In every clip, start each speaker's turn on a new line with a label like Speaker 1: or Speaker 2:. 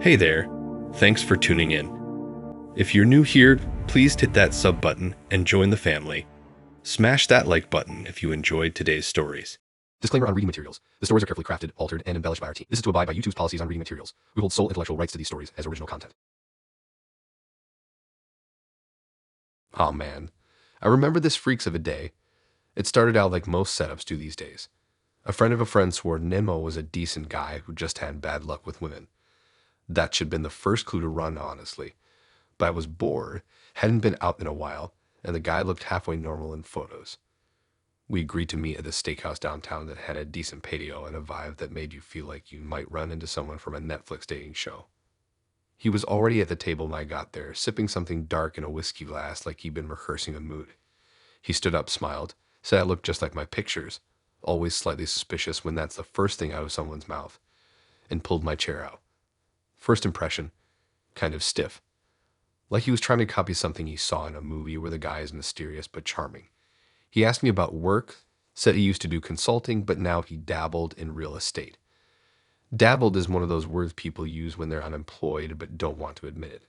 Speaker 1: Hey there, thanks for tuning in. If you're new here, please hit that sub button and join the family. Smash that like button if you enjoyed today's stories.
Speaker 2: Disclaimer on reading materials. The stories are carefully crafted, altered, and embellished by our team. This is to abide by YouTube's policies on reading materials. We hold sole intellectual rights to these stories as original content. Oh man. I remember this freaks of a day. It started out like most setups do these days. A friend of a friend swore Nemo was a decent guy who just had bad luck with women. That should have been the first clue to run, honestly. But I was bored, hadn't been out in a while, and the guy looked halfway normal in photos. We agreed to meet at this steakhouse downtown that had a decent patio and a vibe that made you feel like you might run into someone from a Netflix dating show. He was already at the table when I got there, sipping something dark in a whiskey glass like he'd been rehearsing a mood. He stood up, smiled, said I looked just like my pictures, always slightly suspicious when that's the first thing out of someone's mouth, and pulled my chair out. First impression, kind of stiff. Like he was trying to copy something he saw in a movie where the guy is mysterious but charming. He asked me about work, said he used to do consulting, but now he dabbled in real estate. Dabbled is one of those words people use when they're unemployed but don't want to admit it.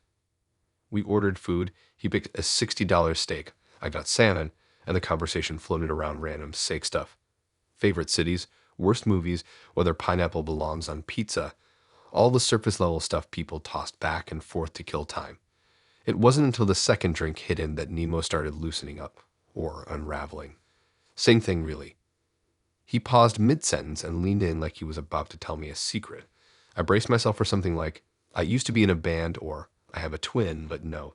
Speaker 2: We ordered food. He picked a $60 steak. I got salmon, and the conversation floated around random steak stuff. Favorite cities, worst movies, whether pineapple belongs on pizza, all the surface level stuff people tossed back and forth to kill time. It wasn't until the second drink hit in that Nemo started loosening up, or unraveling. Same thing, really. He paused mid-sentence and leaned in like he was about to tell me a secret. I braced myself for something like, I used to be in a band, or I have a twin, but no.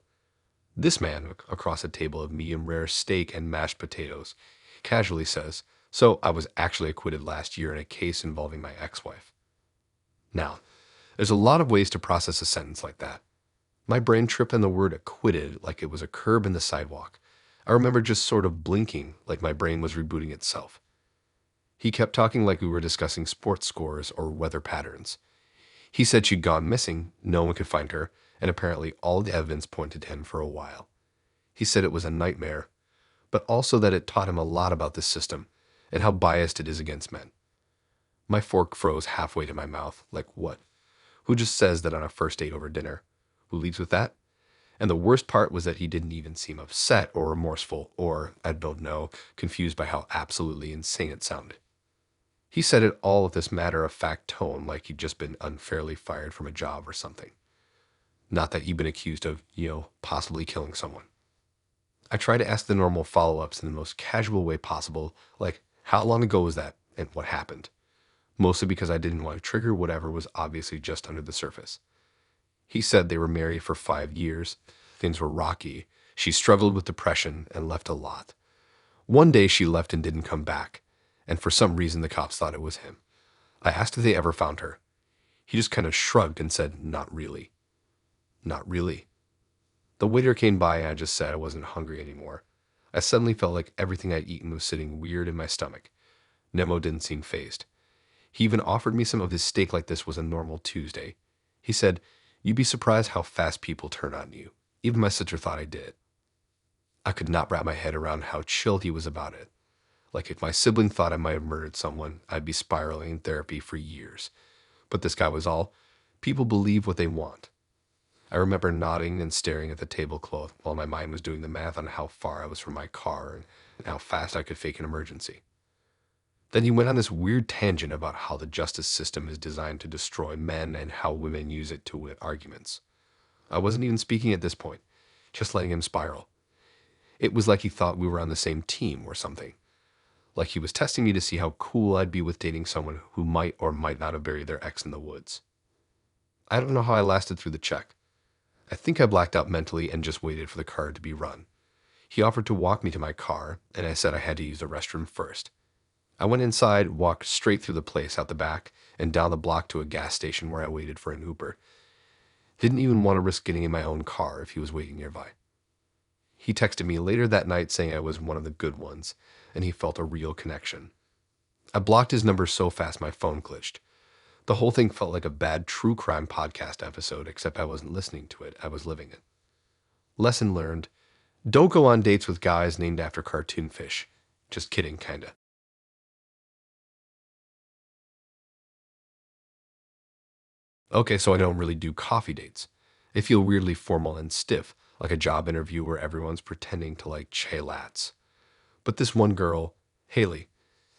Speaker 2: This man, across a table of medium rare steak and mashed potatoes, casually says, so I was actually acquitted last year in a case involving my ex-wife. Now, there's a lot of ways to process a sentence like that. My brain tripped on the word acquitted like it was a curb in the sidewalk. I remember just sort of blinking like my brain was rebooting itself. He kept talking like we were discussing sports scores or weather patterns. He said she'd gone missing, no one could find her, and apparently all the evidence pointed to him for a while. He said it was a nightmare, but also that it taught him a lot about this system and how biased it is against men. My fork froze halfway to my mouth, like what? Who just says that on a first date over dinner? Who leads with that? And the worst part was that he didn't even seem upset or remorseful or, I'd both know, confused by how absolutely insane it sounded. He said it all with this matter-of-fact tone like he'd just been unfairly fired from a job or something. Not that he'd been accused of, possibly killing someone. I tried to ask the normal follow-ups in the most casual way possible, like, how long ago was that and what happened? Mostly because I didn't want to trigger whatever was obviously just under the surface. He said they were married for 5 years. Things were rocky. She struggled with depression and left a lot. One day she left and didn't come back, and for some reason the cops thought it was him. I asked if they ever found her. He just kind of shrugged and said, not really. Not really. The waiter came by and I just said I wasn't hungry anymore. I suddenly felt like everything I'd eaten was sitting weird in my stomach. Nemo didn't seem fazed. He even offered me some of his steak like this was a normal Tuesday. He said, you'd be surprised how fast people turn on you. Even my sister thought I did. I could not wrap my head around how chill he was about it. Like if my sibling thought I might have murdered someone, I'd be spiraling in therapy for years. But this guy was all, people believe what they want. I remember nodding and staring at the tablecloth while my mind was doing the math on how far I was from my car and how fast I could fake an emergency. Then he went on this weird tangent about how the justice system is designed to destroy men and how women use it to win arguments. I wasn't even speaking at this point, just letting him spiral. It was like he thought we were on the same team or something. Like he was testing me to see how cool I'd be with dating someone who might or might not have buried their ex in the woods. I don't know how I lasted through the check. I think I blacked out mentally and just waited for the car to be run. He offered to walk me to my car, and I said I had to use the restroom first. I went inside, walked straight through the place out the back, and down the block to a gas station where I waited for an Uber. Didn't even want to risk getting in my own car if he was waiting nearby. He texted me later that night saying I was one of the good ones, and he felt a real connection. I blocked his number so fast my phone glitched. The whole thing felt like a bad true crime podcast episode, except I wasn't listening to it, I was living it. Lesson learned, don't go on dates with guys named after cartoon fish. Just kidding, kinda. Okay, so I don't really do coffee dates. They feel weirdly formal and stiff, like a job interview where everyone's pretending to like chelats. But this one girl, Haley,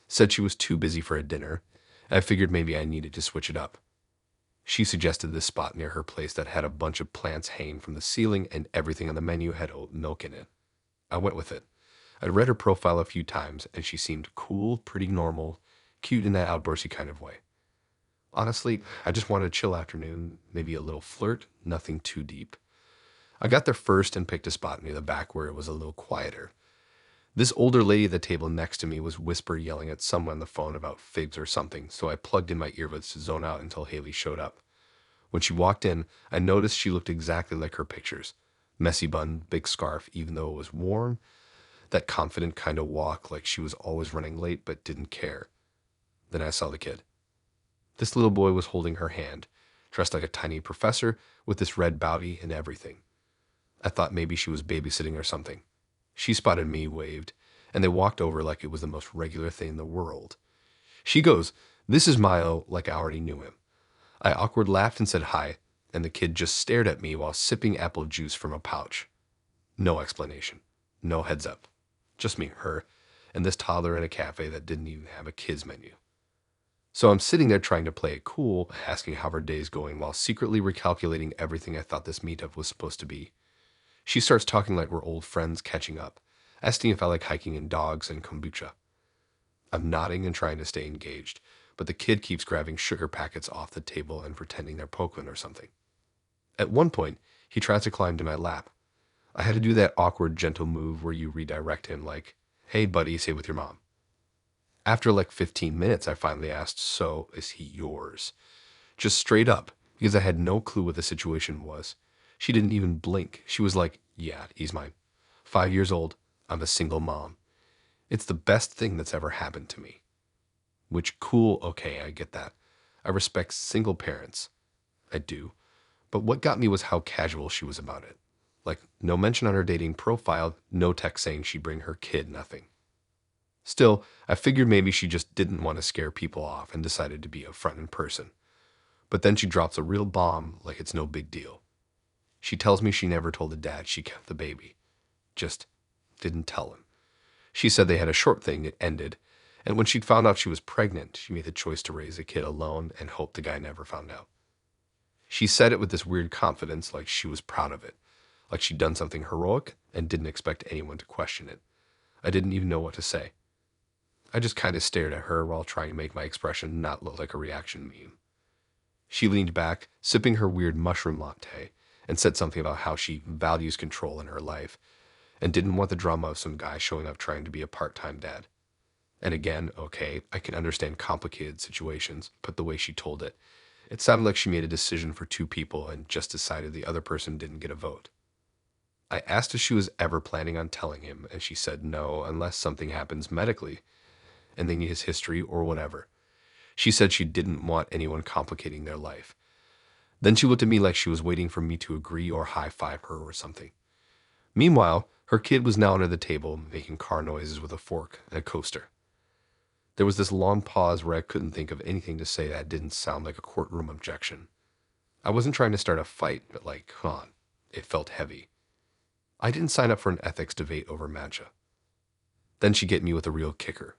Speaker 2: said she was too busy for a dinner. I figured maybe I needed to switch it up. She suggested this spot near her place that had a bunch of plants hanging from the ceiling and everything on the menu had oat milk in it. I went with it. I'd read her profile a few times and she seemed cool, pretty normal, cute in that outdoorsy kind of way. Honestly, I just wanted a chill afternoon, maybe a little flirt, nothing too deep. I got there first and picked a spot near the back where it was a little quieter. This older lady at the table next to me was whisper yelling at someone on the phone about figs or something, so I plugged in my earbuds to zone out until Haley showed up. When she walked in, I noticed she looked exactly like her pictures. Messy bun, big scarf, even though it was warm, that confident kind of walk like she was always running late but didn't care. Then I saw the kid. This little boy was holding her hand, dressed like a tiny professor with this red bowtie and everything. I thought maybe she was babysitting or something. She spotted me, waved, and they walked over like it was the most regular thing in the world. She goes, "This is Milo," like I already knew him. I awkward laughed and said hi, and the kid just stared at me while sipping apple juice from a pouch. No explanation. No heads up. Just me, her, and this toddler in a cafe that didn't even have a kids menu. So I'm sitting there trying to play it cool, asking how her day's going while secretly recalculating everything I thought this meetup was supposed to be. She starts talking like we're old friends catching up, asking if I like hiking and dogs and kombucha. I'm nodding and trying to stay engaged, but the kid keeps grabbing sugar packets off the table and pretending they're Pokemon or something. At one point, he tries to climb to my lap. I had to do that awkward, gentle move where you redirect him like, "Hey, buddy, say with your mom." After like 15 minutes, I finally asked, "So, is he yours?" Just straight up, because I had no clue what the situation was. She didn't even blink. She was like, "Yeah, he's mine. 5 years old. I'm a single mom. It's the best thing that's ever happened to me." Which, cool, okay, I get that. I respect single parents. I do. But what got me was how casual she was about it. Like, no mention on her dating profile, no text saying she'd bring her kid, nothing. Still, I figured maybe she just didn't want to scare people off and decided to be upfront in person. But then she drops a real bomb like it's no big deal. She tells me she never told the dad she kept the baby. Just didn't tell him. She said they had a short thing, it ended, and when she'd found out she was pregnant, she made the choice to raise the kid alone and hope the guy never found out. She said it with this weird confidence, like she was proud of it, like she'd done something heroic and didn't expect anyone to question it. I didn't even know what to say. I just kind of stared at her while trying to make my expression not look like a reaction meme. She leaned back, sipping her weird mushroom latte, and said something about how she values control in her life and didn't want the drama of some guy showing up trying to be a part-time dad. And again, okay, I can understand complicated situations, but the way she told it, it sounded like she made a decision for two people and just decided the other person didn't get a vote. I asked if she was ever planning on telling him, and she said no, unless something happens medically, and they need his history or whatever. She said she didn't want anyone complicating their life. Then she looked at me like she was waiting for me to agree or high-five her or something. Meanwhile, her kid was now under the table, making car noises with a fork and a coaster. There was this long pause where I couldn't think of anything to say that didn't sound like a courtroom objection. I wasn't trying to start a fight, but like, come on, it felt heavy. I didn't sign up for an ethics debate over matcha. Then she get me with a real kicker.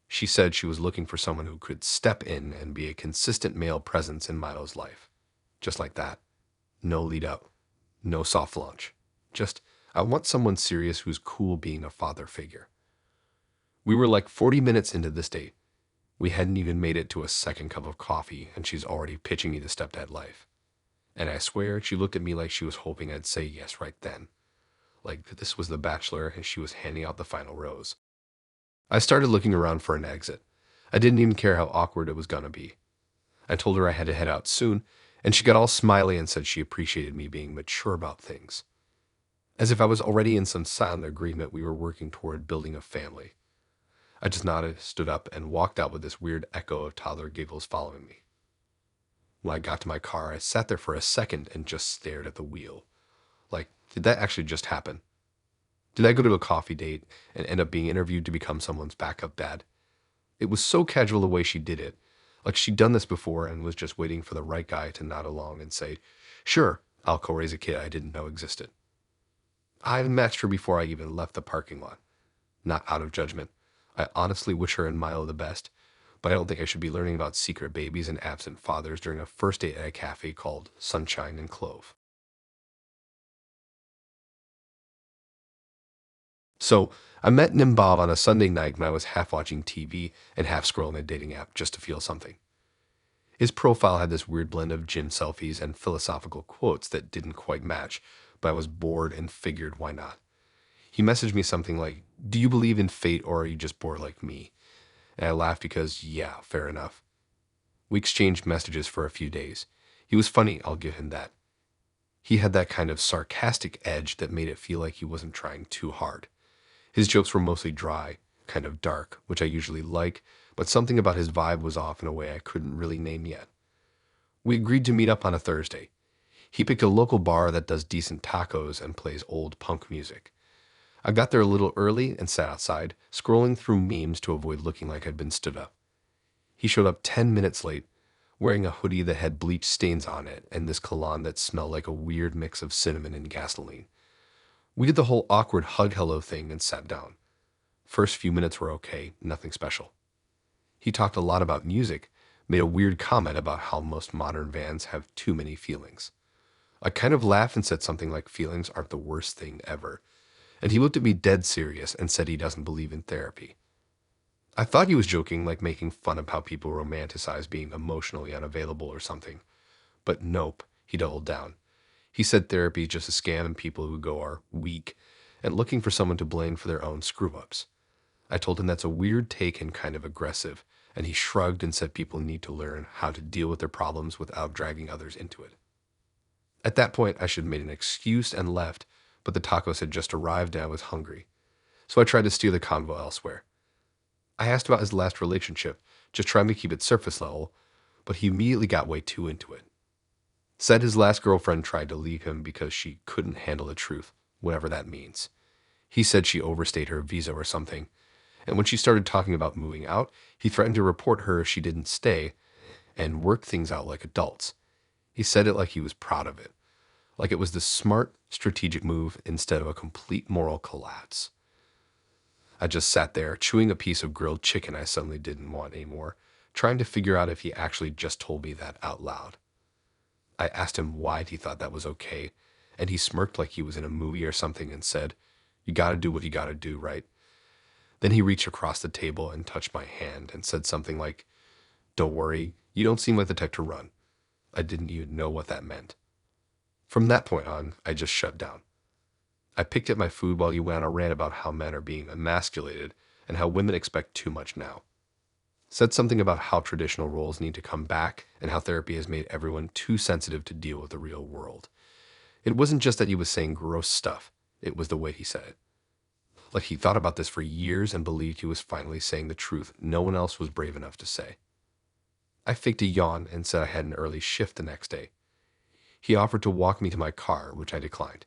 Speaker 2: She said she was looking for someone who could step in and be a consistent male presence in Milo's life. Just like that. No lead up. No soft launch. Just, I want someone serious who's cool being a father figure. We were like 40 minutes into this date. We hadn't even made it to a second cup of coffee, and she's already pitching me the stepdad life. And I swear she looked at me like she was hoping I'd say yes right then. Like this was The Bachelor and she was handing out the final rose. I started looking around for an exit. I didn't even care how awkward it was gonna be. I told her I had to head out soon, and she got all smiley and said she appreciated me being mature about things. As if I was already in some silent agreement we were working toward building a family. I just nodded, stood up, and walked out with this weird echo of toddler giggles following me. When I got to my car, I sat there for a second and just stared at the wheel. Like, did that actually just happen? Did I go to a coffee date and end up being interviewed to become someone's backup dad? It was so casual the way she did it. Like she'd done this before and was just waiting for the right guy to nod along and say, "Sure, I'll co-raise a kid I didn't know existed." I matched her before I even left the parking lot. Not out of judgment. I honestly wish her and Milo the best, but I don't think I should be learning about secret babies and absent fathers during a first date at a cafe called Sunshine and Clove. So, I met Nimbob on a Sunday night when I was half watching TV and half scrolling a dating app just to feel something. His profile had this weird blend of gym selfies and philosophical quotes that didn't quite match, but I was bored and figured why not. He messaged me something like, "Do you believe in fate or are you just bored like me?" And I laughed because, yeah, fair enough. We exchanged messages for a few days. He was funny, I'll give him that. He had that kind of sarcastic edge that made it feel like he wasn't trying too hard. His jokes were mostly dry, kind of dark, which I usually like, but something about his vibe was off in a way I couldn't really name yet. We agreed to meet up on a Thursday. He picked a local bar that does decent tacos and plays old punk music. I got there a little early and sat outside, scrolling through memes to avoid looking like I'd been stood up. He showed up 10 minutes late, wearing a hoodie that had bleach stains on it and this cologne that smelled like a weird mix of cinnamon and gasoline. We did the whole awkward hug hello thing and sat down. First few minutes were okay, nothing special. He talked a lot about music, made a weird comment about how most modern bands have too many feelings. I kind of laughed and said something like feelings aren't the worst thing ever, and he looked at me dead serious and said he doesn't believe in therapy. I thought he was joking, like making fun of how people romanticize being emotionally unavailable or something. But nope, he doubled down. He said therapy is just a scam and people who go are weak and looking for someone to blame for their own screw-ups. I told him that's a weird take and kind of aggressive, and he shrugged and said people need to learn how to deal with their problems without dragging others into it. At that point, I should have made an excuse and left, but the tacos had just arrived and I was hungry. So I tried to steer the convo elsewhere. I asked about his last relationship, just trying to keep it surface level, but he immediately got way too into it. Said his last girlfriend tried to leave him because she couldn't handle the truth, whatever that means. He said she overstayed her visa or something, and when she started talking about moving out, he threatened to report her if she didn't stay and work things out like adults. He said it like he was proud of it, like it was the smart, strategic move instead of a complete moral collapse. I just sat there, chewing a piece of grilled chicken I suddenly didn't want anymore, trying to figure out if he actually just told me that out loud. I asked him why he thought that was okay, and he smirked like he was in a movie or something and said, "You gotta do what you gotta do, right?" Then he reached across the table and touched my hand and said something like, "Don't worry, you don't seem like the type to run." I didn't even know what that meant. From that point on, I just shut down. I picked at my food while he went on a rant about how men are being emasculated and how women expect too much now. Said something about how traditional roles need to come back and how therapy has made everyone too sensitive to deal with the real world. It wasn't just that he was saying gross stuff, it was the way he said it. Like he thought about this for years and believed he was finally saying the truth no one else was brave enough to say. I faked a yawn and said I had an early shift the next day. He offered to walk me to my car, which I declined.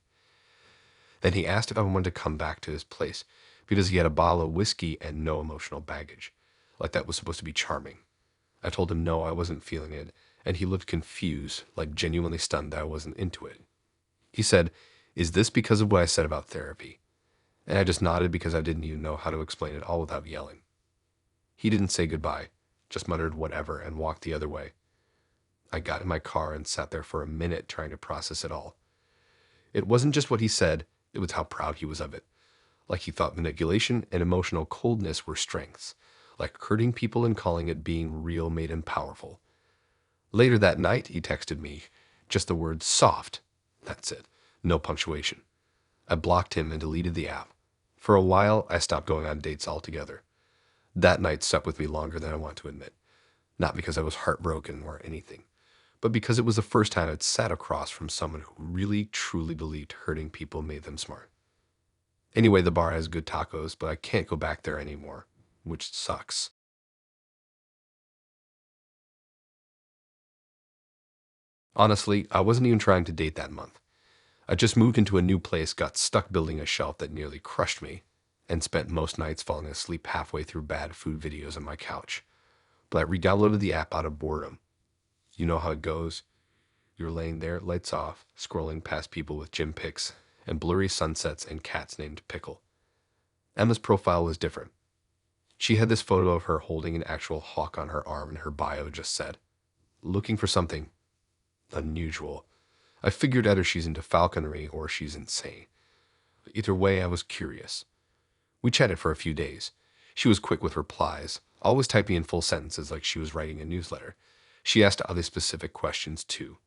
Speaker 2: Then he asked if I wanted to come back to his place because he had a bottle of whiskey and no emotional baggage, like that was supposed to be charming. I told him no, I wasn't feeling it, and he looked confused, like genuinely stunned that I wasn't into it. He said, "Is this because of what I said about therapy?" And I just nodded because I didn't even know how to explain it all without yelling. He didn't say goodbye, just muttered whatever and walked the other way. I got in my car and sat there for a minute trying to process it all. It wasn't just what he said, it was how proud he was of it. Like he thought manipulation and emotional coldness were strengths, like hurting people and calling it being real made him powerful. Later that night, he texted me, just the word soft. That's it, no punctuation. I blocked him and deleted the app. For a while, I stopped going on dates altogether. That night stuck with me longer than I want to admit. Not because I was heartbroken or anything, but because it was the first time I'd sat across from someone who really, truly believed hurting people made them smart. Anyway, the bar has good tacos, but I can't go back there anymore, which sucks. Honestly, I wasn't even trying to date that month. I just moved into a new place, got stuck building a shelf that nearly crushed me, and spent most nights falling asleep halfway through bad food videos on my couch. but I re-downloaded the app out of boredom. You know how it goes. You're laying there, lights off, scrolling past people with gym pics and blurry sunsets and cats named Pickle. Emma's profile was different. She had this photo of her holding an actual hawk on her arm, and her bio just said, "Looking for something unusual." I figured either she's into falconry or she's insane. Either way, I was curious. We chatted for a few days. She was quick with replies, always typing in full sentences like she was writing a newsletter. She asked other specific questions too.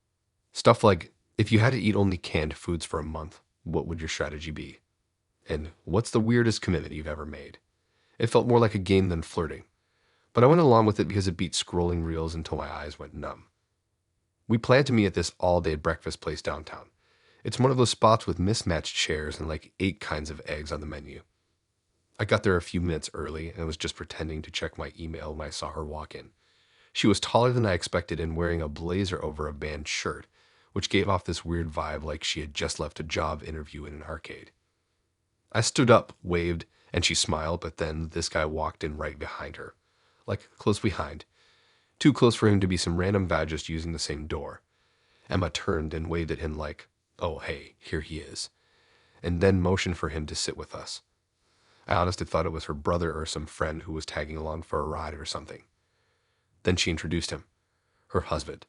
Speaker 2: Stuff like, if you had to eat only canned foods for a month, what would your strategy be? And what's the weirdest commitment you've ever made? It felt more like a game than flirting, but I went along with it because it beat scrolling reels until my eyes went numb. We planned to meet at this all-day breakfast place downtown. It's one of those spots with mismatched chairs and like 8 kinds of eggs on the menu. I got there a few minutes early and was just pretending to check my email when I saw her walk in. She was taller than I expected and wearing a blazer over a band shirt, which gave off this weird vibe like she had just left a job interview in an arcade. I stood up, waved, and she smiled, but then this guy walked in right behind her, like close behind. Too close for him to be some random guy just using the same door. Emma turned and waved at him like, "Oh, hey, here he is," and then motioned for him to sit with us. I honestly thought it was her brother or some friend who was tagging along for a ride or something. Then she introduced him, her husband.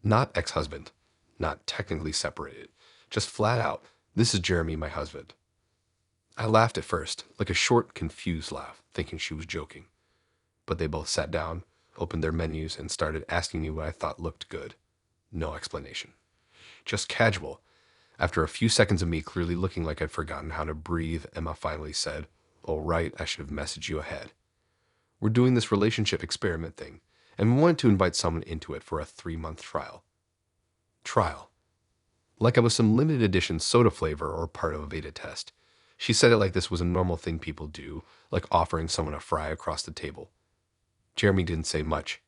Speaker 2: Not ex-husband, not technically separated, just flat out, "This is Jeremy, my husband." I laughed at first, like a short, confused laugh, thinking she was joking. But they both sat down, opened their menus, and started asking me what I thought looked good. No explanation. Just casual. After a few seconds of me clearly looking like I'd forgotten how to breathe, Emma finally said, "Oh, right, I should have messaged you ahead. We're doing this relationship experiment thing, and we wanted to invite someone into it for a 3-month trial." Trial. Like I was some limited edition soda flavor or part of a beta test. She said it like this was a normal thing people do, like offering someone a fry across the table. Jeremy didn't say much.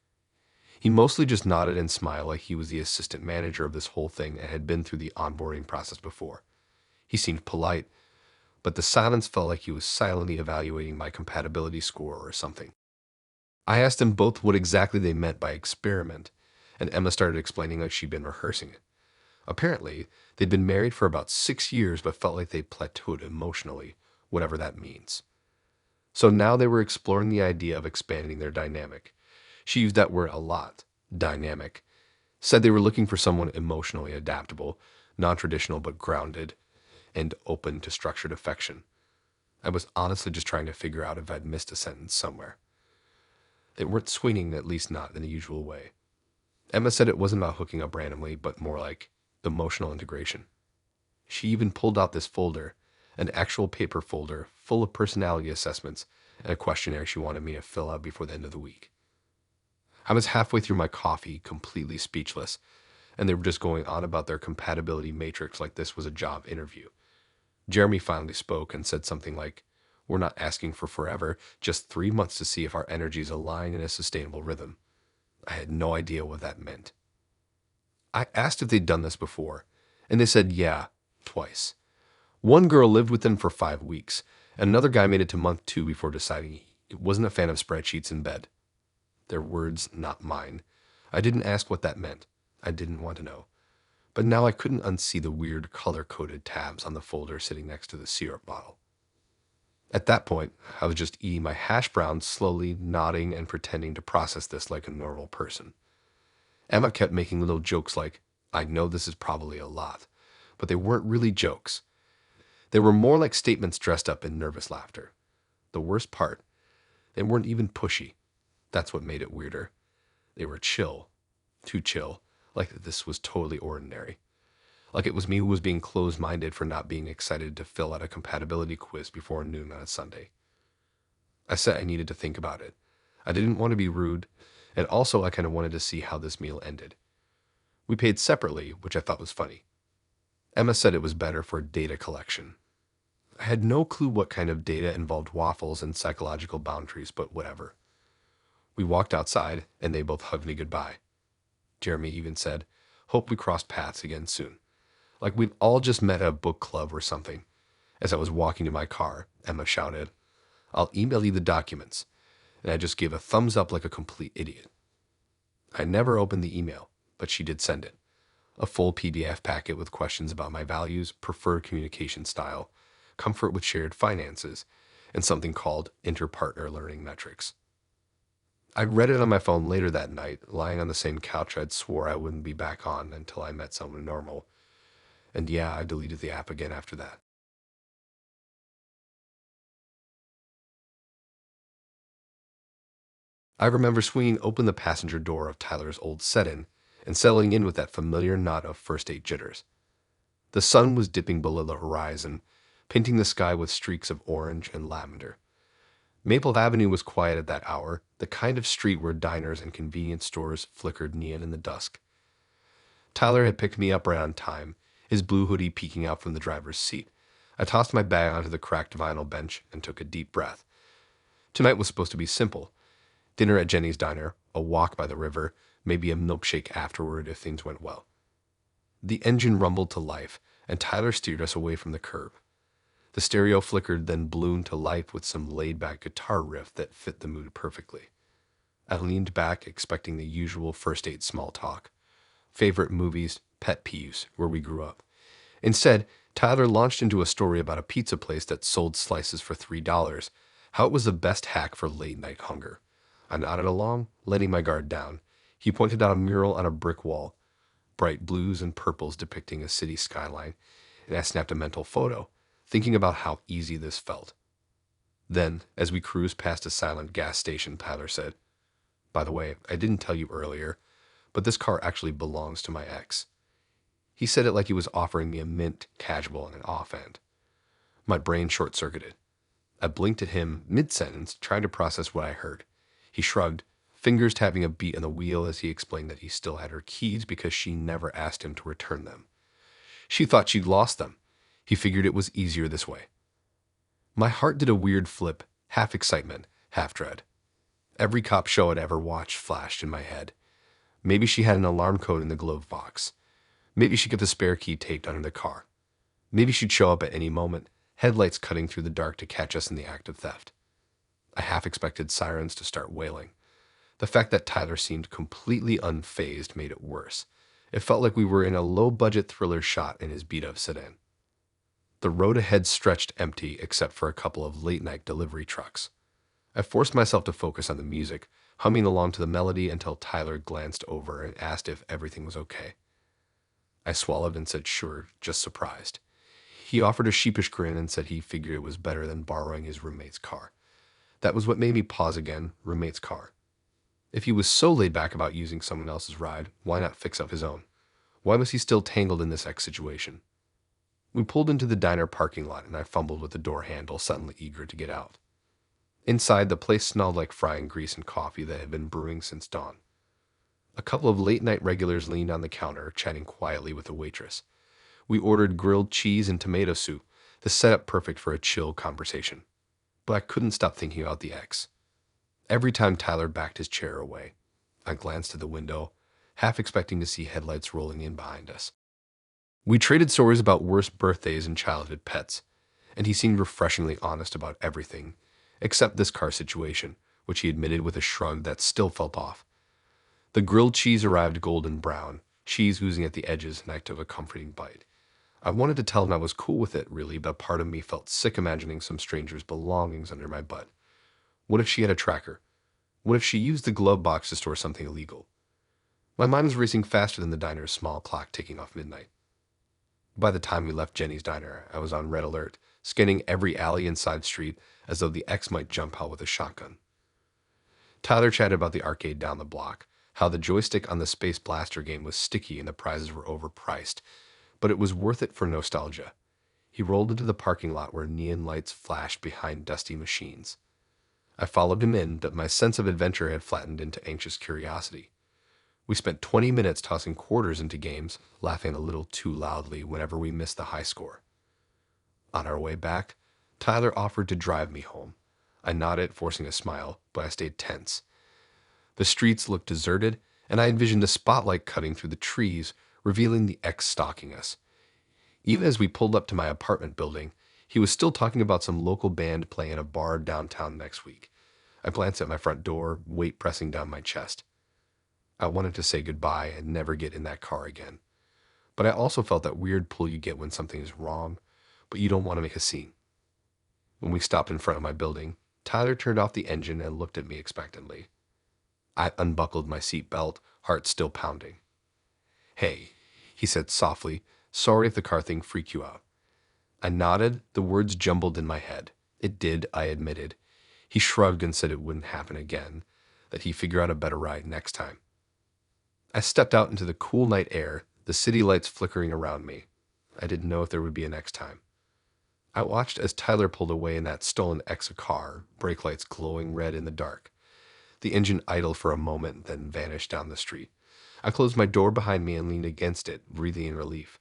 Speaker 2: He mostly just nodded and smiled like he was the assistant manager of this whole thing and had been through the onboarding process before. He seemed polite, but the silence felt like he was silently evaluating my compatibility score or something. I asked them both what exactly they meant by experiment, and Emma started explaining like she'd been rehearsing it. Apparently, they'd been married for about 6 years but felt like they plateaued emotionally, whatever that means. So now they were exploring the idea of expanding their dynamic. She used that word a lot, dynamic. Said they were looking for someone emotionally adaptable, non-traditional but grounded, and open to structured affection. I was honestly just trying to figure out if I'd missed a sentence somewhere. They weren't swinging, at least not in the usual way. Emma said it wasn't about hooking up randomly, but more like emotional integration. She even pulled out this folder, an actual paper folder full of personality assessments and a questionnaire she wanted me to fill out before the end of the week. I was halfway through my coffee, completely speechless, and they were just going on about their compatibility matrix like this was a job interview. Jeremy finally spoke and said something like, "We're not asking for forever, just 3 months to see if our energies align in a sustainable rhythm." I had no idea what that meant. I asked if they'd done this before, and they said yeah, twice. One girl lived with them for 5 weeks, and another guy made it to month 2 before deciding he wasn't a fan of spreadsheets in bed. Their words, not mine. I didn't ask what that meant. I didn't want to know. But now I couldn't unsee the weird color-coded tabs on the folder sitting next to the syrup bottle. At that point, I was just eating my hash browns, slowly nodding and pretending to process this like a normal person. Emma kept making little jokes like, "I know this is probably a lot," but they weren't really jokes. They were more like statements dressed up in nervous laughter. The worst part, they weren't even pushy. That's what made it weirder. They were chill. Too chill. Like this was totally ordinary. Like it was me who was being closed-minded for not being excited to fill out a compatibility quiz before noon on a Sunday. I said I needed to think about it. I didn't want to be rude, and also I kind of wanted to see how this meal ended. We paid separately, which I thought was funny. Emma said it was better for data collection. I had no clue what kind of data involved waffles and psychological boundaries, but whatever. We walked outside, and they both hugged me goodbye. Jeremy even said, "Hope we cross paths again soon." Like we'd all just met at a book club or something. As I was walking to my car, Emma shouted, "I'll email you the documents." and I just gave a thumbs up like a complete idiot. I never opened the email, but she did send it. A full PDF packet with questions about my values, preferred communication style, comfort with shared finances, and something called interpartner learning metrics. I read it on my phone later that night, lying on the same couch I'd swore I wouldn't be back on until I met someone normal. And yeah, I deleted the app again after that. I remember swinging open the passenger door of Tyler's old set-in and settling in with that familiar knot of first date jitters. The sun was dipping below the horizon, painting the sky with streaks of orange and lavender. Maple Avenue was quiet at that hour, the kind of street where diners and convenience stores flickered neon in the dusk. Tyler had picked me up right on time, his blue hoodie peeking out from the driver's seat. I tossed my bag onto the cracked vinyl bench and took a deep breath. Tonight was supposed to be simple. Dinner at Jenny's Diner, a walk by the river, maybe a milkshake afterward if things went well. The engine rumbled to life, and Tyler steered us away from the curb. The stereo flickered, then blew into life with some laid-back guitar riff that fit the mood perfectly. I leaned back, expecting the usual first date small talk. Favorite movies, pet peeves, where we grew up. Instead, Tyler launched into a story about a pizza place that sold slices for $3, how it was the best hack for late-night hunger. I nodded along, letting my guard down. He pointed out a mural on a brick wall, bright blues and purples depicting a city skyline, and I snapped a mental photo, thinking about how easy this felt. Then, as we cruised past a silent gas station, Tyler said, "By the way, I didn't tell you earlier, but this car actually belongs to my ex." He said it like he was offering me a mint casual on an offhand. My brain short-circuited. I blinked at him mid-sentence, trying to process what I heard. He shrugged, fingers tapping a beat on the wheel as he explained that he still had her keys because she never asked him to return them. She thought she'd lost them. He figured it was easier this way. My heart did a weird flip, half excitement, half dread. Every cop show I'd ever watched flashed in my head. Maybe she had an alarm code in the glove box. Maybe she kept a spare key taped under the car. Maybe she'd show up at any moment, headlights cutting through the dark to catch us in the act of theft. I half expected sirens to start wailing. The fact that Tyler seemed completely unfazed made it worse. It felt like we were in a low-budget thriller shot in his beat-up sedan. The road ahead stretched empty except for a couple of late-night delivery trucks. I forced myself to focus on the music, humming along to the melody until Tyler glanced over and asked if everything was okay. I swallowed and said sure, just surprised. He offered a sheepish grin and said he figured it was better than borrowing his roommate's car. That was what made me pause again, roommate's car. If he was so laid back about using someone else's ride, why not fix up his own? Why was he still tangled in this ex situation? We pulled into the diner parking lot and I fumbled with the door handle, suddenly eager to get out. Inside, the place smelled like frying grease and coffee that had been brewing since dawn. A couple of late-night regulars leaned on the counter, chatting quietly with the waitress. We ordered grilled cheese and tomato soup, the setup perfect for a chill conversation. But I couldn't stop thinking about the ex. Every time Tyler backed his chair away, I glanced at the window, half expecting to see headlights rolling in behind us. We traded stories about worst birthdays and childhood pets, and he seemed refreshingly honest about everything, except this car situation, which he admitted with a shrug that still felt off. The grilled cheese arrived golden brown, cheese oozing at the edges, and I took a comforting bite. I wanted to tell him I was cool with it, really, but part of me felt sick imagining some stranger's belongings under my butt. What if she had a tracker? What if she used the glove box to store something illegal? My mind was racing faster than the diner's small clock ticking off midnight. By the time we left Jenny's Diner, I was on red alert, scanning every alley and side street as though the ex might jump out with a shotgun. Tyler chatted about the arcade down the block, how the joystick on the Space Blaster game was sticky and the prizes were overpriced, but it was worth it for nostalgia. He rolled into the parking lot where neon lights flashed behind dusty machines. I followed him in, but my sense of adventure had flattened into anxious curiosity. We spent 20 minutes tossing quarters into games, laughing a little too loudly whenever we missed the high score. On our way back, Tyler offered to drive me home. I nodded, forcing a smile, but I stayed tense. The streets looked deserted, and I envisioned a spotlight cutting through the trees, revealing the ex stalking us. Even as we pulled up to my apartment building, he was still talking about some local band playing at a bar downtown next week. I glanced at my front door, weight pressing down my chest. I wanted to say goodbye and never get in that car again. But I also felt that weird pull you get when something is wrong, but you don't want to make a scene. When we stopped in front of my building, Tyler turned off the engine and looked at me expectantly. I unbuckled my seatbelt, heart still pounding. "Hey," he said softly, "sorry if the car thing freaked you out." I nodded, the words jumbled in my head. It did, I admitted. He shrugged and said it wouldn't happen again, that he'd figure out a better ride next time. I stepped out into the cool night air, the city lights flickering around me. I didn't know if there would be a next time. I watched as Tyler pulled away in that stolen Exa car, brake lights glowing red in the dark. The engine idled for a moment, then vanished down the street. I closed my door behind me and leaned against it, breathing in relief.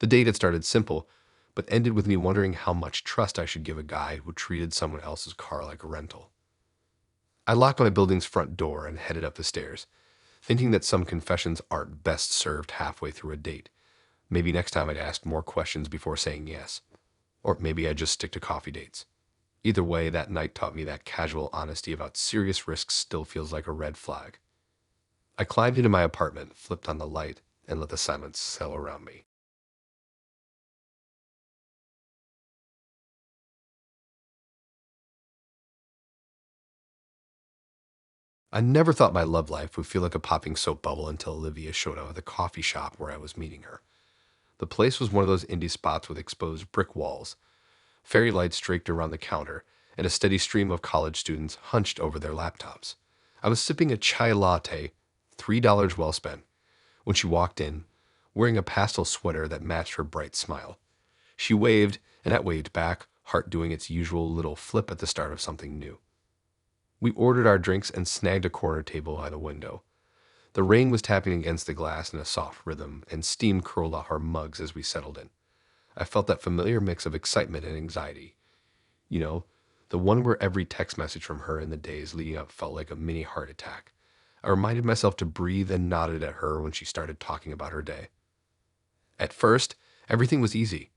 Speaker 2: The date had started simple, but ended with me wondering how much trust I should give a guy who treated someone else's car like a rental. I locked my building's front door and headed up the stairs, thinking that some confessions aren't best served halfway through a date. Maybe next time I'd ask more questions before saying yes. Or maybe I'd just stick to coffee dates. Either way, that night taught me that casual honesty about serious risks still feels like a red flag. I climbed into my apartment, flipped on the light, and let the silence settle around me. I never thought my love life would feel like a popping soap bubble until Olivia showed up at the coffee shop where I was meeting her. The place was one of those indie spots with exposed brick walls, fairy lights draped around the counter, and a steady stream of college students hunched over their laptops. I was sipping a chai latte, $3 well spent, when she walked in, wearing a pastel sweater that matched her bright smile. She waved, and I waved back, heart doing its usual little flip at the start of something new. We ordered our drinks and snagged a corner table by the window. The rain was tapping against the glass in a soft rhythm, and steam curled off our mugs as we settled in. I felt that familiar mix of excitement and anxiety. You know, the one where every text message from her in the days leading up felt like a mini heart attack. I reminded myself to breathe and nodded at her when she started talking about her day. At first, everything was easy.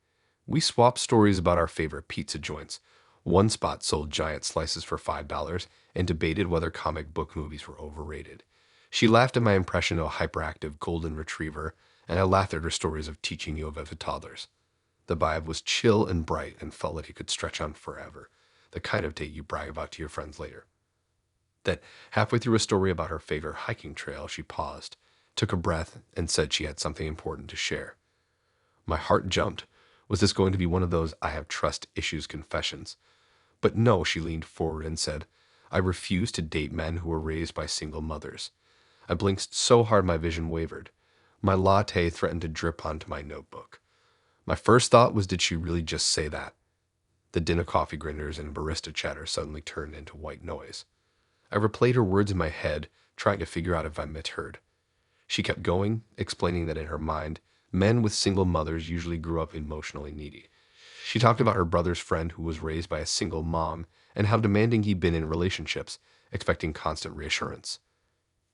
Speaker 2: We swapped stories about our favorite pizza joints. One spot sold giant slices for $5 and debated whether comic book movies were overrated. She laughed at my impression of a hyperactive golden retriever, and I laughed at her stories of teaching yoga to toddlers. The vibe was chill and bright and felt like it could stretch on forever, the kind of date you brag about to your friends later. Then, halfway through a story about her favorite hiking trail, she paused, took a breath, and said she had something important to share. My heart jumped. Was this going to be one of those I have trust issues confessions? But no, she leaned forward and said, "I refuse to date men who were raised by single mothers." I blinked so hard my vision wavered. My latte threatened to drip onto my notebook. My first thought was, did she really just say that? The din of coffee grinders and barista chatter suddenly turned into white noise. I replayed her words in my head, trying to figure out if I misheard. She kept going, explaining that in her mind, men with single mothers usually grew up emotionally needy. She talked about her brother's friend who was raised by a single mom and how demanding he'd been in relationships, expecting constant reassurance.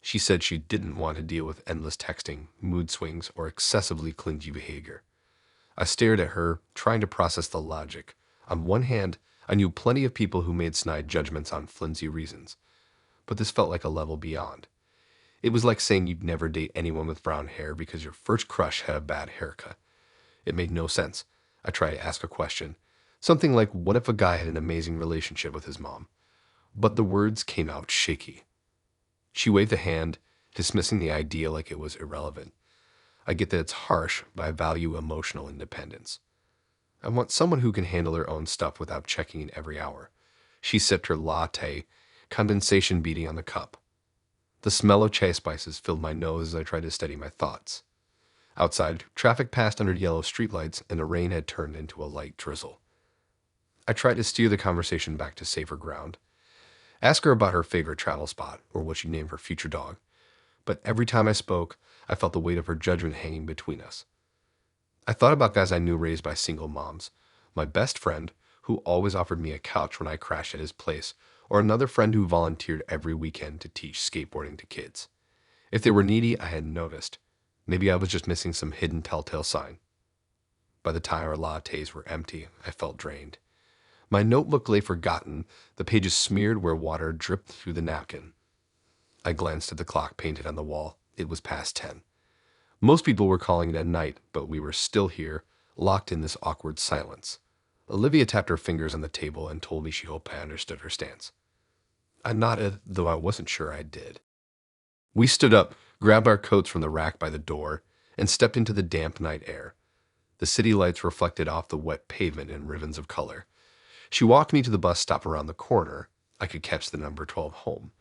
Speaker 2: She said she didn't want to deal with endless texting, mood swings, or excessively clingy behavior. I stared at her, trying to process the logic. On one hand, I knew plenty of people who made snide judgments on flimsy reasons, but this felt like a level beyond. It was like saying you'd never date anyone with brown hair because your first crush had a bad haircut. It made no sense. I tried to ask a question. Something like, what if a guy had an amazing relationship with his mom? But the words came out shaky. She waved a hand, dismissing the idea like it was irrelevant. I get that it's harsh, but I value emotional independence. I want someone who can handle her own stuff without checking in every hour. She sipped her latte, condensation beating on the cup. The smell of chai spices filled my nose as I tried to steady my thoughts. Outside, traffic passed under yellow streetlights, and the rain had turned into a light drizzle. I tried to steer the conversation back to safer ground. Ask her about her favorite travel spot, or what she named her future dog. But every time I spoke, I felt the weight of her judgment hanging between us. I thought about guys I knew raised by single moms. My best friend, who always offered me a couch when I crashed at his place, or another friend who volunteered every weekend to teach skateboarding to kids. If they were needy, I hadn't noticed. Maybe I was just missing some hidden telltale sign. By the time our lattes were empty, I felt drained. My notebook lay forgotten, the pages smeared where water dripped through the napkin. I glanced at the clock painted on the wall. It was past 10. Most people were calling it a night, but we were still here, locked in this awkward silence. Olivia tapped her fingers on the table and told me she hoped I understood her stance. I nodded, though I wasn't sure I did. We stood up, grabbed our coats from the rack by the door, and stepped into the damp night air. The city lights reflected off the wet pavement in ribbons of color. She walked me to the bus stop around the corner. I could catch the number 12 home.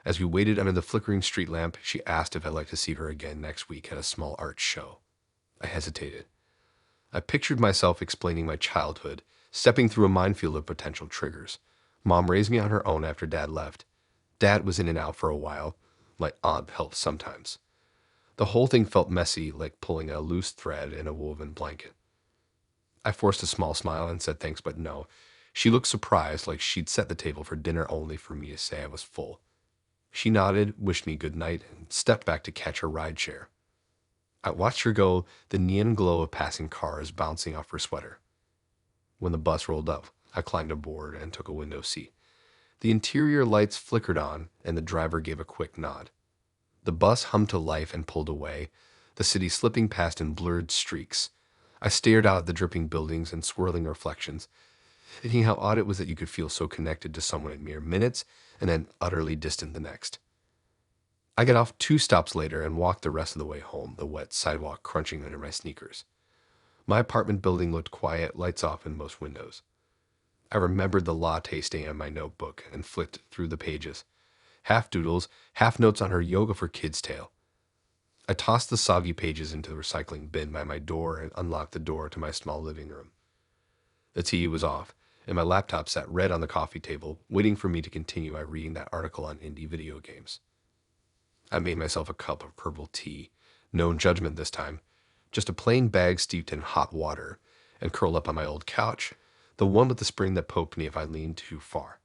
Speaker 2: As we waited under the flickering street lamp, she asked if I'd like to see her again next week at a small art show. I hesitated. I pictured myself explaining my childhood, stepping through a minefield of potential triggers. Mom raised me on her own after Dad left. Dad was in and out for a while. My aunt helped sometimes. The whole thing felt messy, like pulling a loose thread in a woven blanket. I forced a small smile and said thanks, but no. She looked surprised, like she'd set the table for dinner only for me to say I was full. She nodded, wished me good night, and stepped back to catch her ride share. I watched her go, the neon glow of passing cars bouncing off her sweater. When the bus rolled up, I climbed aboard and took a window seat. The interior lights flickered on, and the driver gave a quick nod. The bus hummed to life and pulled away, the city slipping past in blurred streaks. I stared out at the dripping buildings and swirling reflections, thinking how odd it was that you could feel so connected to someone in mere minutes and then utterly distant the next. I got off 2 stops later and walked the rest of the way home, the wet sidewalk crunching under my sneakers. My apartment building looked quiet, lights off in most windows. I remembered the latte stain on my notebook and flicked through the pages. Half doodles, half notes on her yoga for kids tale. I tossed the soggy pages into the recycling bin by my door and unlocked the door to my small living room. The TV was off, and my laptop sat red on the coffee table, waiting for me to continue by reading that article on indie video games. I made myself a cup of purple tea, no judgment this time, just a plain bag steeped in hot water, and curled up on my old couch, the one with the spring that poked me if I leaned too far.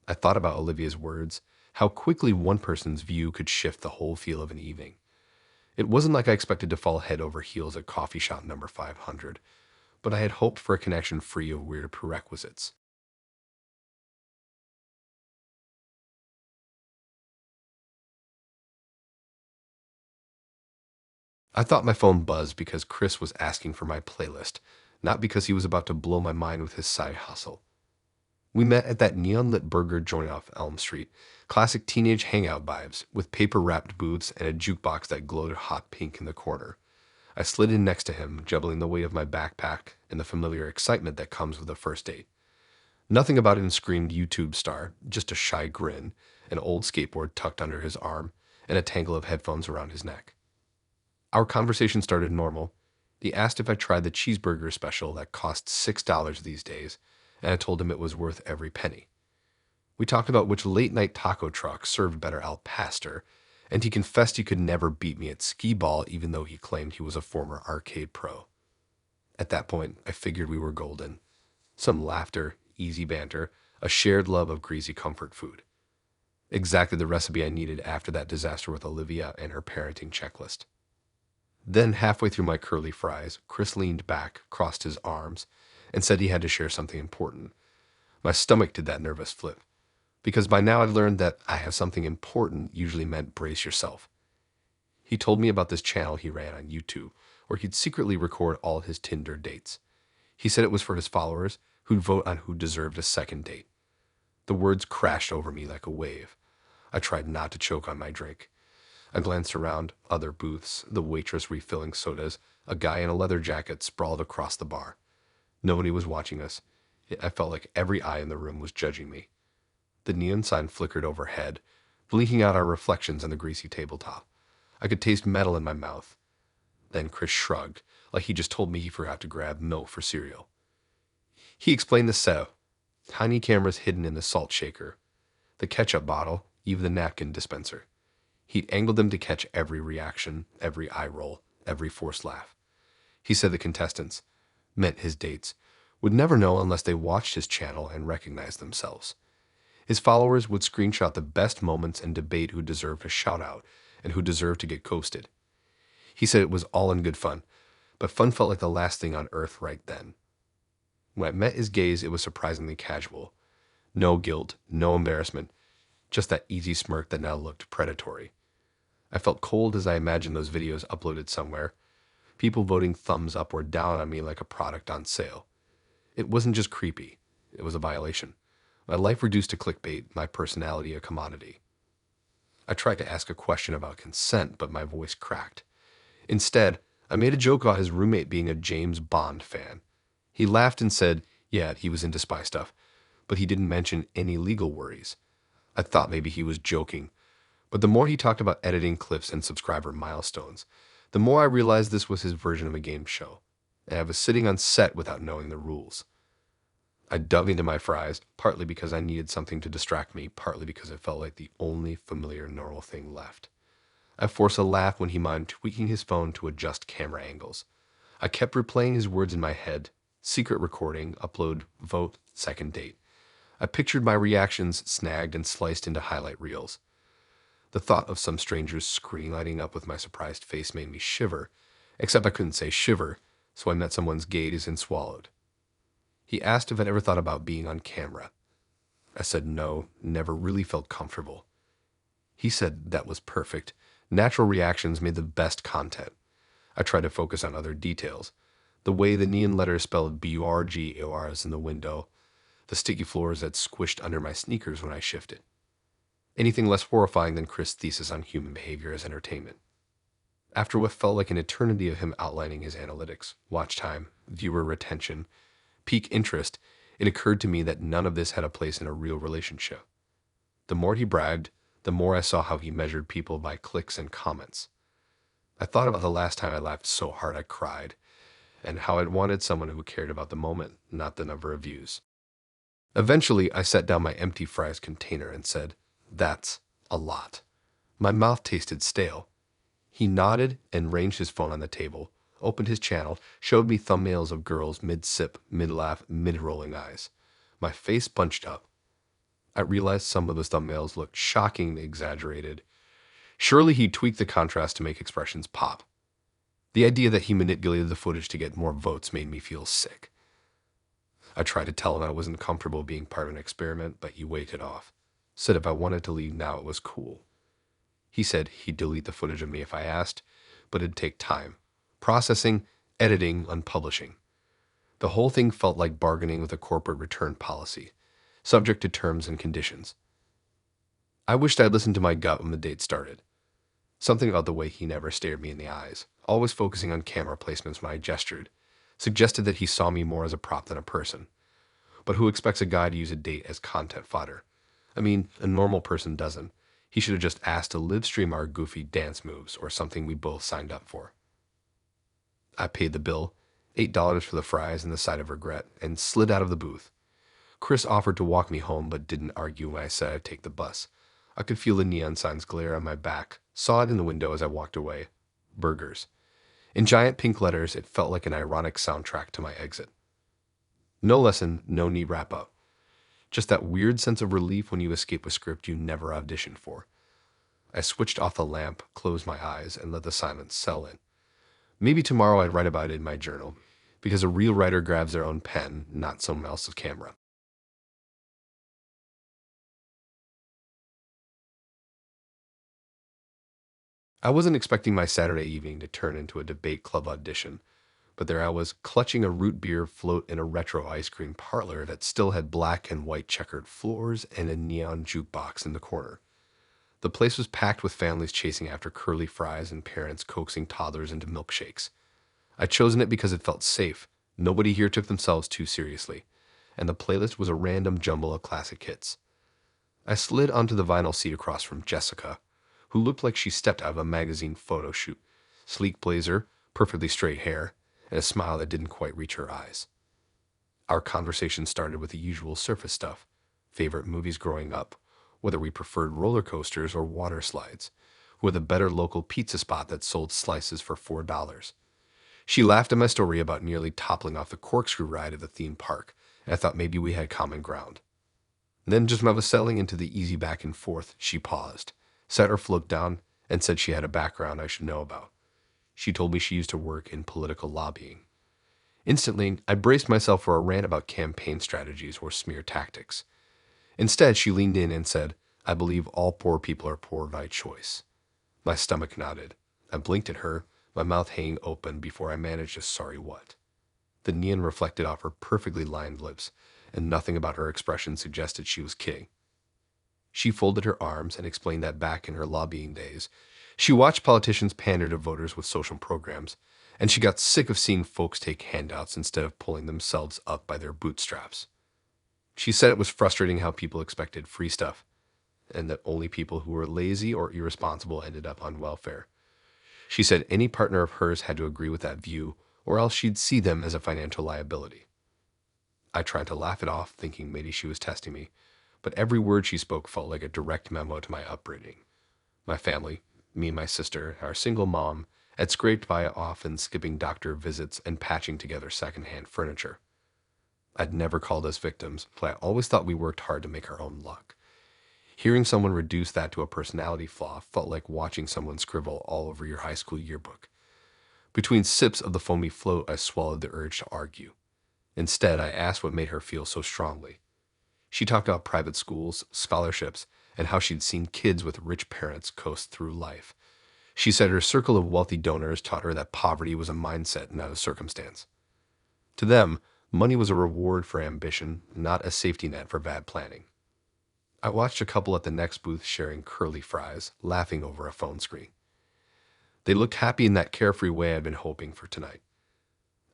Speaker 2: I thought about Olivia's words, how quickly one person's view could shift the whole feel of an evening. It wasn't like I expected to fall head over heels at coffee shop number 500, but I had hoped for a connection free of weird prerequisites. I thought my phone buzzed because Chris was asking for my playlist, not because he was about to blow my mind with his side hustle. We met at that neon-lit burger joint off Elm Street, classic teenage hangout vibes, with paper-wrapped booths and a jukebox that glowed hot pink in the corner. I slid in next to him, juggling the weight of my backpack and the familiar excitement that comes with a first date. Nothing about him screamed YouTube star, just a shy grin, an old skateboard tucked under his arm, and a tangle of headphones around his neck. Our conversation started normal. He asked if I tried the cheeseburger special that costs $6 these days, and I told him it was worth every penny. We talked about which late-night taco truck served better al pastor, and he confessed he could never beat me at skee-ball even though he claimed he was a former arcade pro. At that point, I figured we were golden. Some laughter, easy banter, a shared love of greasy comfort food. Exactly the recipe I needed after that disaster with Olivia and her parenting checklist. Then, halfway through my curly fries, Chris leaned back, crossed his arms, and said he had to share something important. My stomach did that nervous flip, because by now I'd learned that I have something important usually meant brace yourself. He told me about this channel he ran on YouTube, where he'd secretly record all his Tinder dates. He said it was for his followers, who'd vote on who deserved a second date. The words crashed over me like a wave. I tried not to choke on my drink. I glanced around, other booths, the waitress refilling sodas, a guy in a leather jacket sprawled across the bar. Nobody was watching us. I felt like every eye in the room was judging me. The neon sign flickered overhead, blinking out our reflections on the greasy tabletop. I could taste metal in my mouth. Then Chris shrugged, like he just told me he forgot to grab milk for cereal. He explained the setup. Tiny cameras hidden in the salt shaker, the ketchup bottle, even the napkin dispenser. He'd angled them to catch every reaction, every eye roll, every forced laugh. He said the contestants, meant his dates, would never know unless they watched his channel and recognized themselves. His followers would screenshot the best moments and debate who deserved a shout-out and who deserved to get ghosted. He said it was all in good fun, but fun felt like the last thing on earth right then. When I met his gaze, it was surprisingly casual. No guilt, no embarrassment, just that easy smirk that now looked predatory. I felt cold as I imagined those videos uploaded somewhere, people voting thumbs up or down on me like a product on sale. It wasn't just creepy, it was a violation. My life reduced to clickbait, my personality a commodity. I tried to ask a question about consent, but my voice cracked. Instead, I made a joke about his roommate being a James Bond fan. He laughed and said, yeah, he was into spy stuff, but he didn't mention any legal worries. I thought maybe he was joking, but the more he talked about editing clips and subscriber milestones, the more I realized this was his version of a game show, and I was sitting on set without knowing the rules. I dug into my fries, partly because I needed something to distract me, partly because it felt like the only familiar normal thing left. I forced a laugh when he minded tweaking his phone to adjust camera angles. I kept replaying his words in my head. Secret recording, upload, vote, second date. I pictured my reactions snagged and sliced into highlight reels. The thought of some stranger's screen lighting up with my surprised face made me shiver, except I couldn't say shiver, so I met someone's gaze and swallowed. He asked if I'd ever thought about being on camera. I said no, never really felt comfortable. He said that was perfect. Natural reactions made the best content. I tried to focus on other details. The way the neon letters spelled BURGORs in the window, the sticky floors that squished under my sneakers when I shifted. Anything less horrifying than Chris' thesis on human behavior as entertainment. After what felt like an eternity of him outlining his analytics, watch time, viewer retention, peak interest, it occurred to me that none of this had a place in a real relationship. The more he bragged, the more I saw how he measured people by clicks and comments. I thought about the last time I laughed so hard I cried, and how I'd wanted someone who cared about the moment, not the number of views. Eventually, I set down my empty fries container and said, "That's a lot." My mouth tasted stale. He nodded and ranged his phone on the table, opened his channel, showed me thumbnails of girls mid-sip, mid-laugh, mid-rolling eyes. My face bunched up. I realized some of those thumbnails looked shockingly exaggerated. Surely he tweaked the contrast to make expressions pop. The idea that he manipulated the footage to get more votes made me feel sick. I tried to tell him I wasn't comfortable being part of an experiment, but he waved it off. Said if I wanted to leave now, it was cool. He said he'd delete the footage of me if I asked, but it'd take time. Processing, editing, unpublishing. The whole thing felt like bargaining with a corporate return policy, subject to terms and conditions. I wished I'd listened to my gut when the date started. Something about the way he never stared me in the eyes, always focusing on camera placements when I gestured, suggested that he saw me more as a prop than a person. But who expects a guy to use a date as content fodder? I mean, a normal person doesn't. He should have just asked to live stream our goofy dance moves or something we both signed up for. I paid the bill, $8 for the fries and the side of regret, and slid out of the booth. Chris offered to walk me home but didn't argue when I said I'd take the bus. I could feel the neon signs glare on my back, saw it in the window as I walked away. Burgers. In giant pink letters, it felt like an ironic soundtrack to my exit. No lesson, no neat wrap-up. Just that weird sense of relief when you escape a script you never auditioned for. I switched off the lamp, closed my eyes, and let the silence settle in. Maybe tomorrow I'd write about it in my journal, because a real writer grabs their own pen, not someone else's camera. I wasn't expecting my Saturday evening to turn into a debate club audition, but there I was, clutching a root beer float in a retro ice cream parlor that still had black and white checkered floors and a neon jukebox in the corner. The place was packed with families chasing after curly fries and parents coaxing toddlers into milkshakes. I'd chosen it because it felt safe. Nobody here took themselves too seriously, and the playlist was a random jumble of classic hits. I slid onto the vinyl seat across from Jessica, who looked like she stepped out of a magazine photo shoot. Sleek blazer, perfectly straight hair, and a smile that didn't quite reach her eyes. Our conversation started with the usual surface stuff. Favorite movies growing up, whether we preferred roller coasters or water slides, with a better local pizza spot that sold slices for $4. She laughed at my story about nearly toppling off the corkscrew ride at the theme park, and I thought maybe we had common ground. Then, just when I was settling into the easy back and forth, she paused, set her float down, and said she had a background I should know about. She told me she used to work in political lobbying. Instantly, I braced myself for a rant about campaign strategies or smear tactics. Instead, she leaned in and said, "I believe all poor people are poor by choice." My stomach nodded. I blinked at her, my mouth hanging open before I managed a sorry what. The neon reflected off her perfectly lined lips, and nothing about her expression suggested she was kidding. She folded her arms and explained that back in her lobbying days, she watched politicians pander to voters with social programs, and she got sick of seeing folks take handouts instead of pulling themselves up by their bootstraps. She said it was frustrating how people expected free stuff, and that only people who were lazy or irresponsible ended up on welfare. She said any partner of hers had to agree with that view, or else she'd see them as a financial liability. I tried to laugh it off, thinking maybe she was testing me, but every word she spoke felt like a direct memo to my upbringing. My family, me and my sister, our single mom, had scraped by often skipping doctor visits and patching together secondhand furniture. I'd never called us victims, but I always thought we worked hard to make our own luck. Hearing someone reduce that to a personality flaw felt like watching someone scribble all over your high school yearbook. Between sips of the foamy float, I swallowed the urge to argue. Instead, I asked what made her feel so strongly. She talked about private schools, scholarships, and how she'd seen kids with rich parents coast through life. She said her circle of wealthy donors taught her that poverty was a mindset, not a circumstance. To them, money was a reward for ambition, not a safety net for bad planning. I watched a couple at the next booth sharing curly fries, laughing over a phone screen. They looked happy in that carefree way I'd been hoping for tonight.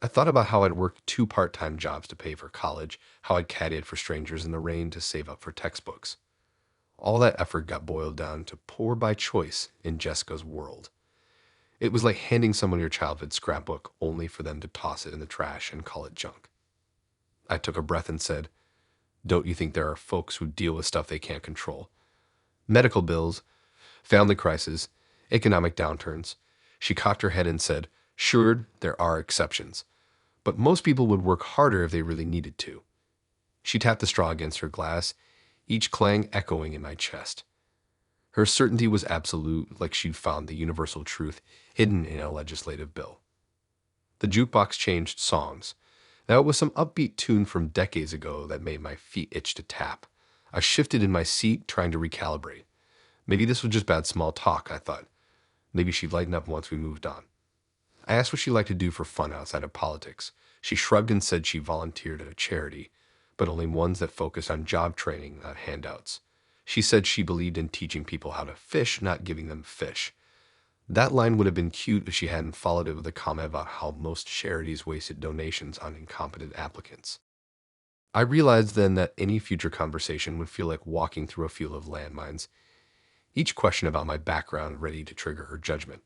Speaker 2: I thought about how I'd worked 2 part-time jobs to pay for college, how I'd caddied for strangers in the rain to save up for textbooks. All that effort got boiled down to poor by choice in Jessica's world. It was like handing someone your childhood scrapbook only for them to toss it in the trash and call it junk. I took a breath and said, "Don't you think there are folks who deal with stuff they can't control? Medical bills, family crises, economic downturns." She cocked her head and said, "Sure, there are exceptions, but most people would work harder if they really needed to." She tapped the straw against her glass, each clang echoing in my chest. Her certainty was absolute, like she'd found the universal truth hidden in a legislative bill. The jukebox changed songs. Now it was some upbeat tune from decades ago that made my feet itch to tap. I shifted in my seat, trying to recalibrate. Maybe this was just bad small talk, I thought. Maybe she'd lighten up once we moved on. I asked what she liked to do for fun outside of politics. She shrugged and said she volunteered at a charity, but only ones that focused on job training, not handouts. She said she believed in teaching people how to fish, not giving them fish. That line would have been cute if she hadn't followed it with a comment about how most charities wasted donations on incompetent applicants. I realized then that any future conversation would feel like walking through a field of landmines, each question about my background ready to trigger her judgment.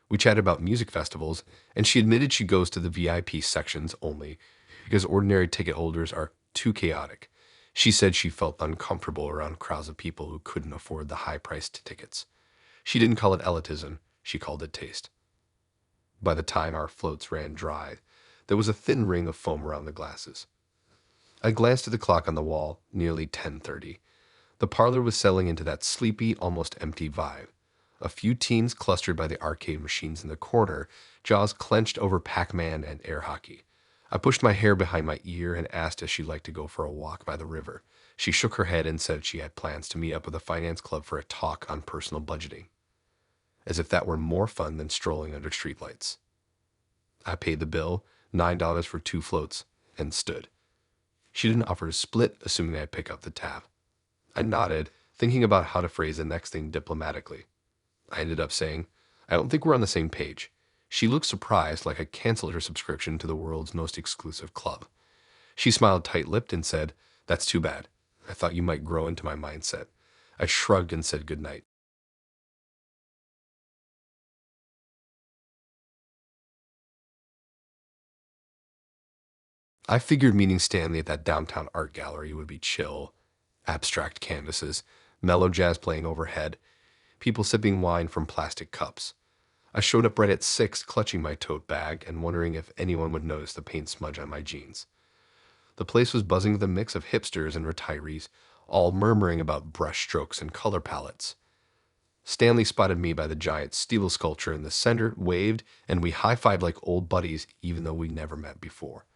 Speaker 2: We chatted about music festivals, and she admitted she goes to the VIP sections only because ordinary ticket holders are too chaotic. She said she felt uncomfortable around crowds of people who couldn't afford the high-priced tickets. She didn't call it elitism, she called it taste. By the time our floats ran dry, there was a thin ring of foam around the glasses. I glanced at the clock on the wall, nearly 10:30. The parlor was settling into that sleepy, almost empty vibe. A few teens clustered by the arcade machines in the corner, jaws clenched over Pac-Man and air hockey. I pushed my hair behind my ear and asked if she'd like to go for a walk by the river. She shook her head and said she had plans to meet up with a finance club for a talk on personal budgeting, as if that were more fun than strolling under streetlights. I paid the bill, $9 for 2 floats, and stood. She didn't offer to split, assuming I'd pick up the tab. I nodded, thinking about how to phrase the next thing diplomatically. I ended up saying, "I don't think we're on the same page." She looked surprised, like I canceled her subscription to the world's most exclusive club. She smiled tight-lipped and said, "That's too bad. I thought you might grow into my mindset." I shrugged and said goodnight. I figured meeting Stanley at that downtown art gallery would be chill. Abstract canvases, mellow jazz playing overhead, people sipping wine from plastic cups. I showed up right at 6, clutching my tote bag and wondering if anyone would notice the paint smudge on my jeans. The place was buzzing with a mix of hipsters and retirees, all murmuring about brush strokes and color palettes. Stanley spotted me by the giant steel sculpture in the center, waved, and we high-fived like old buddies even though we never met before.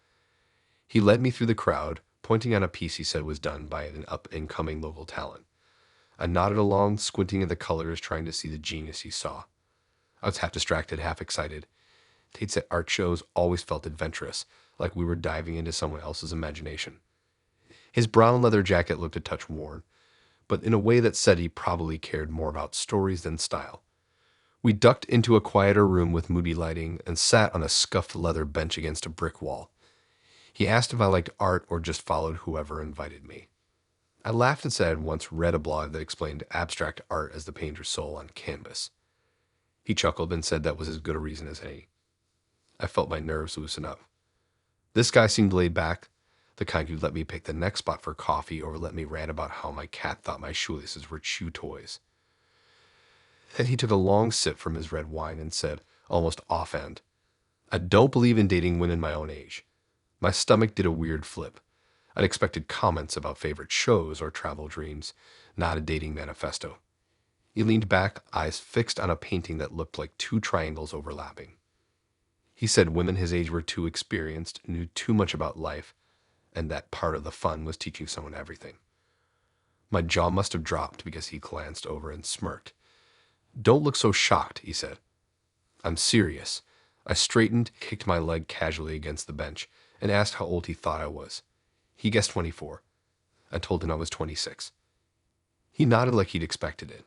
Speaker 2: He led me through the crowd, pointing at a piece he said was done by an up-and-coming local talent. I nodded along, squinting at the colors, trying to see the genius he saw. I was half distracted, half excited. Tate's at art shows always felt adventurous, like we were diving into someone else's imagination. His brown leather jacket looked a touch worn, but in a way that said he probably cared more about stories than style. We ducked into a quieter room with moody lighting and sat on a scuffed leather bench against a brick wall. He asked if I liked art or just followed whoever invited me. I laughed and said I'd once read a blog that explained abstract art as the painter's soul on canvas. He chuckled and said that was as good a reason as any. I felt my nerves loosen up. This guy seemed laid back, the kind who'd let me pick the next spot for coffee or let me rant about how my cat thought my shoelaces were chew toys. Then he took a long sip from his red wine and said, almost offhand, I don't believe in dating women my own age. My stomach did a weird flip. I'd expected comments about favorite shows or travel dreams, not a dating manifesto. He leaned back, eyes fixed on a painting that looked like two triangles overlapping. He said women his age were too experienced, knew too much about life, and that part of the fun was teaching someone everything. My jaw must have dropped because he glanced over and smirked. Don't look so shocked, he said. I'm serious. I straightened, kicked my leg casually against the bench, and asked how old he thought I was. He guessed 24. I told him I was 26. He nodded like he'd expected it.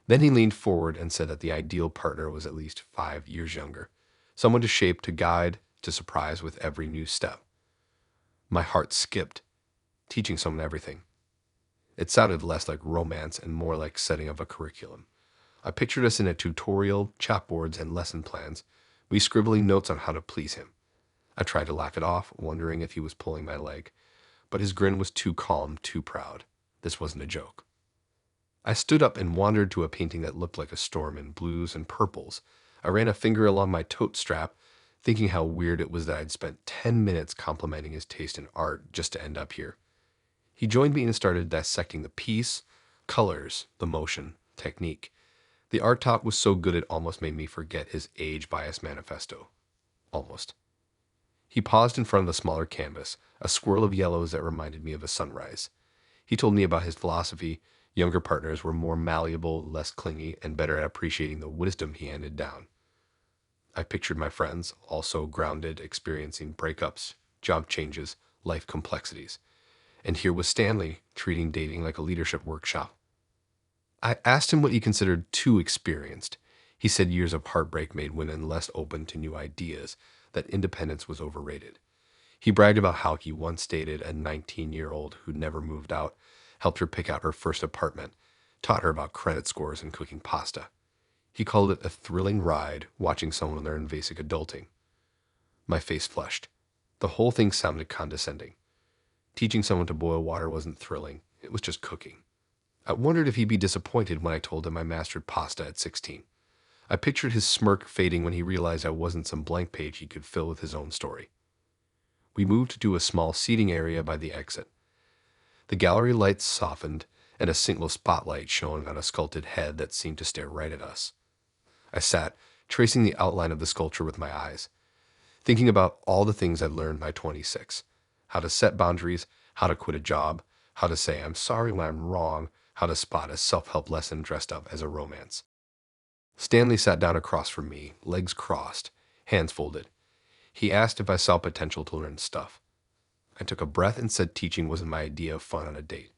Speaker 2: Then he leaned forward and said that the ideal partner was at least 5 years younger, someone to shape, to guide, to surprise with every new step. My heart skipped, teaching someone everything. It sounded less like romance and more like setting of a curriculum. I pictured us in a tutorial, chalkboards, and lesson plans, we scribbling notes on how to please him. I tried to laugh it off, wondering if he was pulling my leg, but his grin was too calm, too proud. This wasn't a joke. I stood up and wandered to a painting that looked like a storm in blues and purples. I ran a finger along my tote strap, thinking how weird it was that I'd spent 10 minutes complimenting his taste in art just to end up here. He joined me and started dissecting the piece, colors, the motion, technique. The art talk was so good it almost made me forget his age bias manifesto. Almost. He paused in front of the smaller canvas, a swirl of yellows that reminded me of a sunrise. He told me about his philosophy. Younger partners were more malleable, less clingy, and better at appreciating the wisdom he handed down. I pictured my friends, also grounded, experiencing breakups, job changes, life complexities. And here was Stanley, treating dating like a leadership workshop. I asked him what he considered too experienced. He said years of heartbreak made women less open to new ideas, that independence was overrated. He bragged about how he once dated a 19-year-old who'd never moved out, helped her pick out her first apartment, taught her about credit scores and cooking pasta. He called it a thrilling ride, watching someone learn basic adulting. My face flushed. The whole thing sounded condescending. Teaching someone to boil water wasn't thrilling. It was just cooking. I wondered if he'd be disappointed when I told him I mastered pasta at 16. I pictured his smirk fading when he realized I wasn't some blank page he could fill with his own story. We moved to a small seating area by the exit. The gallery lights softened, and a single spotlight shone on a sculpted head that seemed to stare right at us. I sat, tracing the outline of the sculpture with my eyes, thinking about all the things I'd learned by 26. How to set boundaries, how to quit a job, how to say I'm sorry when I'm wrong, how to spot a self-help lesson dressed up as a romance. Stanley sat down across from me, legs crossed, hands folded. He asked if I saw potential to learn stuff. I took a breath and said teaching wasn't my idea of fun on a date.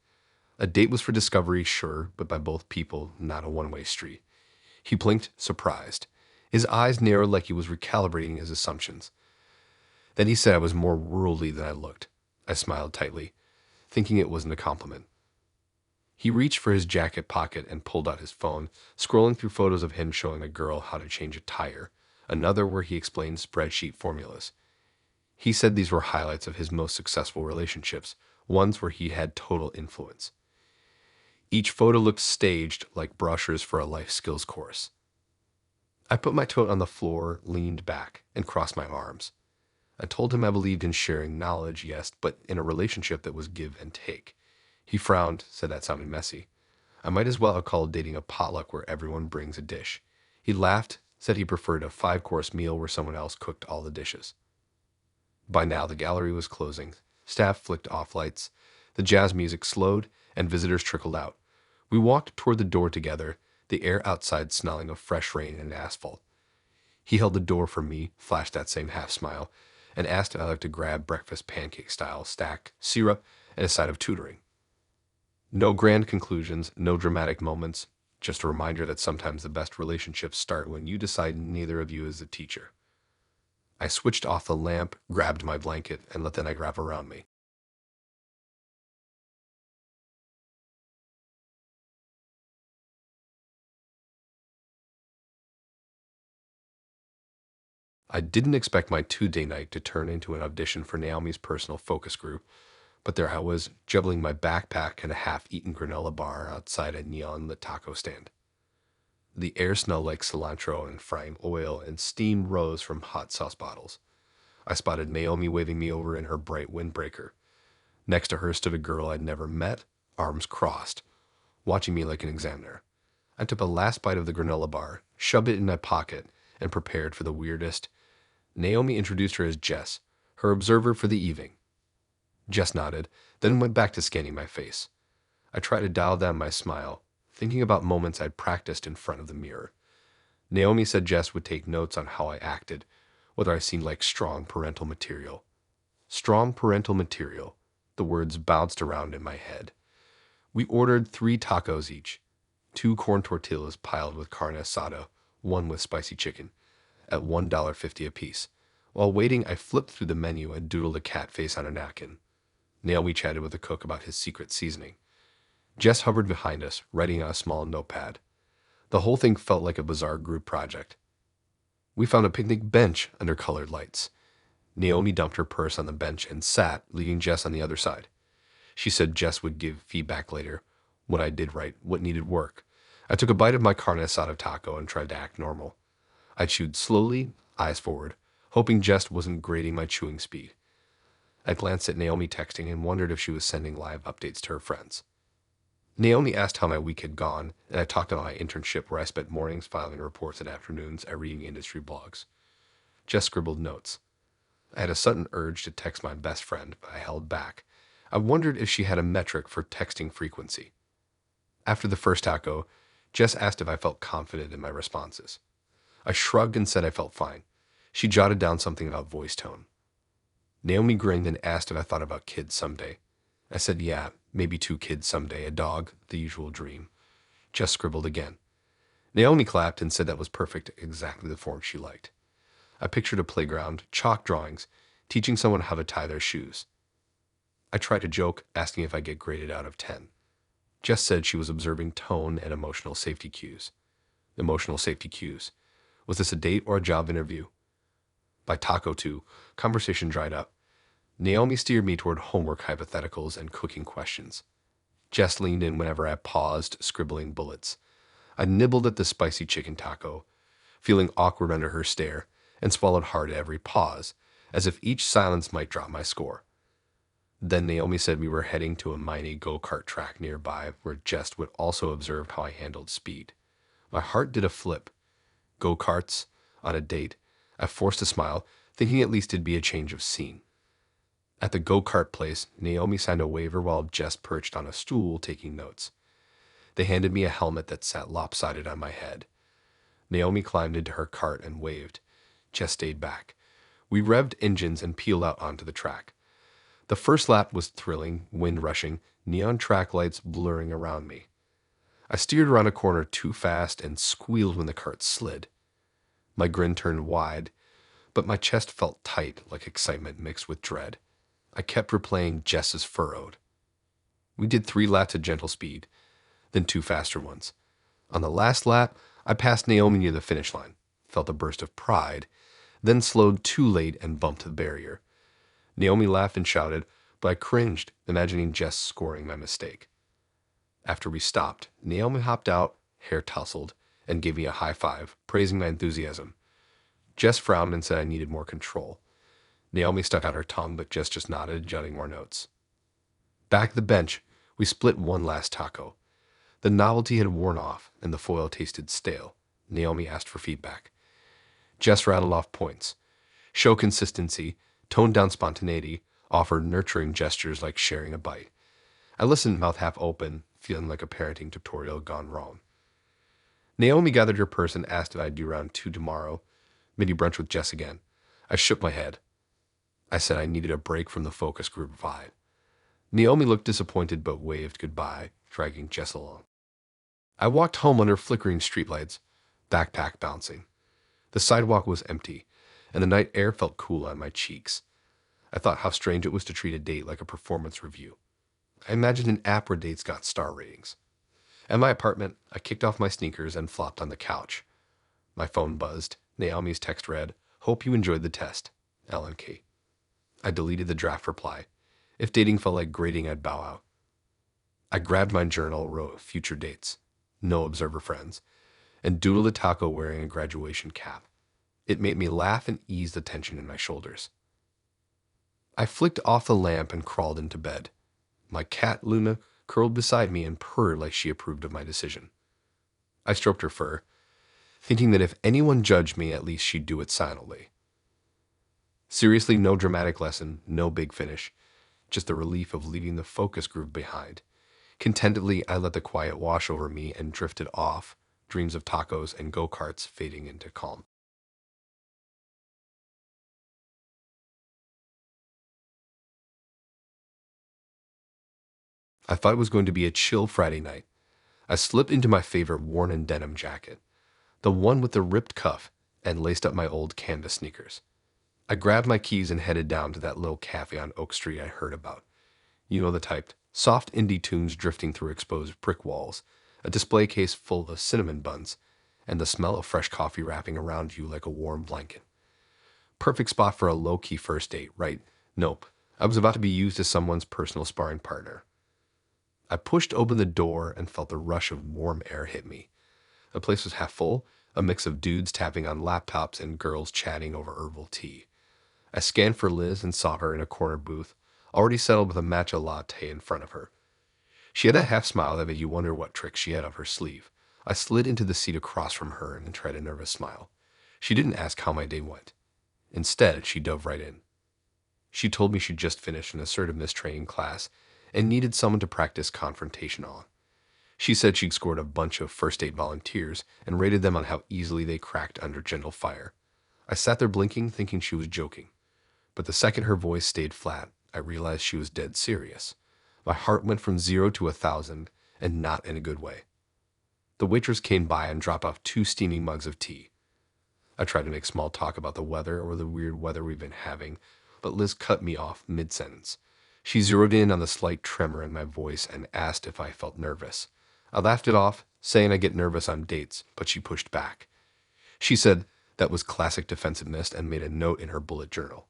Speaker 2: A date was for discovery, sure, but by both people, not a one-way street. He blinked, surprised. His eyes narrowed like he was recalibrating his assumptions. Then he said I was more worldly than I looked. I smiled tightly, thinking it wasn't a compliment. He reached for his jacket pocket and pulled out his phone, scrolling through photos of him showing a girl how to change a tire, another where he explained spreadsheet formulas. He said these were highlights of his most successful relationships, ones where he had total influence. Each photo looked staged, like brochures for a life skills course. I put my tote on the floor, leaned back, and crossed my arms. I told him I believed in sharing knowledge, yes, but in a relationship that was give and take. He frowned, said that sounded messy. I might as well have called dating a potluck where everyone brings a dish. He laughed, said he preferred a 5-course meal where someone else cooked all the dishes. By now, the gallery was closing. Staff flicked off lights. The jazz music slowed, and visitors trickled out. We walked toward the door together, the air outside smelling of fresh rain and asphalt. He held the door for me, flashed that same half-smile, and asked if I'd like to grab breakfast pancake-style stack, syrup, and a side of tutoring. No grand conclusions, no dramatic moments, just a reminder that sometimes the best relationships start when you decide neither of you is the teacher. I switched off the lamp, grabbed my blanket, and let the night wrap around me. I didn't expect my 2-day night to turn into an audition for Naomi's personal focus group, but there I was, juggling my backpack and a half-eaten granola bar outside a neon-lit taco stand. The air smelled like cilantro and frying oil, and steam rose from hot sauce bottles. I spotted Naomi waving me over in her bright windbreaker. Next to her stood a girl I'd never met, arms crossed, watching me like an examiner. I took a last bite of the granola bar, shoved it in my pocket, and prepared for the weirdest. Naomi introduced her as Jess, her observer for the evening. Jess nodded, then went back to scanning my face. I tried to dial down my smile, thinking about moments I'd practiced in front of the mirror. Naomi said Jess would take notes on how I acted, whether I seemed like strong parental material. Strong parental material. The words bounced around in my head. We ordered 3 tacos each, 2 corn tortillas piled with carne asada, 1 with spicy chicken, at $1.50 apiece. While waiting, I flipped through the menu and doodled a cat face on a napkin. Naomi chatted with the cook about his secret seasoning. Jess hovered behind us, writing on a small notepad. The whole thing felt like a bizarre group project. We found a picnic bench under colored lights. Naomi dumped her purse on the bench and sat, leaving Jess on the other side. She said Jess would give feedback later, what I did right, what needed work. I took a bite of my carne asada taco and tried to act normal. I chewed slowly, eyes forward, hoping Jess wasn't grading my chewing speed. I glanced at Naomi texting and wondered if she was sending live updates to her friends. Naomi asked how my week had gone, and I talked about my internship where I spent mornings filing reports and afternoons at reading industry blogs. Jess scribbled notes. I had a sudden urge to text my best friend, but I held back. I wondered if she had a metric for texting frequency. After the first taco, Jess asked if I felt confident in my responses. I shrugged and said I felt fine. She jotted down something about voice tone. Naomi grinned and asked if I thought about kids someday. I said, yeah, maybe 2 kids someday, a dog, the usual dream. Jess scribbled again. Naomi clapped and said that was perfect, exactly the form she liked. I pictured a playground, chalk drawings, teaching someone how to tie their shoes. I tried to joke, asking if I get graded out of 10. Jess said she was observing tone and emotional safety cues. Emotional safety cues. Was this a date or a job interview? By Taco 2, conversation dried up. Naomi steered me toward homework hypotheticals and cooking questions. Jess leaned in whenever I paused, scribbling bullets. I nibbled at the spicy chicken taco, feeling awkward under her stare, and swallowed hard at every pause, as if each silence might drop my score. Then Naomi said we were heading to a mini go-kart track nearby where Jess would also observe how I handled speed. My heart did a flip. Go-karts? On a date? I forced a smile, thinking at least it'd be a change of scene. At the go-kart place, Naomi signed a waiver while Jess perched on a stool taking notes. They handed me a helmet that sat lopsided on my head. Naomi climbed into her cart and waved. Jess stayed back. We revved engines and peeled out onto the track. The first lap was thrilling, wind rushing, neon track lights blurring around me. I steered around a corner too fast and squealed when the cart slid. My grin turned wide, but my chest felt tight, like excitement mixed with dread. I kept replaying Jess's furrowed. We did 3 laps at gentle speed, then 2 faster ones. On the last lap, I passed Naomi near the finish line, felt a burst of pride, then slowed too late and bumped the barrier. Naomi laughed and shouted, but I cringed, imagining Jess scoring my mistake. After we stopped, Naomi hopped out, hair tousled, and gave me a high five, praising my enthusiasm. Jess frowned and said I needed more control. Naomi stuck out her tongue, but Jess just nodded, jotting more notes. Back at the bench, we split one last taco. The novelty had worn off, and the foil tasted stale. Naomi asked for feedback. Jess rattled off points. Show consistency, tone down spontaneity, offer nurturing gestures like sharing a bite. I listened, mouth half open, feeling like a parenting tutorial gone wrong. Naomi gathered her purse and asked if I'd do round 2 tomorrow. Midi brunch with Jess again. I shook my head. I said I needed a break from the focus group vibe. Naomi looked disappointed but waved goodbye, dragging Jess along. I walked home under flickering streetlights, backpack bouncing. The sidewalk was empty, and the night air felt cool on my cheeks. I thought how strange it was to treat a date like a performance review. I imagined an app where dates got star ratings. At my apartment, I kicked off my sneakers and flopped on the couch. My phone buzzed. Naomi's text read, "Hope you enjoyed the test. LNK." I deleted the draft reply. If dating felt like grading, I'd bow out. I grabbed my journal, wrote future dates, no observer friends, and doodled a taco wearing a graduation cap. It made me laugh and eased the tension in my shoulders. I flicked off the lamp and crawled into bed. My cat, Luna, curled beside me and purred like she approved of my decision. I stroked her fur, thinking that if anyone judged me, at least she'd do it silently. Seriously, no dramatic lesson, no big finish, just the relief of leaving the focus group behind. Contentedly, I let the quiet wash over me and drifted off, dreams of tacos and go-karts fading into calm. I thought it was going to be a chill Friday night. I slipped into my favorite worn-in denim jacket, the one with the ripped cuff, and laced up my old canvas sneakers. I grabbed my keys and headed down to that little cafe on Oak Street I heard about. You know the type. Soft indie tunes drifting through exposed brick walls, a display case full of cinnamon buns, and the smell of fresh coffee wrapping around you like a warm blanket. Perfect spot for a low-key first date, right? Nope. I was about to be used as someone's personal sparring partner. I pushed open the door and felt the rush of warm air hit me. The place was half full, a mix of dudes tapping on laptops and girls chatting over herbal tea. I scanned for Liz and saw her in a corner booth, already settled with a matcha latte in front of her. She had a half smile that made you wonder what trick she had up her sleeve. I slid into the seat across from her and tried a nervous smile. She didn't ask how my day went. Instead, she dove right in. She told me she'd just finished an assertiveness training class and needed someone to practice confrontation on. She said she'd scored a bunch of first aid volunteers and rated them on how easily they cracked under gentle fire. I sat there blinking, thinking she was joking. But the second her voice stayed flat, I realized she was dead serious. My heart went from 0 to 1,000, and not in a good way. The waitress came by and dropped off 2 steaming mugs of tea. I tried to make small talk about the weather or the weird weather we've been having, but Liz cut me off mid-sentence. She zeroed in on the slight tremor in my voice and asked if I felt nervous. I laughed it off, saying I get nervous on dates, but she pushed back. She said that was classic defensiveness and made a note in her bullet journal.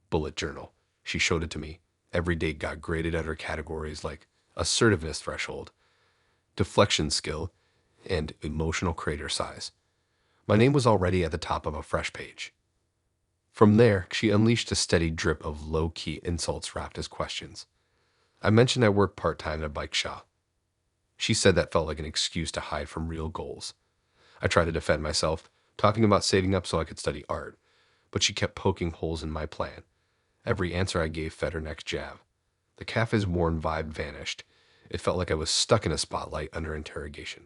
Speaker 2: Bullet journal. She showed it to me. Every date got graded at her categories like assertiveness threshold, deflection skill, and emotional crater size. My name was already at the top of a fresh page. From there, she unleashed a steady drip of low-key insults wrapped as questions. I mentioned I worked part-time at a bike shop. She said that felt like an excuse to hide from real goals. I tried to defend myself, talking about saving up so I could study art, but she kept poking holes in my plan. Every answer I gave fed her next jab. The cafe's worn vibe vanished. It felt like I was stuck in a spotlight under interrogation.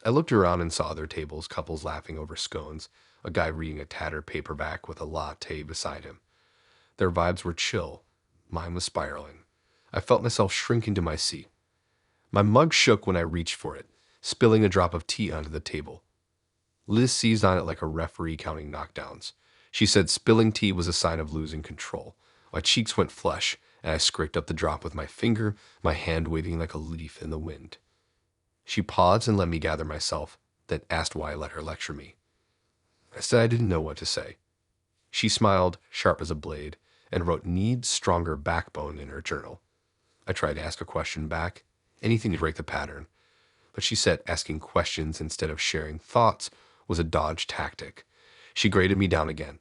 Speaker 2: I looked around and saw other tables, couples laughing over scones, a guy reading a tattered paperback with a latte beside him. Their vibes were chill. Mine was spiraling. I felt myself shrink into my seat. My mug shook when I reached for it, spilling a drop of tea onto the table. Liz seized on it like a referee counting knockdowns. She said spilling tea was a sign of losing control. My cheeks went flush, and I scraped up the drop with my finger, my hand waving like a leaf in the wind. She paused and let me gather myself, then asked why I let her lecture me. I said I didn't know what to say. She smiled, sharp as a blade, and wrote "needs stronger backbone" in her journal. I tried to ask a question back, anything to break the pattern, but she said asking questions instead of sharing thoughts was a dodge tactic. She graded me down again.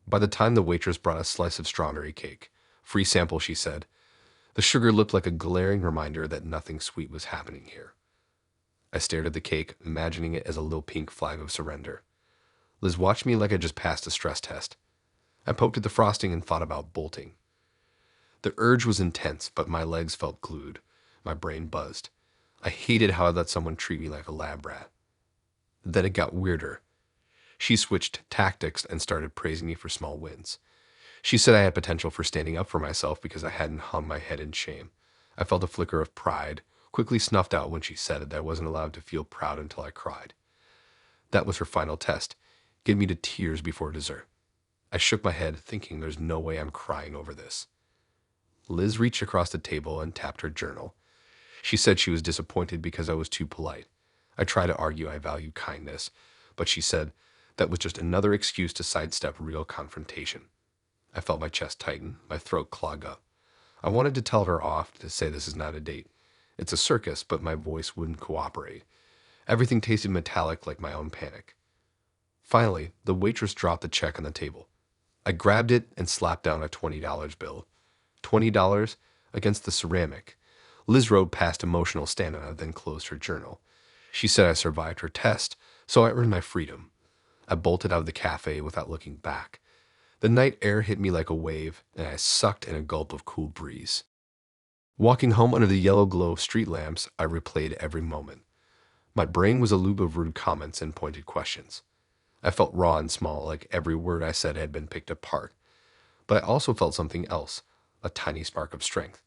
Speaker 2: By the time the waitress brought a slice of strawberry cake, free sample, she said, The sugar looked like a glaring reminder that nothing sweet was happening here. I stared at the cake, imagining it as a little pink flag of surrender. Liz watched me like I just passed a stress test. I poked at the frosting and thought about bolting. The urge was intense, but my legs felt glued. My brain buzzed. I hated how I let someone treat me like a lab rat. Then it got weirder. She switched tactics and started praising me for small wins. She said I had potential for standing up for myself because I hadn't hung my head in shame. I felt a flicker of pride, quickly snuffed out when she said that I wasn't allowed to feel proud until I cried. That was her final test. Get me to tears before dessert. I shook my head, thinking there's no way I'm crying over this. Liz reached across the table and tapped her journal. She said she was disappointed because I was too polite. I tried to argue I valued kindness, but she said that was just another excuse to sidestep real confrontation. I felt my chest tighten, my throat clog up. I wanted to tell her off, to say this is not a date. It's a circus, but my voice wouldn't cooperate. Everything tasted metallic like my own panic. Finally, the waitress dropped the check on the table. I grabbed it and slapped down a $20 bill. $20 against the ceramic. Liz rode past emotional stamina, then closed her journal. She said I survived her test, so I earned my freedom. I bolted out of the cafe without looking back. The night air hit me like a wave, and I sucked in a gulp of cool breeze. Walking home under the yellow glow of street lamps, I replayed every moment. My brain was a loop of rude comments and pointed questions. I felt raw and small, like every word I said had been picked apart. But I also felt something else, a tiny spark of strength.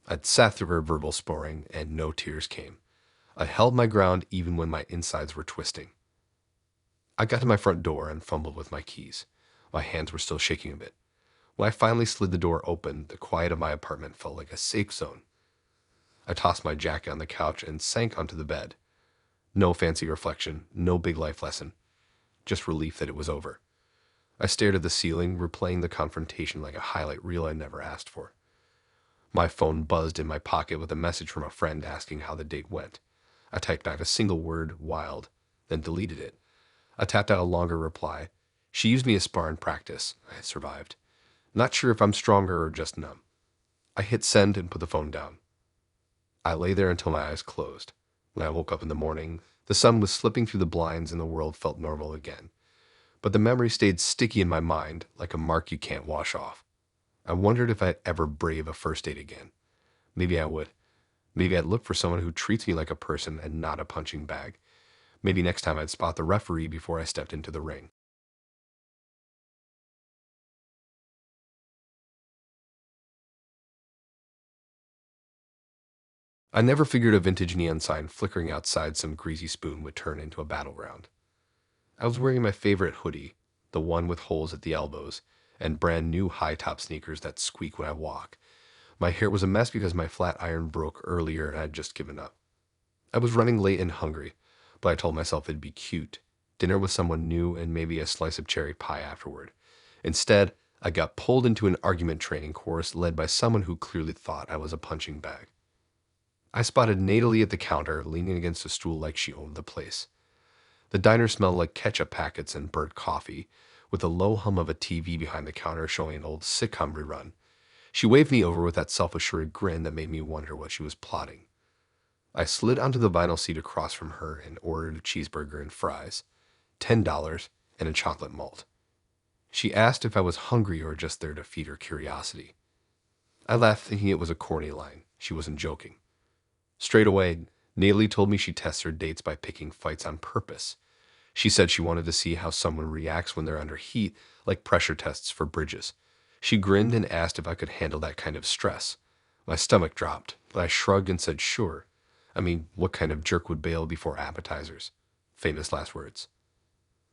Speaker 2: I'd sat through her verbal sparring, and no tears came. I held my ground even when my insides were twisting. I got to my front door and fumbled with my keys. My hands were still shaking a bit. When I finally slid the door open, the quiet of my apartment felt like a safe zone. I tossed my jacket on the couch and sank onto the bed. No fancy reflection, no big life lesson. Just relief that it was over. I stared at the ceiling, replaying the confrontation like a highlight reel I never asked for. My phone buzzed in my pocket with a message from a friend asking how the date went. I typed back a single word, wild, then deleted it. I tapped out a longer reply. She used me as spar in practice. I survived. Not sure if I'm stronger or just numb. I hit send and put the phone down. I lay there until my eyes closed. When I woke up in the morning, the sun was slipping through the blinds and the world felt normal again. But the memory stayed sticky in my mind, like a mark you can't wash off. I wondered if I'd ever brave a first date again. Maybe I would. Maybe I'd look for someone who treats me like a person and not a punching bag. Maybe next time I'd spot the referee before I stepped into the ring. I never figured a vintage neon sign flickering outside some greasy spoon would turn into a battleground. I was wearing my favorite hoodie, the one with holes at the elbows, and brand new high-top sneakers that squeak when I walk. My hair was a mess because my flat iron broke earlier and I'd just given up. I was running late and hungry, but I told myself it'd be cute. Dinner with someone new and maybe a slice of cherry pie afterward. Instead, I got pulled into an argument training course led by someone who clearly thought I was a punching bag. I spotted Natalie at the counter, leaning against a stool like she owned the place. The diner smelled like ketchup packets and burnt coffee, with a low hum of a TV behind the counter showing an old sitcom rerun. She waved me over with that self-assured grin that made me wonder what she was plotting. I slid onto the vinyl seat across from her and ordered a cheeseburger and fries, $10, and a chocolate malt. She asked if I was hungry or just there to feed her curiosity. I laughed, thinking it was a corny line. She wasn't joking. Straight away, Natalie told me she tests her dates by picking fights on purpose. She said she wanted to see how someone reacts when they're under heat, like pressure tests for bridges. She grinned and asked if I could handle that kind of stress. My stomach dropped, but I shrugged and said sure. I mean, what kind of jerk would bail before appetizers? Famous last words.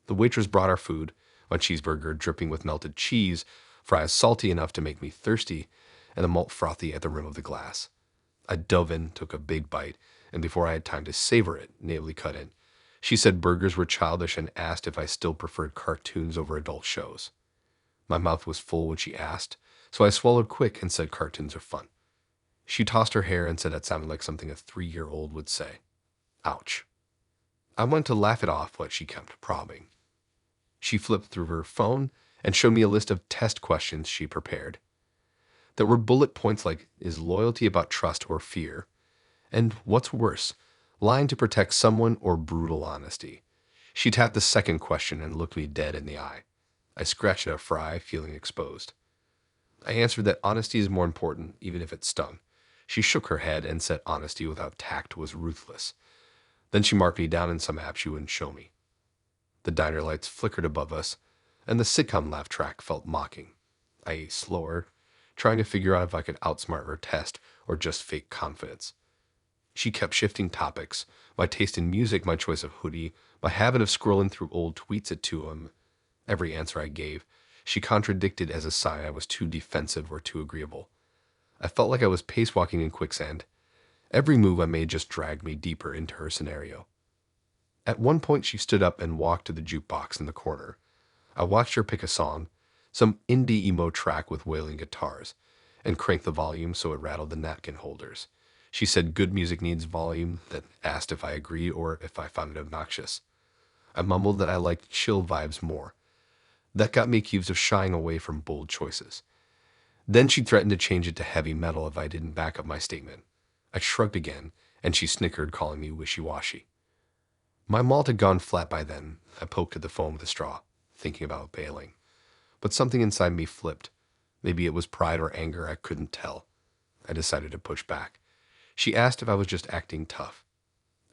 Speaker 2: The waitress brought our food, my cheeseburger dripping with melted cheese, fries salty enough to make me thirsty, and the malt frothy at the rim of the glass. I dove in, took a big bite, and before I had time to savor it, Natalie cut in. She said burgers were childish and asked if I still preferred cartoons over adult shows. My mouth was full when she asked, so I swallowed quick and said cartoons are fun. She tossed her hair and said that sounded like something a 3-year-old would say. Ouch. I went to laugh it off, but she kept probing. She flipped through her phone and showed me a list of test questions she prepared. There were bullet points like, is loyalty about trust or fear? And what's worse, lying to protect someone or brutal honesty? She tapped the second question and looked me dead in the eye. I scratched at a fry, feeling exposed. I answered that honesty is more important, even if it stung. She shook her head and said honesty without tact was ruthless. Then she marked me down in some app she wouldn't show me. The diner lights flickered above us, and the sitcom laugh track felt mocking. I ate slower, trying to figure out if I could outsmart her test or just fake confidence. She kept shifting topics, my taste in music, my choice of hoodie, my habit of scrolling through old tweets at 2 a.m. Every answer I gave, she contradicted as a sign I was too defensive or too agreeable. I felt like I was pace-walking in quicksand. Every move I made just dragged me deeper into her scenario. At one point, she stood up and walked to the jukebox in the corner. I watched her pick a song, some indie emo track with wailing guitars, and cranked the volume so it rattled the napkin holders. She said good music needs volume, then asked if I agreed or if I found it obnoxious. I mumbled that I liked chill vibes more. That got me accused of shying away from bold choices. Then she threatened to change it to heavy metal if I didn't back up my statement. I shrugged again, and she snickered, calling me wishy-washy. My malt had gone flat by then. I poked at the foam with a straw, thinking about bailing. But something inside me flipped. Maybe it was pride or anger, I couldn't tell. I decided to push back. She asked if I was just acting tough.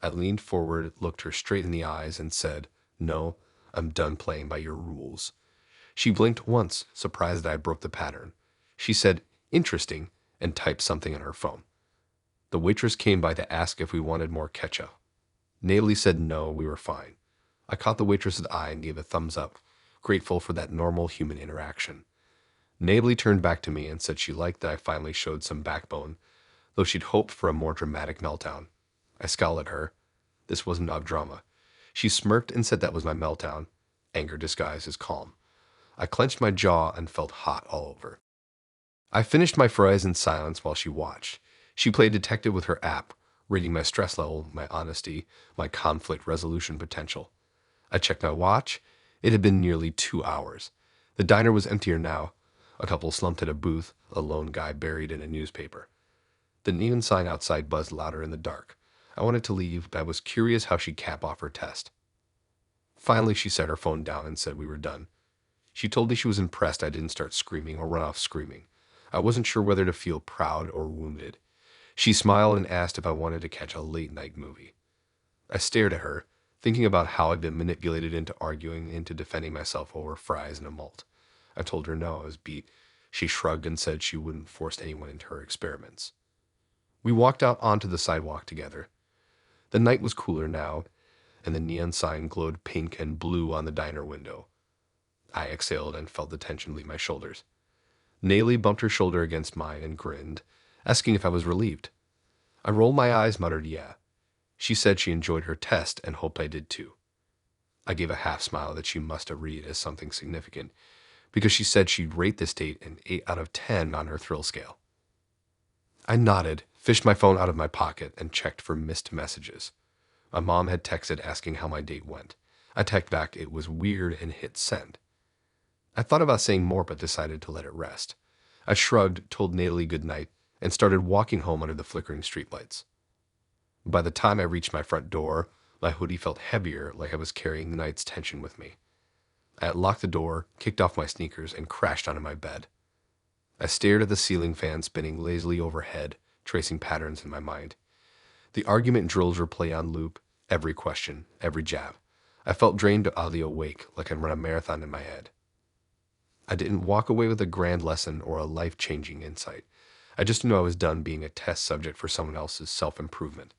Speaker 2: I leaned forward, looked her straight in the eyes, and said, "No, I'm done playing by your rules." She blinked once, surprised that I broke the pattern. She said, "Interesting," and typed something on her phone. The waitress came by to ask if we wanted more ketchup. Natalie said no, we were fine. I caught the waitress's eye and gave a thumbs up, grateful for that normal human interaction. Natalie turned back to me and said she liked that I finally showed some backbone, though she'd hoped for a more dramatic meltdown. I scowled at her. This wasn't of drama. She smirked and said that was my meltdown, anger disguised as calm. I clenched my jaw and felt hot all over. I finished my fries in silence while she watched. She played detective with her app, rating my stress level, my honesty, my conflict resolution potential. I checked my watch. It had been nearly 2 hours. The diner was emptier now. A couple slumped at a booth, a lone guy buried in a newspaper. The neon sign outside buzzed louder in the dark. I wanted to leave, but I was curious how she'd cap off her test. Finally, she set her phone down and said we were done. She told me she was impressed I didn't start screaming or run off screaming. I wasn't sure whether to feel proud or wounded. She smiled and asked if I wanted to catch a late-night movie. I stared at her, thinking about how I'd been manipulated into arguing, into defending myself over fries and a malt. I told her no, I was beat. She shrugged and said she wouldn't force anyone into her experiments. We walked out onto the sidewalk together. The night was cooler now, and the neon sign glowed pink and blue on the diner window. I exhaled and felt the tension leave my shoulders. Nayli bumped her shoulder against mine and grinned, asking if I was relieved. I rolled my eyes, muttered yeah. She said she enjoyed her test and hoped I did too. I gave a half smile that she must have read as something significant, because she said she'd rate this date an 8 out of 10 on her thrill scale. I nodded, fished my phone out of my pocket, and checked for missed messages. My mom had texted asking how my date went. I texted back it was weird and hit send. I thought about saying more but decided to let it rest. I shrugged, told Natalie good night, and started walking home under the flickering streetlights. By the time I reached my front door, my hoodie felt heavier, like I was carrying the night's tension with me. I locked the door, kicked off my sneakers, and crashed onto my bed. I stared at the ceiling fan spinning lazily overhead, tracing patterns in my mind. The argument drills replay on loop, every question, every jab. I felt drained to oddly awake, like I'd run a marathon in my head. I didn't walk away with a grand lesson or a life-changing insight. I just knew I was done being a test subject for someone else's self-improvement.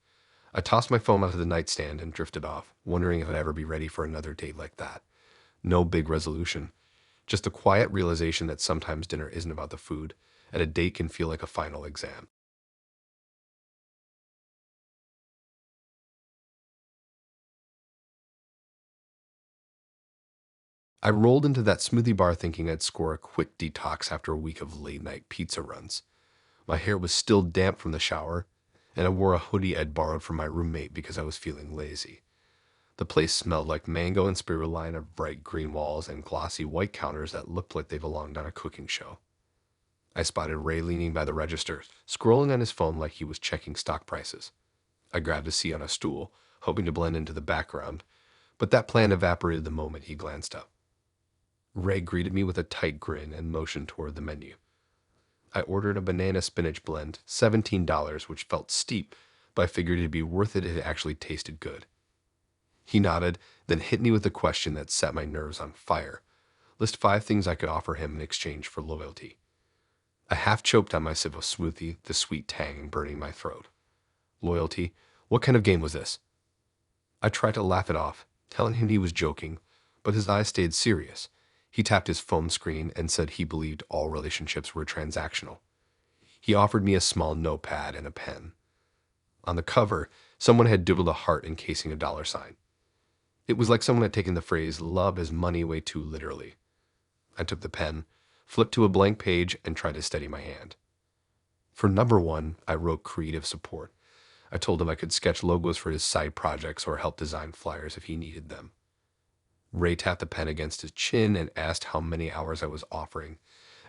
Speaker 2: I tossed my phone onto the nightstand and drifted off, wondering if I'd ever be ready for another date like that. No big resolution. Just the quiet realization that sometimes dinner isn't about the food, and a date can feel like a final exam. I rolled into that smoothie bar thinking I'd score a quick detox after a week of late-night pizza runs. My hair was still damp from the shower, and I wore a hoodie I'd borrowed from my roommate because I was feeling lazy. The place smelled like mango and spirulina of bright green walls and glossy white counters that looked like they belonged on a cooking show. I spotted Ray leaning by the register, scrolling on his phone like he was checking stock prices. I grabbed a seat on a stool, hoping to blend into the background, but that plan evaporated the moment he glanced up. Ray greeted me with a tight grin and motioned toward the menu. I ordered a banana spinach blend, $17, which felt steep, but I figured it'd be worth it if it actually tasted good. He nodded, then hit me with a question that set my nerves on fire. List 5 things I could offer him in exchange for loyalty. I half choked on my sip of smoothie, the sweet tang burning my throat. Loyalty? What kind of game was this? I tried to laugh it off, telling him he was joking, but his eyes stayed serious. He tapped his phone screen and said he believed all relationships were transactional. He offered me a small notepad and a pen. On the cover, someone had doodled a heart encasing a dollar sign. It was like someone had taken the phrase, "love is money," way too literally. I took the pen, flipped to a blank page, and tried to steady my hand. For number 1, I wrote creative support. I told him I could sketch logos for his side projects or help design flyers if he needed them. Ray tapped the pen against his chin and asked how many hours I was offering,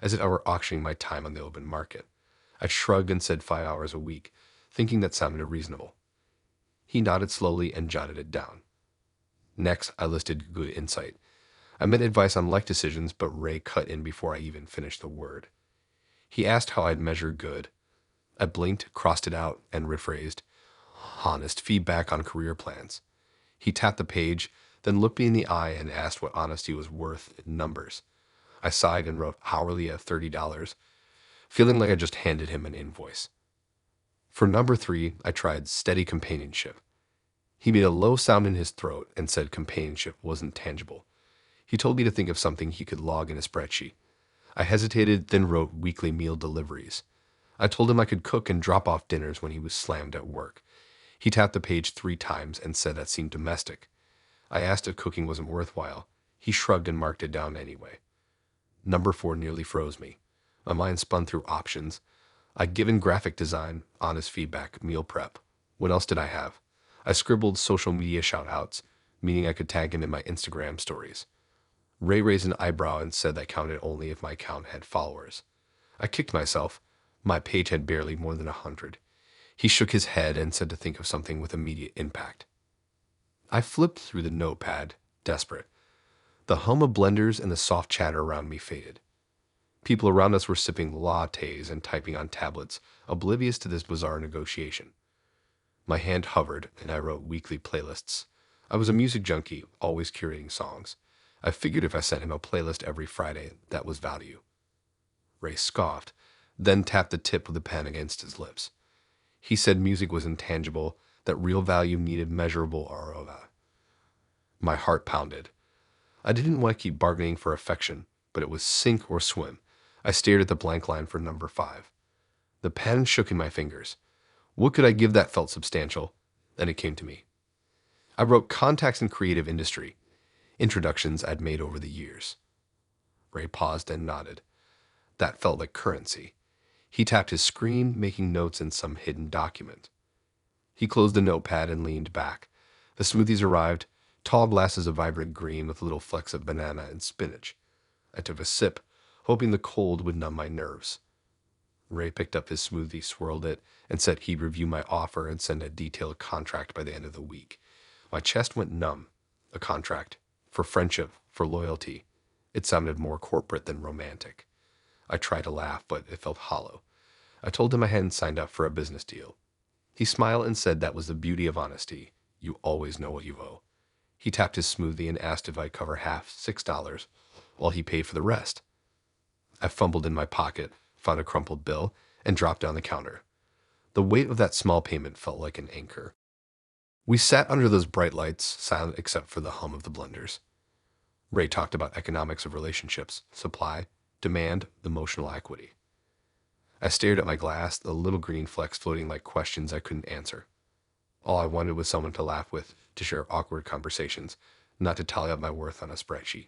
Speaker 2: as if I were auctioning my time on the open market. I shrugged and said 5 hours a week, thinking that sounded reasonable. He nodded slowly and jotted it down. Next, I listed good insight. I meant advice on life decisions, but Ray cut in before I even finished the word. He asked how I'd measure good. I blinked, crossed it out, and rephrased, honest feedback on career plans. He tapped the page, then looked me in the eye and asked what honesty was worth in numbers. I sighed and wrote hourly at $30, feeling like I just handed him an invoice. For number 3, I tried steady companionship. He made a low sound in his throat and said companionship wasn't tangible. He told me to think of something he could log in a spreadsheet. I hesitated, then wrote weekly meal deliveries. I told him I could cook and drop off dinners when he was slammed at work. He tapped the page 3 times and said that seemed domestic. I asked if cooking wasn't worthwhile. He shrugged and marked it down anyway. Number 4 nearly froze me. My mind spun through options. I'd given graphic design, honest feedback, meal prep. What else did I have? I scribbled social media shout-outs, meaning I could tag him in my Instagram stories. Ray raised an eyebrow and said that counted only if my account had followers. I kicked myself. My page had barely more than 100. He shook his head and said to think of something with immediate impact. I flipped through the notepad, desperate. The hum of blenders and the soft chatter around me faded. People around us were sipping lattes and typing on tablets, oblivious to this bizarre negotiation. My hand hovered, and I wrote weekly playlists. I was a music junkie, always curating songs. I figured if I sent him a playlist every Friday, that was value. Ray scoffed, then tapped the tip of the pen against his lips. He said music was intangible, that real value needed measurable ROI. My heart pounded. I didn't want to keep bargaining for affection, but it was sink or swim. I stared at the blank line for number 5. The pen shook in my fingers. What could I give that felt substantial? Then it came to me. I wrote contacts in creative industry, introductions I'd made over the years. Ray paused and nodded. That felt like currency. He tapped his screen, making notes in some hidden document. He closed the notepad and leaned back. The smoothies arrived, tall glasses of vibrant green with little flecks of banana and spinach. I took a sip, hoping the cold would numb my nerves. Ray picked up his smoothie, swirled it, and said he'd review my offer and send a detailed contract by the end of the week. My chest went numb. A contract. For friendship, for loyalty. It sounded more corporate than romantic. I tried to laugh, but it felt hollow. I told him I hadn't signed up for a business deal. He smiled and said that was the beauty of honesty. You always know what you owe. He tapped his smoothie and asked if I'd cover half, $6, while he paid for the rest. I fumbled in my pocket, found a crumpled bill, and dropped down the counter. The weight of that small payment felt like an anchor. We sat under those bright lights, silent except for the hum of the blenders. Ray talked about economics of relationships, supply, demand, emotional equity. I stared at my glass, the little green flecks floating like questions I couldn't answer. All I wanted was someone to laugh with, to share awkward conversations, not to tally up my worth on a spreadsheet.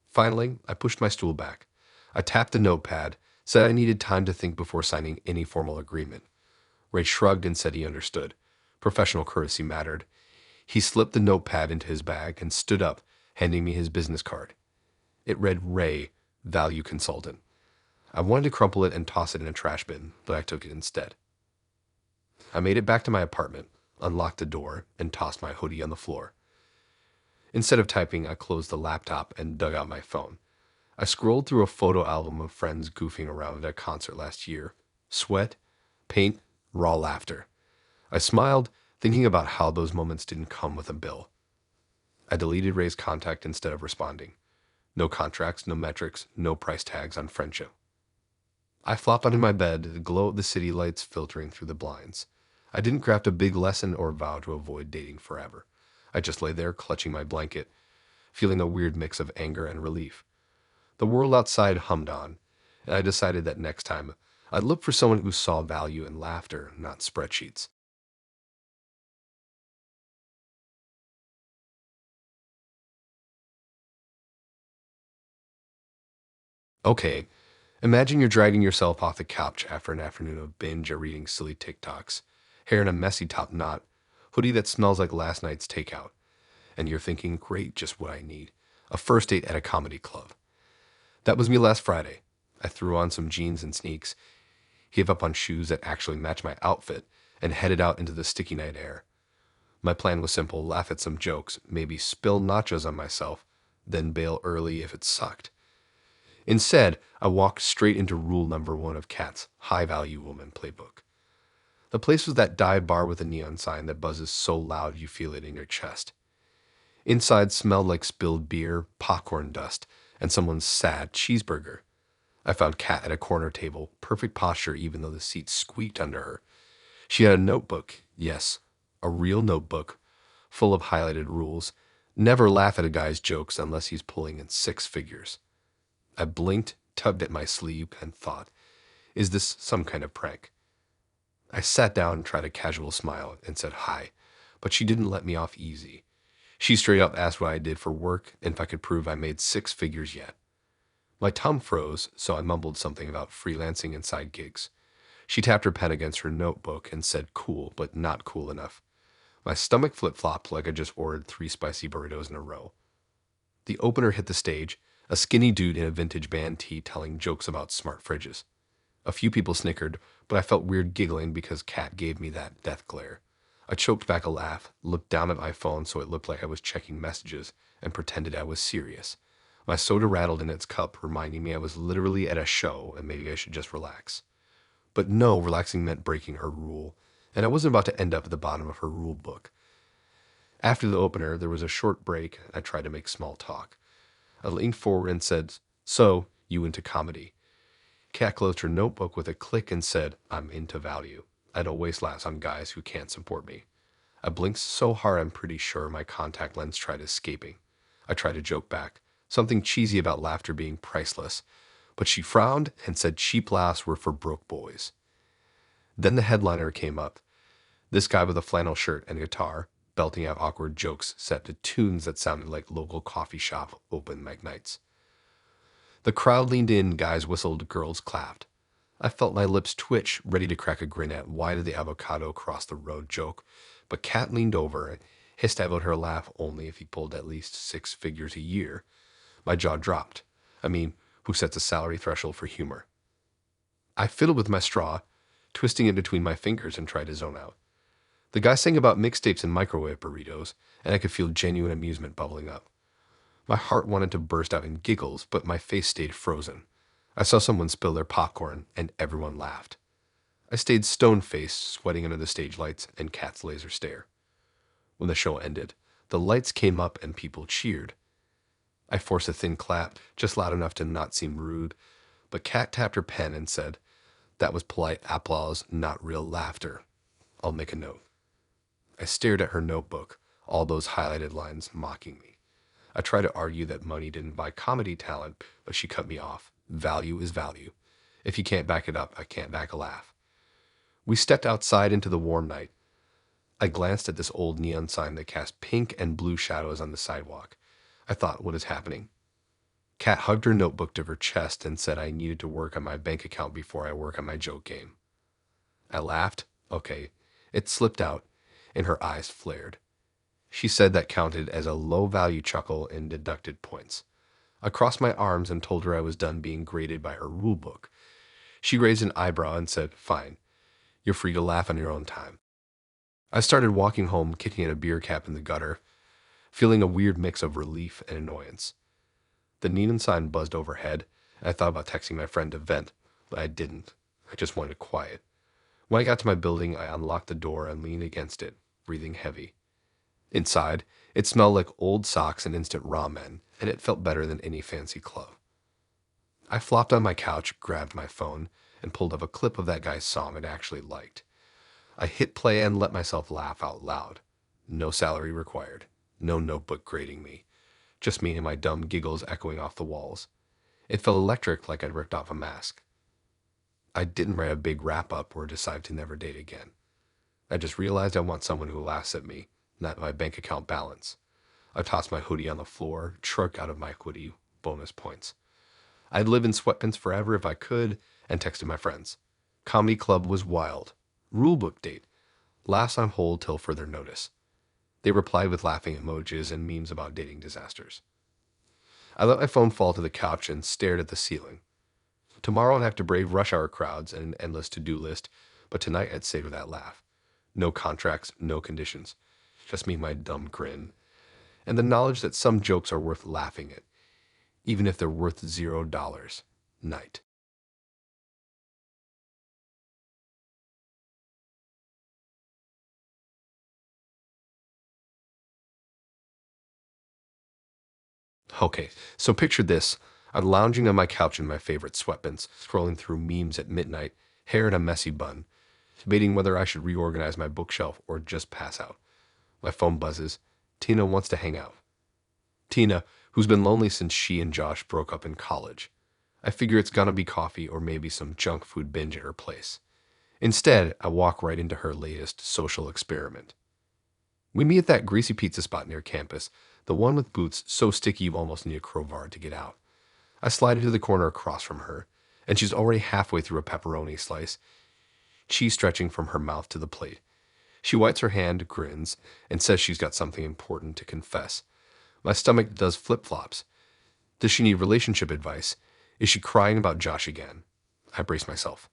Speaker 2: Finally, I pushed my stool back. I tapped the notepad, said I needed time to think before signing any formal agreement. Ray shrugged and said he understood. Professional courtesy mattered. He slipped the notepad into his bag and stood up, handing me his business card. It read Ray, Value Consultant. I wanted to crumple it and toss it in a trash bin, but I took it instead. I made it back to my apartment, unlocked the door, and tossed my hoodie on the floor. Instead of typing, I closed the laptop and dug out my phone. I scrolled through a photo album of friends goofing around at a concert last year. Sweat, paint, raw laughter. I smiled, thinking about how those moments didn't come with a bill. I deleted Ray's contact instead of responding. No contracts, no metrics, no price tags on friendship. I flopped onto my bed, the glow of the city lights filtering through the blinds. I didn't craft a big lesson or vow to avoid dating forever. I just lay there, clutching my blanket, feeling a weird mix of anger and relief. The world outside hummed on, and I decided that next time I'd look for someone who saw value in laughter, not spreadsheets. Okay, imagine you're dragging yourself off the couch after an afternoon of binge or reading silly TikToks, hair in a messy top knot, hoodie that smells like last night's takeout, and you're thinking, great, just what I need. A first date at a comedy club. That was me last Friday. I threw on some jeans and sneaks, gave up on shoes that actually match my outfit, and headed out into the sticky night air. My plan was simple: laugh at some jokes, maybe spill nachos on myself, then bail early if it sucked. Instead, I walked straight into rule number 1 of Kat's High Value Woman playbook. The place was that dive bar with a neon sign that buzzes so loud you feel it in your chest. Inside smelled like spilled beer, popcorn dust, and someone's sad cheeseburger. I found Kat at a corner table, perfect posture even though the seat squeaked under her. She had a notebook, yes, a real notebook, full of highlighted rules. Never laugh at a guy's jokes unless he's pulling in 6 figures. I blinked, tugged at my sleeve, and thought, is this some kind of prank? I sat down and tried a casual smile and said hi, but she didn't let me off easy. She straight up asked what I did for work and if I could prove I made 6 figures yet. My tongue froze, so I mumbled something about freelancing and side gigs. She tapped her pen against her notebook and said cool, but not cool enough. My stomach flip-flopped like I just ordered 3 spicy burritos in a row. The opener hit the stage, a skinny dude in a vintage band tee telling jokes about smart fridges. A few people snickered, but I felt weird giggling because Kat gave me that death glare. I choked back a laugh, looked down at my phone so it looked like I was checking messages, and pretended I was serious. My soda rattled in its cup, reminding me I was literally at a show and maybe I should just relax. But no, relaxing meant breaking her rule, and I wasn't about to end up at the bottom of her rule book. After the opener, there was a short break, and I tried to make small talk. I leaned forward and said, so, you into comedy? Kat closed her notebook with a click and said, I'm into value. I don't waste laughs on guys who can't support me. I blinked so hard I'm pretty sure my contact lens tried escaping. I tried to joke back, something cheesy about laughter being priceless, but she frowned and said cheap laughs were for broke boys. Then the headliner came up. This guy with a flannel shirt and guitar, belting out awkward jokes set to tunes that sounded like local coffee shop open mic nights. The crowd leaned in, guys whistled, girls clapped. I felt my lips twitch, ready to crack a grin at why did the avocado cross the road joke, but Kat leaned over and hissed about her laugh only if he pulled at least 6 figures a year. My jaw dropped. I mean, who sets a salary threshold for humor? I fiddled with my straw, twisting it between my fingers and tried to zone out. The guy sang about mixtapes and microwave burritos, and I could feel genuine amusement bubbling up. My heart wanted to burst out in giggles, but my face stayed frozen. I saw someone spill their popcorn, and everyone laughed. I stayed stone-faced, sweating under the stage lights and Kat's laser stare. When the show ended, the lights came up and people cheered. I forced a thin clap, just loud enough to not seem rude, but Kat tapped her pen and said, that was polite applause, not real laughter. I'll make a note. I stared at her notebook, all those highlighted lines mocking me. I tried to argue that money didn't buy comedy talent, but she cut me off. Value is value. If you can't back it up, I can't back a laugh. We stepped outside into the warm night. I glanced at this old neon sign that cast pink and blue shadows on the sidewalk. I thought, what is happening? Kat hugged her notebook to her chest and said I needed to work on my bank account before I work on my joke game. I laughed. Okay. It slipped out, and her eyes flared. She said that counted as a low-value chuckle and deducted points. I crossed my arms and told her I was done being graded by her rule book, She raised an eyebrow and said, "Fine, you're free to laugh on your own time." I started walking home, kicking a beer cap in the gutter, feeling a weird mix of relief and annoyance. The neon sign buzzed overhead, and I thought about texting my friend to vent, but I didn't. I just wanted quiet. When I got to my building, I unlocked the door and leaned against it, breathing heavy. Inside, it smelled like old socks and instant ramen, and it felt better than any fancy club. I flopped on my couch, grabbed my phone, and pulled up a clip of that guy's song I'd actually liked. I hit play and let myself laugh out loud. No salary required. No notebook grading me. Just me and my dumb giggles echoing off the walls. It felt electric, like I'd ripped off a mask. I didn't write a big wrap-up or decide to never date again. I just realized I want someone who laughs at me, not my bank account balance. I tossed my hoodie on the floor, shrugged out of my hoodie, bonus points. I'd live in sweatpants forever if I could, and texted my friends. Comedy club was wild. Rulebook date. Last on hold till further notice. They replied with laughing emojis and memes about dating disasters. I let my phone fall to the couch and stared at the ceiling. Tomorrow I'd have to brave rush hour crowds and an endless to-do list, but tonight I'd savor that laugh. No contracts, no conditions. Just me and my dumb grin. And the knowledge that some jokes are worth laughing at, even if they're worth $0. Night. Okay, so picture this. I'm lounging on my couch in my favorite sweatpants, scrolling through memes at midnight, hair in a messy bun, debating whether I should reorganize my bookshelf or just pass out. My phone buzzes. Tina wants to hang out. Tina, who's been lonely since she and Josh broke up in college. I figure it's gonna be coffee or maybe some junk food binge at her place. Instead, I walk right into her latest social experiment. We meet at that greasy pizza spot near campus, the one with boots so sticky you almost need a crowbar to get out. I slide into the corner across from her, and she's already halfway through a pepperoni slice, cheese stretching from her mouth to the plate. She wipes her hand, grins, and says she's got something important to confess. My stomach does flip-flops. Does she need relationship advice? Is she crying about Josh again? I brace myself.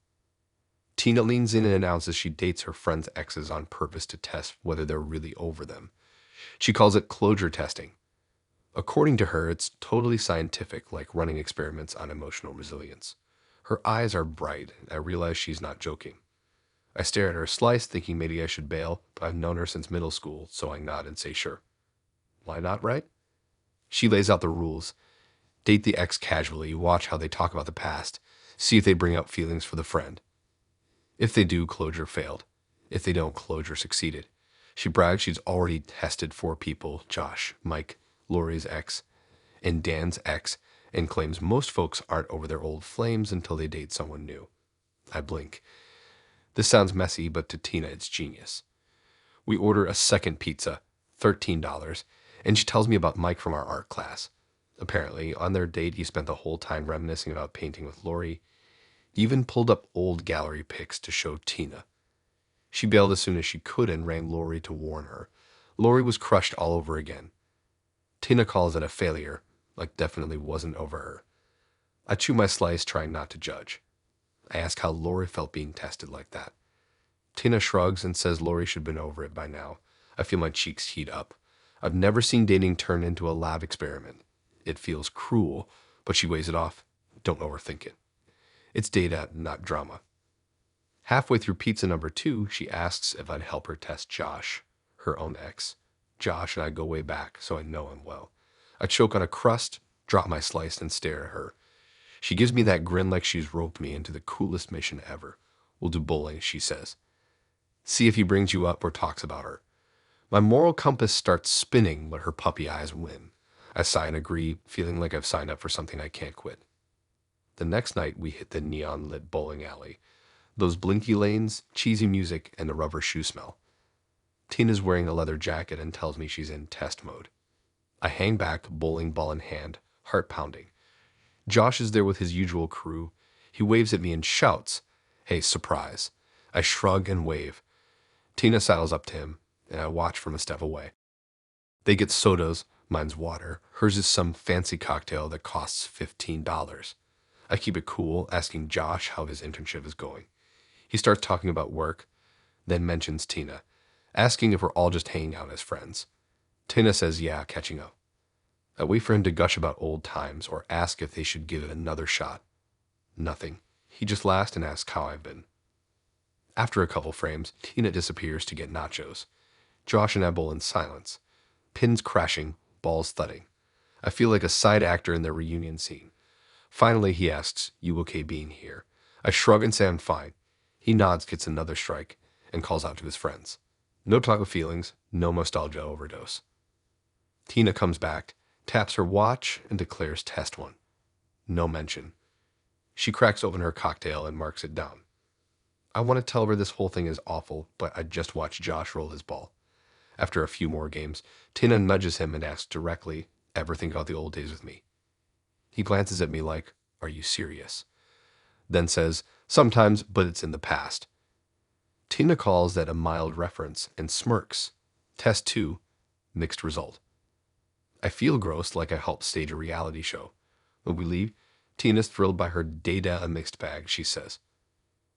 Speaker 2: Tina leans in and announces she dates her friend's exes on purpose to test whether they're really over them. She calls it closure testing. According to her, it's totally scientific, like running experiments on emotional resilience. Her eyes are bright, and I realize she's not joking. I stare at her slice, thinking maybe I should bail, but I've known her since middle school, so I nod and say sure. Why not, right? She lays out the rules. Date the ex casually, watch how they talk about the past, see if they bring up feelings for the friend. If they do, closure failed. If they don't, closure succeeded. She brags she's already tested 4 people, Josh, Mike, Lori's ex, and Dan's ex, and claims most folks aren't over their old flames until they date someone new. I blink. This sounds messy, but to Tina it's genius. We order a second pizza, $13, and she tells me about Mike from our art class. Apparently, on their date, he spent the whole time reminiscing about painting with Lori. He even pulled up old gallery pics to show Tina. She bailed as soon as she could and rang Lori to warn her. Lori was crushed all over again. Tina calls it a failure, like definitely wasn't over her. I chew my slice, trying not to judge. I ask how Lori felt being tested like that. Tina shrugs and says Lori should have been over it by now. I feel my cheeks heat up. I've never seen dating turn into a lab experiment. It feels cruel, but she weighs it off. Don't overthink it. It's data, not drama. Halfway through pizza number 2, she asks if I'd help her test Josh, her own ex. Josh and I go way back, so I know him well. I choke on a crust, drop my slice, and stare at her. She gives me that grin like she's roped me into the coolest mission ever. We'll do bowling, she says. See if he brings you up or talks about her. My moral compass starts spinning, but her puppy eyes win. I sigh and agree, feeling like I've signed up for something I can't quit. The next night, we hit the neon-lit bowling alley. Those blinky lanes, cheesy music, and the rubber shoe smell. Tina's wearing a leather jacket and tells me she's in test mode. I hang back, bowling ball in hand, heart pounding. Josh is there with his usual crew. He waves at me and shouts, "Hey, surprise." I shrug and wave. Tina sidles up to him, and I watch from a step away. They get sodas, mine's water. Hers is some fancy cocktail that costs $15. I keep it cool, asking Josh how his internship is going. He starts talking about work, then mentions Tina, asking if we're all just hanging out as friends. Tina says, yeah, catching up. I wait for him to gush about old times or ask if they should give it another shot. Nothing. He just laughs and asks how I've been. After a couple frames, Tina disappears to get nachos. Josh and I bowl in silence. Pins crashing, balls thudding. I feel like a side actor in their reunion scene. Finally, he asks, you okay being here? I shrug and say I'm fine. He nods, gets another strike, and calls out to his friends. No talk of feelings, no nostalgia overdose. Tina comes back, taps her watch, and declares test one. No mention. She cracks open her cocktail and marks it down. I want to tell her this whole thing is awful, but I just watched Josh roll his ball. After a few more games, Tina nudges him and asks directly, ever think about the old days with me? He glances at me like, are you serious? Then says, sometimes, but it's in the past. Tina calls that a mild reference and smirks. Test 2, mixed result. I feel gross, like I helped stage a reality show. When we leave, Tina's thrilled by her data a mixed bag, she says.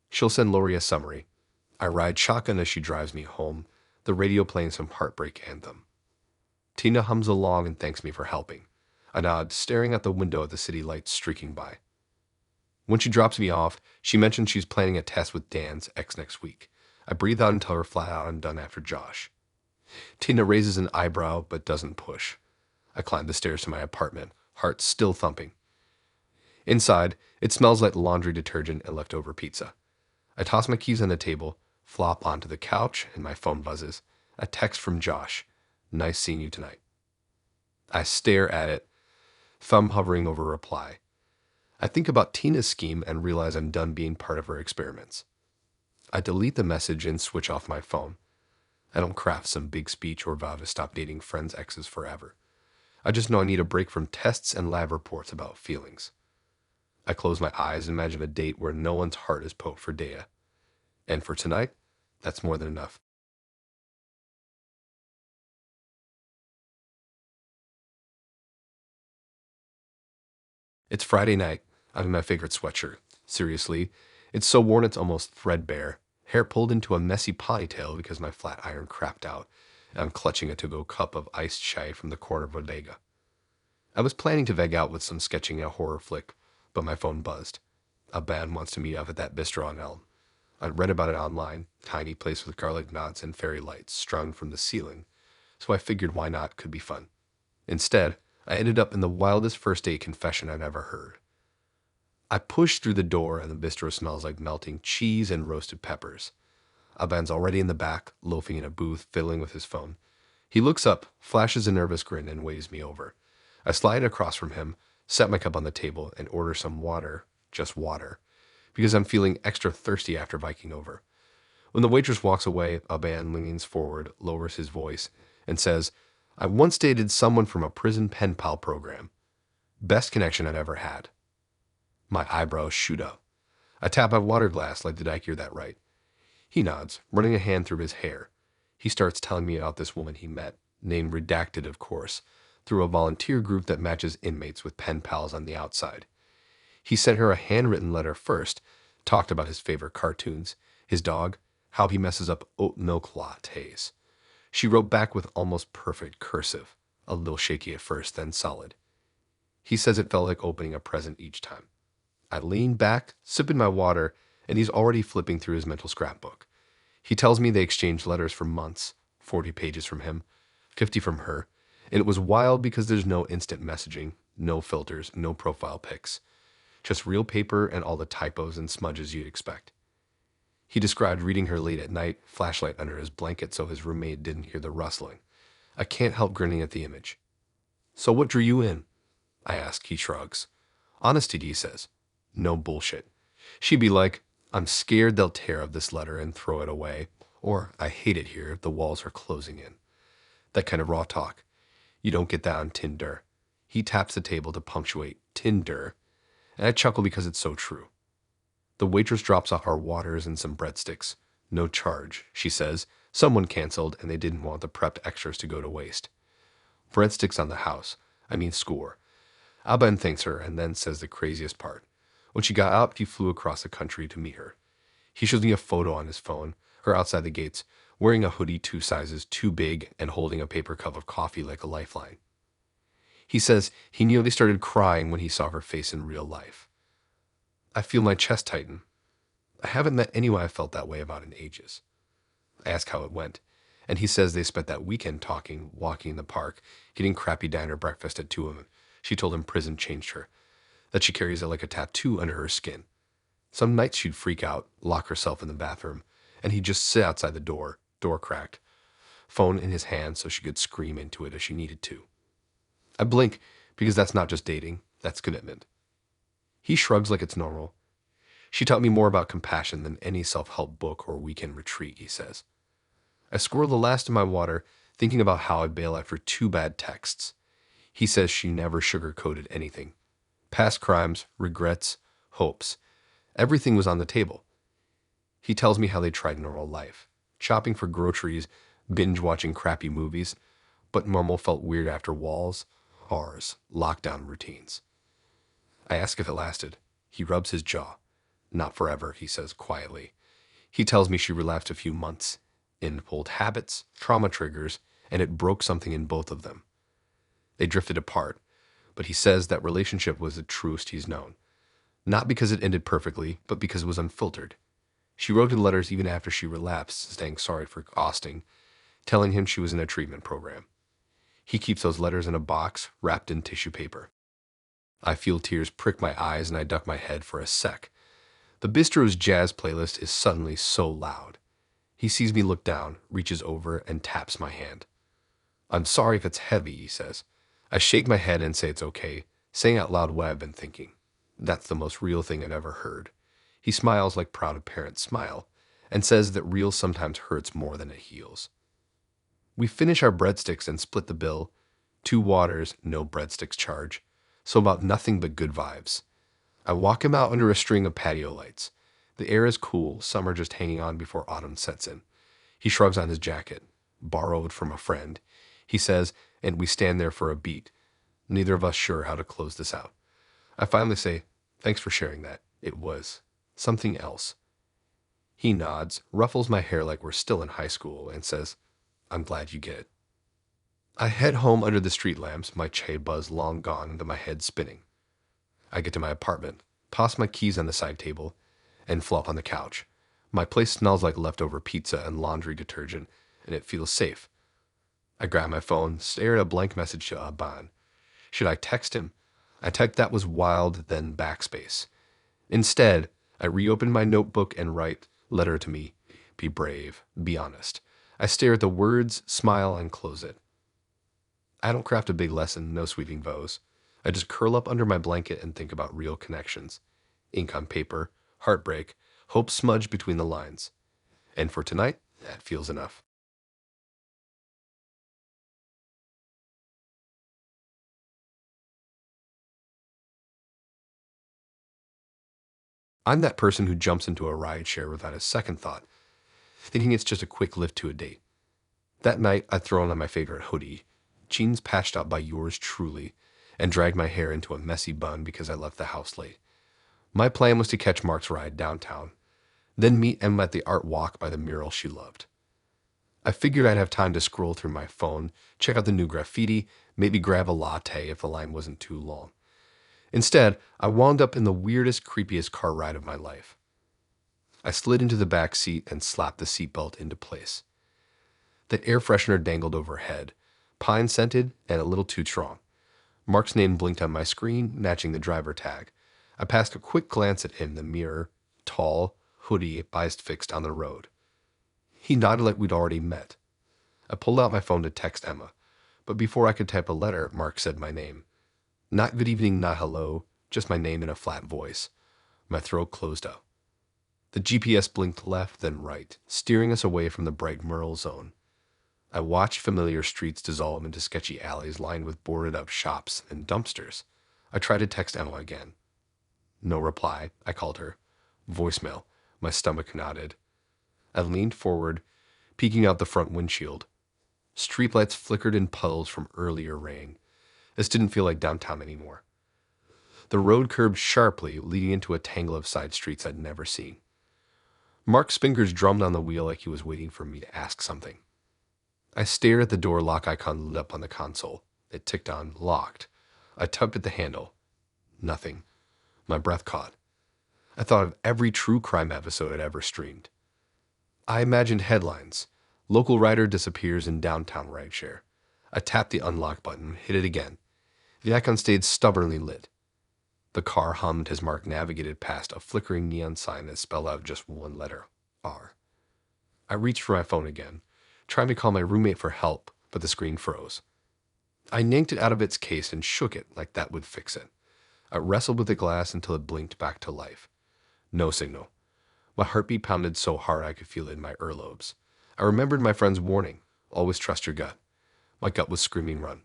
Speaker 2: She'll send Lori a summary. I ride shotgun as she drives me home, the radio playing some heartbreak anthem. Tina hums along and thanks me for helping. I nod, staring at the window at the city lights streaking by. When she drops me off, she mentions she's planning a test with Dan's ex next week. I breathe out and tell her flat out I'm done after Josh. Tina raises an eyebrow but doesn't push. I climb the stairs to my apartment, heart still thumping. Inside, it smells like laundry detergent and leftover pizza. I toss my keys on the table, flop onto the couch, and my phone buzzes. A text from Josh. Nice seeing you tonight. I stare at it, thumb hovering over reply. I think about Tina's scheme and realize I'm done being part of her experiments. I delete the message and switch off my phone. I don't craft some big speech or vow to stop dating friends' exes forever. I just know I need a break from tests and lab reports about feelings. I close my eyes and imagine a date where no one's heart is poked for Dea. And for tonight, that's more than enough. It's Friday night. I'm in my favorite sweatshirt. Seriously, it's so worn it's almost threadbare. Hair pulled into a messy ponytail because my flat iron crapped out. And I'm clutching a to-go cup of iced chai from the corner bodega. I was planning to veg out with some sketching a horror flick, but my phone buzzed. A band wants to meet up at that bistro on Elm. I'd read about it online, tiny place with garlic knots and fairy lights strung from the ceiling, so I figured why not could be fun. Instead, I ended up in the wildest first date confession I've ever heard. I push through the door and the bistro smells like melting cheese and roasted peppers. Aban's already in the back, loafing in a booth, fiddling with his phone. He looks up, flashes a nervous grin, and waves me over. I slide across from him, set my cup on the table, and order some water, just water, because I'm feeling extra thirsty after Viking over. When the waitress walks away, Aban leans forward, lowers his voice, and says, I once dated someone from a prison pen pal program. Best connection I'd ever had. My eyebrows shoot up. I tap my water glass like, did I hear that right? He nods, running a hand through his hair. He starts telling me about this woman he met, named Redacted, of course, through a volunteer group that matches inmates with pen pals on the outside. He sent her a handwritten letter first, talked about his favorite cartoons, his dog, how he messes up oat milk lattes. She wrote back with almost perfect cursive, a little shaky at first, then solid. He says it felt like opening a present each time. I lean back, sipping my water, and he's already flipping through his mental scrapbook. He tells me they exchanged letters for months, 40 pages from him, 50 from her, and it was wild because there's no instant messaging, no filters, no profile pics. Just real paper and all the typos and smudges you'd expect. He described reading her late at night, flashlight under his blanket so his roommate didn't hear the rustling. I can't help grinning at the image. So what drew you in? I ask. He shrugs. Honesty, he says. No bullshit. She'd be like, I'm scared they'll tear up this letter and throw it away, or I hate it here, the walls are closing in. That kind of raw talk. You don't get that on Tinder. He taps the table to punctuate Tinder, and I chuckle because it's so true. The waitress drops off our waters and some breadsticks. No charge, she says. Someone canceled and they didn't want the prepped extras to go to waste. Breadsticks on the house. I mean score. Aban thanks her and then says the craziest part. When she got up, he flew across the country to meet her. He shows me a photo on his phone, her outside the gates, wearing a hoodie 2 sizes too big and holding a paper cup of coffee like a lifeline. He says he nearly started crying when he saw her face in real life. I feel my chest tighten. I haven't met anyone I felt that way about in ages. I ask how it went, and he says they spent that weekend talking, walking in the park, getting crappy diner breakfast at 2 a.m. She told him prison changed her, that she carries it like a tattoo under her skin. Some nights she'd freak out, lock herself in the bathroom, and he'd just sit outside the door cracked, phone in his hand so she could scream into it if she needed to. I blink because that's not just dating, that's commitment. He shrugs like it's normal. She taught me more about compassion than any self-help book or weekend retreat, he says. I squirrel the last of my water, thinking about how I bail after 2 bad texts. He says she never sugarcoated anything. Past crimes, regrets, hopes. Everything was on the table. He tells me how they tried normal life, shopping for groceries, binge-watching crappy movies, but normal felt weird after walls, bars, lockdown routines. I ask if it lasted. He rubs his jaw. Not forever, he says quietly. He tells me she relapsed a few months in old habits, trauma triggers, and it broke something in both of them. They drifted apart, but he says that relationship was the truest he's known. Not because it ended perfectly, but because it was unfiltered. She wrote him letters even after she relapsed, saying sorry for Austin, telling him she was in a treatment program. He keeps those letters in a box wrapped in tissue paper. I feel tears prick my eyes and I duck my head for a sec. The bistro's jazz playlist is suddenly so loud. He sees me look down, reaches over, and taps my hand. I'm sorry if it's heavy, he says. I shake my head and say it's okay, saying out loud what I've been thinking. That's the most real thing I've ever heard. He smiles like proud parents smile, and says that real sometimes hurts more than it heals. We finish our breadsticks and split the bill. 2 waters, no breadsticks charge. So about nothing but good vibes. I walk him out under a string of patio lights. The air is cool, summer just hanging on before autumn sets in. He shrugs on his jacket, borrowed from a friend. He says, and we stand there for a beat, neither of us sure how to close this out. I finally say, thanks for sharing that. It was something else. He nods, ruffles my hair like we're still in high school, and says, I'm glad you get it. I head home under the street lamps, my chai buzz long gone and my head spinning. I get to my apartment, toss my keys on the side table, and flop on the couch. My place smells like leftover pizza and laundry detergent, and it feels safe. I grab my phone, stare at a blank message to Aban. Should I text him? I typed that was wild, then backspace. Instead, I reopen my notebook and write, letter to me. Be brave, be honest. I stare at the words, smile, and close it. I don't craft a big lesson, no sweeping vows. I just curl up under my blanket and think about real connections. Ink on paper, heartbreak, hope smudged between the lines. And for tonight, that feels enough. I'm that person who jumps into a rideshare without a second thought, thinking it's just a quick lift to a date. That night, I throw on my favorite hoodie, jeans patched up by yours truly, and dragged my hair into a messy bun because I left the house late. My plan was to catch Mark's ride downtown, then meet Emma at the art walk by the mural she loved. I figured I'd have time to scroll through my phone, check out the new graffiti, maybe grab a latte if the line wasn't too long. Instead, I wound up in the weirdest, creepiest car ride of my life. I slid into the back seat and slapped the seatbelt into place. The air freshener dangled overhead, pine-scented and a little too strong. Mark's name blinked on my screen, matching the driver tag. I passed a quick glance at him in the mirror, tall, hoodie, eyes fixed on the road. He nodded like we'd already met. I pulled out my phone to text Emma, but before I could type a letter, Mark said my name. Not good evening, not hello, just my name in a flat voice. My throat closed up. The GPS blinked left, then right, steering us away from the bright Merle zone. I watched familiar streets dissolve into sketchy alleys lined with boarded-up shops and dumpsters. I tried to text Emma again. No reply. I called her. Voicemail. My stomach knotted. I leaned forward, peeking out the front windshield. Streetlights flickered in puddles from earlier rain. This didn't feel like downtown anymore. The road curved sharply, leading into a tangle of side streets I'd never seen. Mark's fingers drummed on the wheel like he was waiting for me to ask something. I stared at the door lock icon lit up on the console. It ticked on locked. I tugged at the handle. Nothing. My breath caught. I thought of every true crime episode I'd ever streamed. I imagined headlines. Local rider disappears in downtown rideshare. I tapped the unlock button, hit it again. The icon stayed stubbornly lit. The car hummed as Mark navigated past a flickering neon sign that spelled out just one letter, R. I reached for my phone again, trying to call my roommate for help, but the screen froze. I yanked it out of its case and shook it like that would fix it. I wrestled with the glass until it blinked back to life. No signal. My heartbeat pounded so hard I could feel it in my earlobes. I remembered my friend's warning, always trust your gut. My gut was screaming run.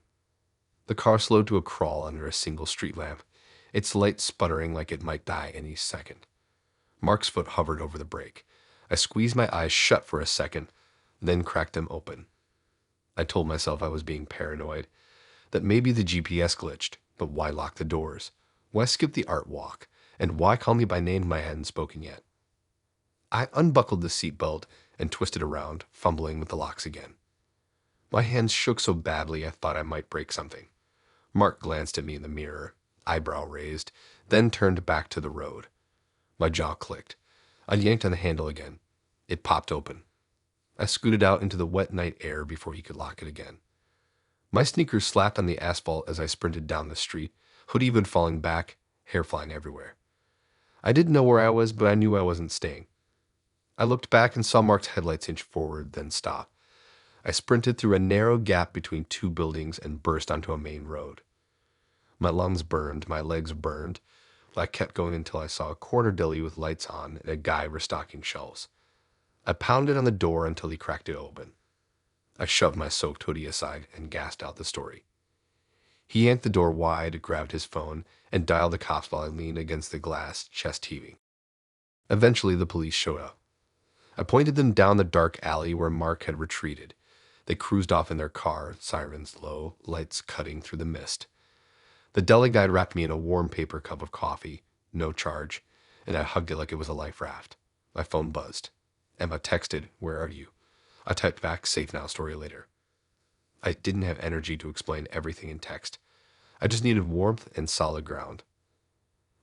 Speaker 2: The car slowed to a crawl under a single street lamp, its light sputtering like it might die any second. Mark's foot hovered over the brake. I squeezed my eyes shut for a second, then cracked them open. I told myself I was being paranoid, that maybe the GPS glitched, but why lock the doors? Why skip the art walk? And why call me by name I hadn't spoken yet? I unbuckled the seatbelt and twisted around, fumbling with the locks again. My hands shook so badly I thought I might break something. Mark glanced at me in the mirror, eyebrow raised, then turned back to the road. My jaw clicked. I yanked on the handle again. It popped open. I scooted out into the wet night air before he could lock it again. My sneakers slapped on the asphalt as I sprinted down the street, hoodie hood falling back, hair flying everywhere. I didn't know where I was, but I knew I wasn't staying. I looked back and saw Mark's headlights inch forward, then stop. I sprinted through a narrow gap between two buildings and burst onto a main road. My lungs burned, my legs burned. I kept going until I saw a corner deli with lights on and a guy restocking shelves. I pounded on the door until he cracked it open. I shoved my soaked hoodie aside and gasped out the story. He yanked the door wide, grabbed his phone, and dialed the cops while I leaned against the glass, chest heaving. Eventually, the police showed up. I pointed them down the dark alley where Mark had retreated. They cruised off in their car, sirens low, lights cutting through the mist. The deli guide wrapped me in a warm paper cup of coffee, no charge, and I hugged it like it was a life raft. My phone buzzed. Emma texted, "Where are you?" I typed back, "Safe now, story later." I didn't have energy to explain everything in text. I just needed warmth and solid ground.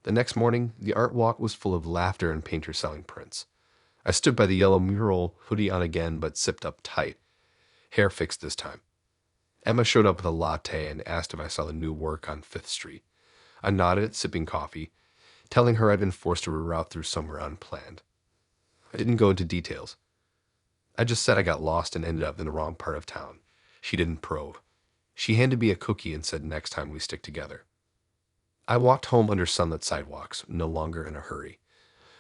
Speaker 2: The next morning, the art walk was full of laughter and painters selling prints. I stood by the yellow mural, hoodie on again, but zipped up tight. Hair fixed this time. Emma showed up with a latte and asked if I saw the new work on 5th Street. I nodded, sipping coffee, telling her I'd been forced to reroute through somewhere unplanned. I didn't go into details. I just said I got lost and ended up in the wrong part of town. She didn't probe. She handed me a cookie and said next time we stick together. I walked home under sunlit sidewalks, no longer in a hurry.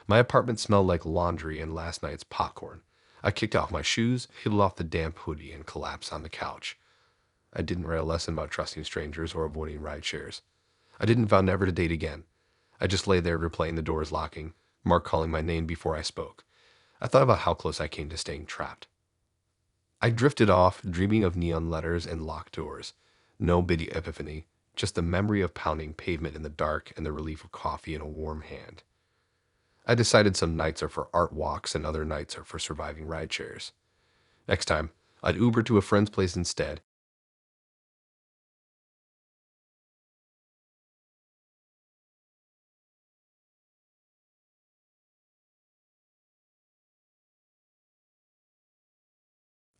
Speaker 2: My apartment smelled like laundry and last night's popcorn. I kicked off my shoes, peeled off the damp hoodie, and collapsed on the couch. I didn't write a lesson about trusting strangers or avoiding ride shares. I didn't vow never to date again. I just lay there replaying the doors locking, Mark calling my name before I spoke. I thought about how close I came to staying trapped. I drifted off, dreaming of neon letters and locked doors. No biddy epiphany, just the memory of pounding pavement in the dark and the relief of coffee in a warm hand. I decided some nights are for art walks and other nights are for surviving ride shares. Next time, I'd Uber to a friend's place instead.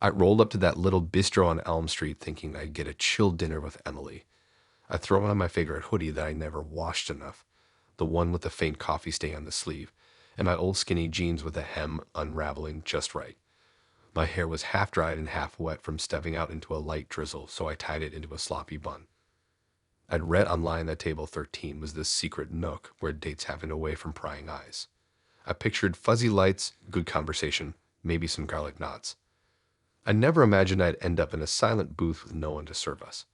Speaker 2: I rolled up to that little bistro on Elm Street thinking I'd get a chill dinner with Emily. I'd throw on my favorite hoodie that I never washed enough, the one with the faint coffee stain on the sleeve, and my old skinny jeans with the hem unraveling just right. My hair was half dried and half wet from stepping out into a light drizzle, so I tied it into a sloppy bun. I'd read online that Table 13 was this secret nook where dates happened away from prying eyes. I pictured fuzzy lights, good conversation, maybe some garlic knots. I never imagined I'd end up in a silent booth with no one to serve us.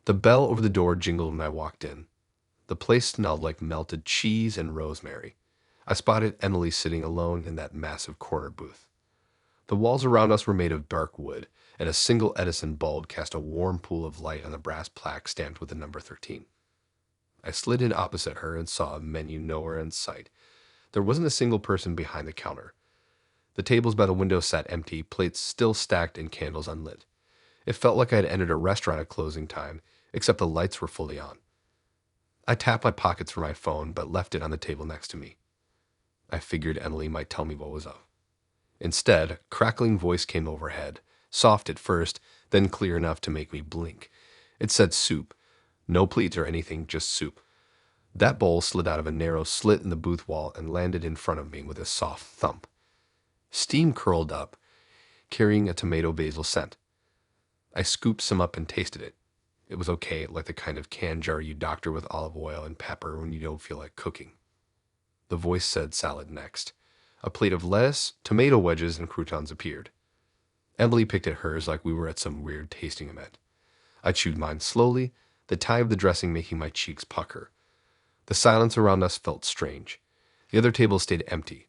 Speaker 2: The bell over the door jingled when I walked in. The place smelled like melted cheese and rosemary. I spotted Emily sitting alone in that massive corner booth. The walls around us were made of dark wood, and a single Edison bulb cast a warm pool of light on the brass plaque stamped with the number 13. I slid in opposite her and saw a menu nowhere in sight. There wasn't a single person behind the counter. The tables by the window sat empty, plates still stacked and candles unlit. It felt like I had entered a restaurant at closing time, except the lights were fully on. I tapped my pockets for my phone, but left it on the table next to me. I figured Emily might tell me what was up. Instead, a crackling voice came overhead, soft at first, then clear enough to make me blink. It said soup. No pleats or anything, just soup. That bowl slid out of a narrow slit in the booth wall and landed in front of me with a soft thump. Steam curled up, carrying a tomato basil scent. I scooped some up and tasted it. It was okay, like the kind of canned jar you doctor with olive oil and pepper when you don't feel like cooking. The voice said salad next. A plate of lettuce, tomato wedges, and croutons appeared. Emily picked at hers like we were at some weird tasting event. I chewed mine slowly, the tie of the dressing making my cheeks pucker. The silence around us felt strange. The other tables stayed empty.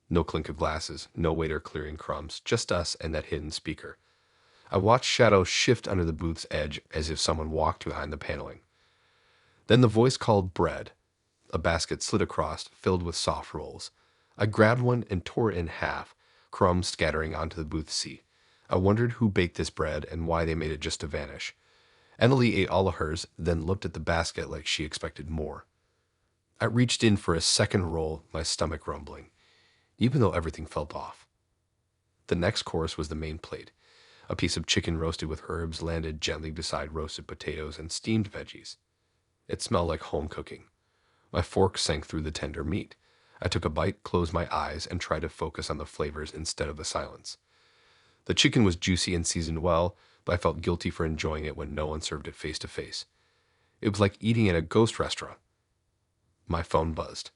Speaker 2: No clink of glasses, no waiter clearing crumbs, just us and that hidden speaker. I watched shadows shift under the booth's edge as if someone walked behind the paneling. Then the voice called bread. A basket slid across, filled with soft rolls. I grabbed one and tore it in half, crumbs scattering onto the booth seat. I wondered who baked this bread and why they made it just to vanish. Emily ate all of hers, then looked at the basket like she expected more. I reached in for a second roll, my stomach rumbling, even though everything felt off. The next course was the main plate. A piece of chicken roasted with herbs landed gently beside roasted potatoes and steamed veggies. It smelled like home cooking. My fork sank through the tender meat. I took a bite, closed my eyes, and tried to focus on the flavors instead of the silence. The chicken was juicy and seasoned well, but I felt guilty for enjoying it when no one served it face to face. It was like eating at a ghost restaurant. My phone buzzed.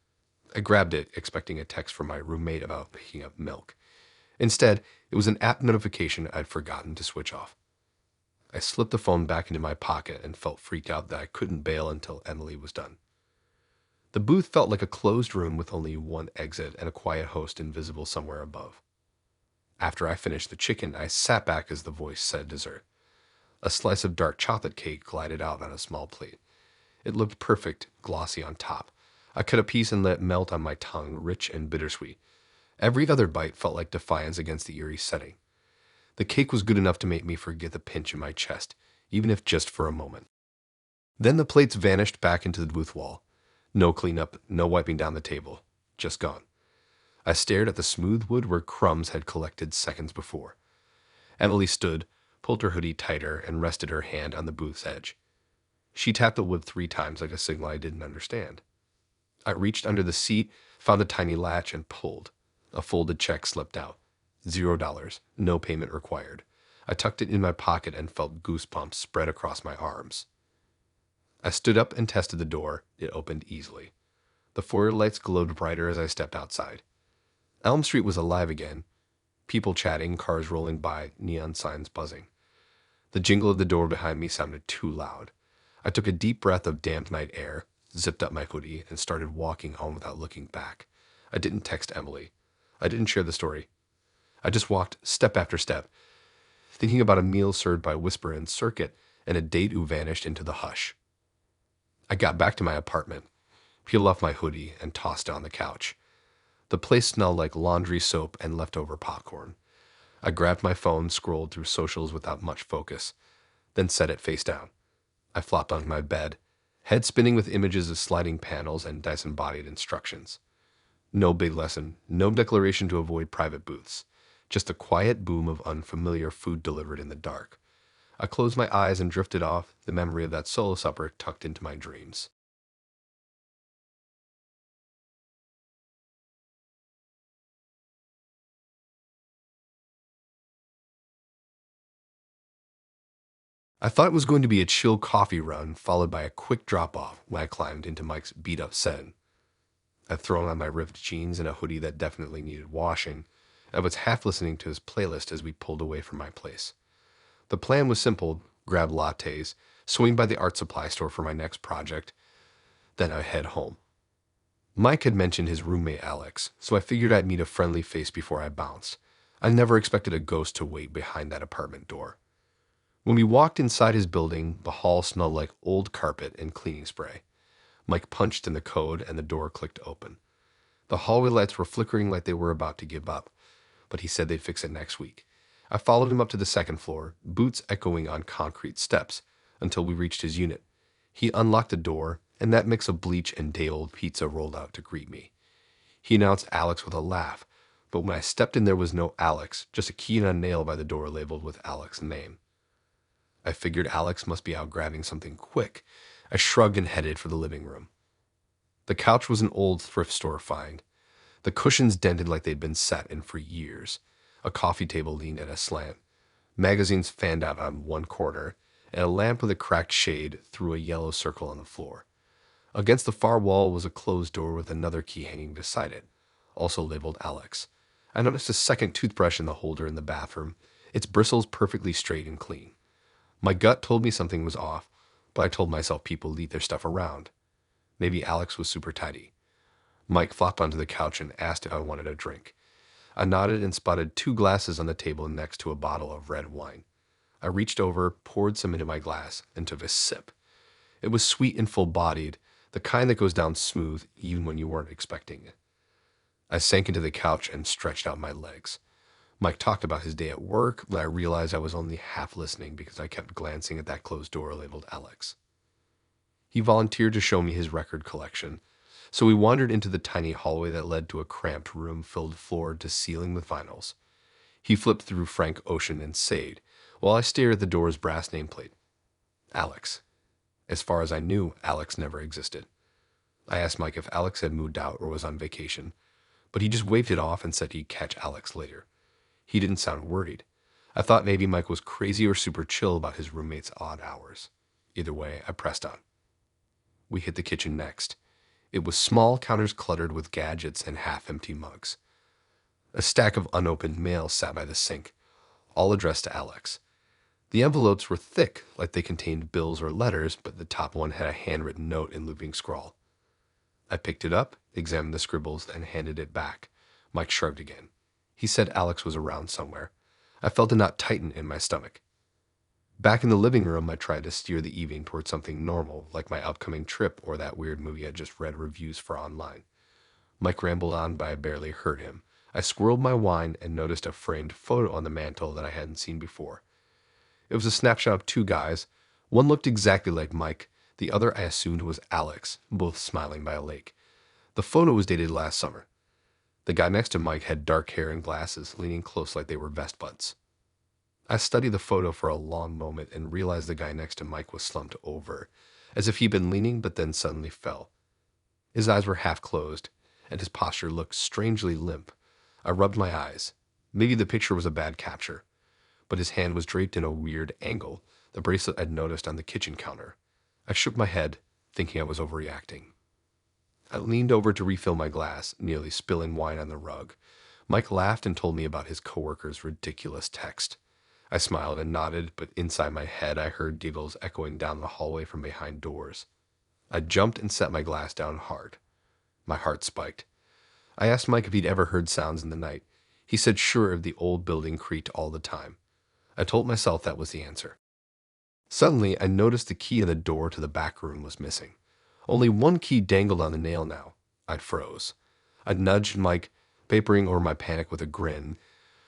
Speaker 2: I grabbed it, expecting a text from my roommate about picking up milk. Instead, it was an app notification I'd forgotten to switch off. I slipped the phone back into my pocket and felt freaked out that I couldn't bail until Emily was done. The booth felt like a closed room with only one exit and a quiet host invisible somewhere above. After I finished the chicken, I sat back as the voice said dessert. A slice of dark chocolate cake glided out on a small plate. It looked perfect, glossy on top. I cut a piece and let it melt on my tongue, rich and bittersweet. Every other bite felt like defiance against the eerie setting. The cake was good enough to make me forget the pinch in my chest, even if just for a moment. Then the plates vanished back into the booth wall. No cleanup, no wiping down the table. Just gone. I stared at the smooth wood where crumbs had collected seconds before. Emily stood, pulled her hoodie tighter, and rested her hand on the booth's edge. She tapped the wood 3 times like a signal I didn't understand. I reached under the seat, found a tiny latch, and pulled. A folded check slipped out. $0, no payment required. I tucked it in my pocket and felt goosebumps spread across my arms. I stood up and tested the door. It opened easily. The foyer lights glowed brighter as I stepped outside. Elm Street was alive again. People chatting, cars rolling by, neon signs buzzing. The jingle of the door behind me sounded too loud. I took a deep breath of damp night air, zipped up my hoodie, and started walking home without looking back. I didn't text Emily. I didn't share the story. I just walked step after step, thinking about a meal served by Whisper and Circuit and a date who vanished into the hush. I got back to my apartment, peeled off my hoodie, and tossed it on the couch. The place smelled like laundry soap and leftover popcorn. I grabbed my phone, scrolled through socials without much focus, then set it face down. I flopped onto my bed, head spinning with images of sliding panels and disembodied instructions. No big lesson, no declaration to avoid private booths, just a quiet boom of unfamiliar food delivered in the dark. I closed my eyes and drifted off, the memory of that solo supper tucked into my dreams. I thought it was going to be a chill coffee run, followed by a quick drop-off when I climbed into Mike's beat-up set. I'd thrown on my ripped jeans and a hoodie that definitely needed washing. I was half listening to his playlist as we pulled away from my place. The plan was simple: grab lattes, swing by the art supply store for my next project, then I'd head home. Mike had mentioned his roommate Alex, so I figured I'd meet a friendly face before I bounced. I never expected a ghost to wait behind that apartment door. When we walked inside his building, the hall smelled like old carpet and cleaning spray. Mike punched in the code and the door clicked open. The hallway lights were flickering like they were about to give up, but he said they'd fix it next week. I followed him up to the second floor, boots echoing on concrete steps, until we reached his unit. He unlocked the door, and that mix of bleach and day-old pizza rolled out to greet me. He announced Alex with a laugh, but when I stepped in there was no Alex, just a key and a nail by the door labeled with Alex's name. I figured Alex must be out grabbing something quick. I shrugged and headed for the living room. The couch was an old thrift store find. The cushions dented like they'd been sat in for years. A coffee table leaned at a slant. Magazines fanned out on one corner, and a lamp with a cracked shade threw a yellow circle on the floor. Against the far wall was a closed door with another key hanging beside it, also labeled Alex. I noticed a second toothbrush in the holder in the bathroom, its bristles perfectly straight and clean. My gut told me something was off, but I told myself people leave their stuff around. Maybe Alex was super tidy. Mike flopped onto the couch and asked if I wanted a drink. I nodded and spotted 2 glasses on the table next to a bottle of red wine. I reached over, poured some into my glass, and took a sip. It was sweet and full-bodied, the kind that goes down smooth even when you weren't expecting it. I sank into the couch and stretched out my legs. Mike talked about his day at work, but I realized I was only half listening because I kept glancing at that closed door labeled Alex. He volunteered to show me his record collection, so we wandered into the tiny hallway that led to a cramped room filled floor to ceiling with vinyls. He flipped through Frank Ocean and Sade, while I stared at the door's brass nameplate. Alex. As far as I knew, Alex never existed. I asked Mike if Alex had moved out or was on vacation, but he just waved it off and said he'd catch Alex later. He didn't sound worried. I thought maybe Mike was crazy or super chill about his roommate's odd hours. Either way, I pressed on. We hit the kitchen next. It was small, counters cluttered with gadgets and half-empty mugs. A stack of unopened mail sat by the sink, all addressed to Alex. The envelopes were thick, like they contained bills or letters, but the top one had a handwritten note in looping scrawl. I picked it up, examined the scribbles, and handed it back. Mike shrugged again. He said Alex was around somewhere. I felt a knot tighten in my stomach. Back in the living room, I tried to steer the evening toward something normal, like my upcoming trip or that weird movie I just read reviews for online. Mike rambled on, but I barely heard him. I swirled my wine and noticed a framed photo on the mantel that I hadn't seen before. It was a snapshot of 2 guys. One looked exactly like Mike. The other I assumed was Alex, both smiling by a lake. The photo was dated last summer. The guy next to Mike had dark hair and glasses, leaning close like they were vest buds. I studied the photo for a long moment and realized the guy next to Mike was slumped over, as if he'd been leaning but then suddenly fell. His eyes were half closed, and his posture looked strangely limp. I rubbed my eyes. Maybe the picture was a bad capture, but his hand was draped in a weird angle, the bracelet I'd noticed on the kitchen counter. I shook my head, thinking I was overreacting. I leaned over to refill my glass, nearly spilling wine on the rug. Mike laughed and told me about his coworker's ridiculous text. I smiled and nodded, but inside my head I heard giggles echoing down the hallway from behind doors. I jumped and set my glass down hard. My heart spiked. I asked Mike if he'd ever heard sounds in the night. He said sure if the old building creaked all the time. I told myself that was the answer. Suddenly, I noticed the key in the door to the back room was missing. Only one key dangled on the nail now. I'd froze. I nudged Mike, papering over my panic with a grin,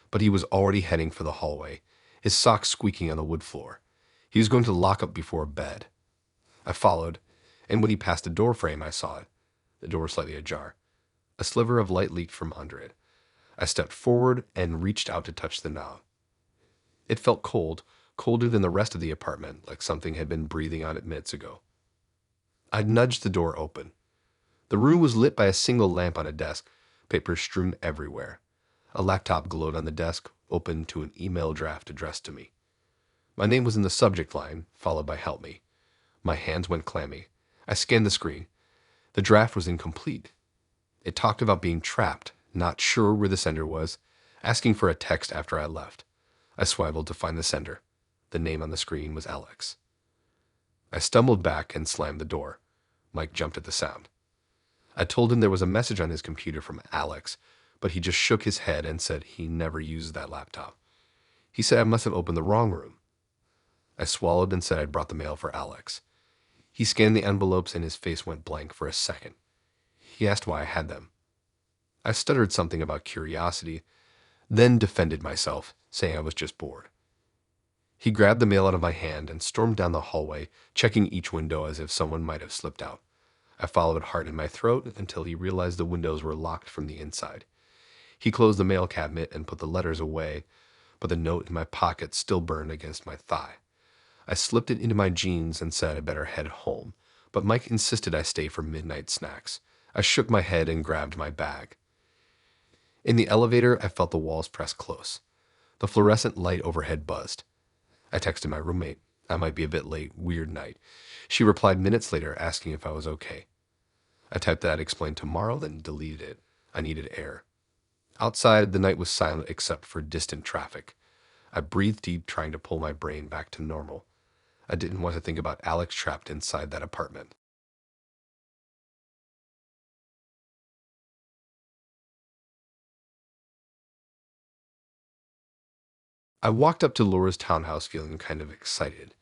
Speaker 2: but he was already heading for the hallway, his socks squeaking on the wood floor. He was going to lock up before bed. I followed, and when he passed the door frame, I saw it. The door was slightly ajar. A sliver of light leaked from under it. I stepped forward and reached out to touch the knob. It felt cold, colder than the rest of the apartment, like something had been breathing on it minutes ago. I nudged the door open. The room was lit by a single lamp on a desk, papers strewn everywhere. A laptop glowed on the desk, open to an email draft addressed to me. My name was in the subject line, followed by "Help Me." My hands went clammy. I scanned the screen. The draft was incomplete. It talked about being trapped, not sure where the sender was, asking for a text after I left. I swiveled to find the sender. The name on the screen was Alex. I stumbled back and slammed the door. Mike jumped at the sound. I told him there was a message on his computer from Alex, but he just shook his head and said he never used that laptop. He said I must have opened the wrong room. I swallowed and said I'd brought the mail for Alex. He scanned the envelopes and his face went blank for a second. He asked why I had them. I stuttered something about curiosity, then defended myself, saying I was just bored. He grabbed the mail out of my hand and stormed down the hallway, checking each window as if someone might have slipped out. I followed heart in my throat until he realized the windows were locked from the inside. He closed the mail cabinet and put the letters away, but the note in my pocket still burned against my thigh. I slipped it into my jeans and said I better head home, but Mike insisted I stay for midnight snacks. I shook my head and grabbed my bag. In the elevator, I felt the walls press close. The fluorescent light overhead buzzed. I texted my roommate. I might be a bit late, weird night. She replied minutes later asking if I was okay. I typed that explained tomorrow, then deleted it. I needed air. Outside, the night was silent except for distant traffic. I breathed deep, trying to pull my brain back to normal. I didn't want to think about Alex trapped inside that apartment. I walked up to Laura's townhouse feeling kind of excited.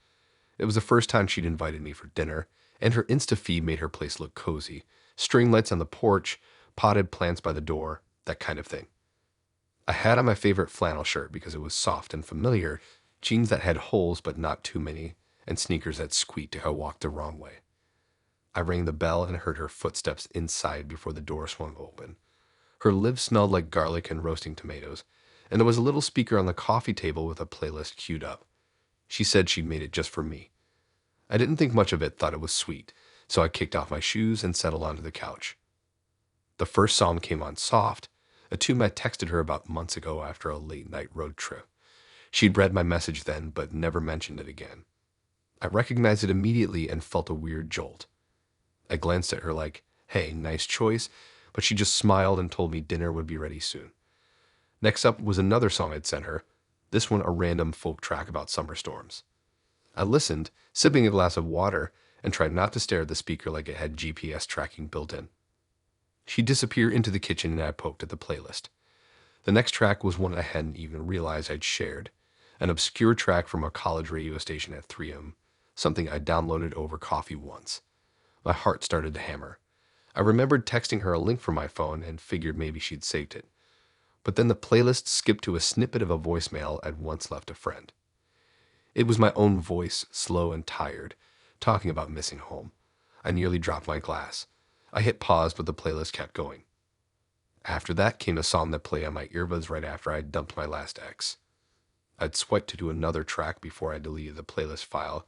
Speaker 2: It was the first time she'd invited me for dinner, and her Insta feed made her place look cozy. String lights on the porch, potted plants by the door, that kind of thing. I had on my favorite flannel shirt because it was soft and familiar, jeans that had holes but not too many, and sneakers that squeaked if I walked the wrong way. I rang the bell and heard her footsteps inside before the door swung open. Her lips smelled like garlic and roasting tomatoes, and there was a little speaker on the coffee table with a playlist queued up. She said she'd made it just for me. I didn't think much of it, thought it was sweet, so I kicked off my shoes and settled onto the couch. The first song came on soft, a tune I texted her about months ago after a late-night road trip. She'd read my message then, but never mentioned it again. I recognized it immediately and felt a weird jolt. I glanced at her like, hey, nice choice, but she just smiled and told me dinner would be ready soon. Next up was another song I'd sent her, this one a random folk track about summer storms. I listened, sipping a glass of water, and tried not to stare at the speaker like it had GPS tracking built in. She disappeared into the kitchen and I poked at the playlist. The next track was one I hadn't even realized I'd shared, an obscure track from a college radio station at 3 a.m., something I downloaded over coffee once. My heart started to hammer. I remembered texting her a link from my phone and figured maybe she'd saved it. But then the playlist skipped to a snippet of a voicemail I'd once left a friend. It was my own voice, slow and tired, talking about missing home. I nearly dropped my glass. I hit pause, but the playlist kept going. After that came a song that played on my earbuds right after I dumped my last ex. I'd swiped to do another track before I deleted the playlist file,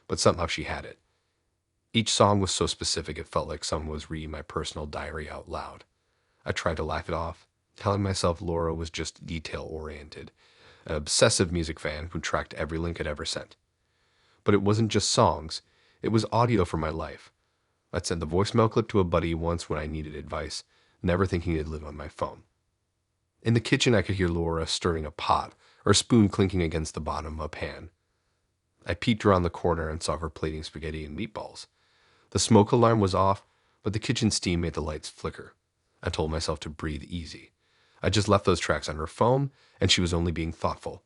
Speaker 2: but somehow she had it. Each song was so specific it felt like someone was reading my personal diary out loud. I tried to laugh it off, telling myself Laura was just detail-oriented, an obsessive music fan who tracked every link I'd ever sent. But it wasn't just songs, it was audio from my life. I'd sent the voicemail clip to a buddy once when I needed advice, never thinking it'd live on my phone. In the kitchen I could hear Laura stirring a pot, or a spoon clinking against the bottom of a pan. I peeked around the corner and saw her plating spaghetti and meatballs. The smoke alarm was off, but the kitchen steam made the lights flicker. I told myself to breathe easy. I just left those tracks on her phone, and she was only being thoughtful.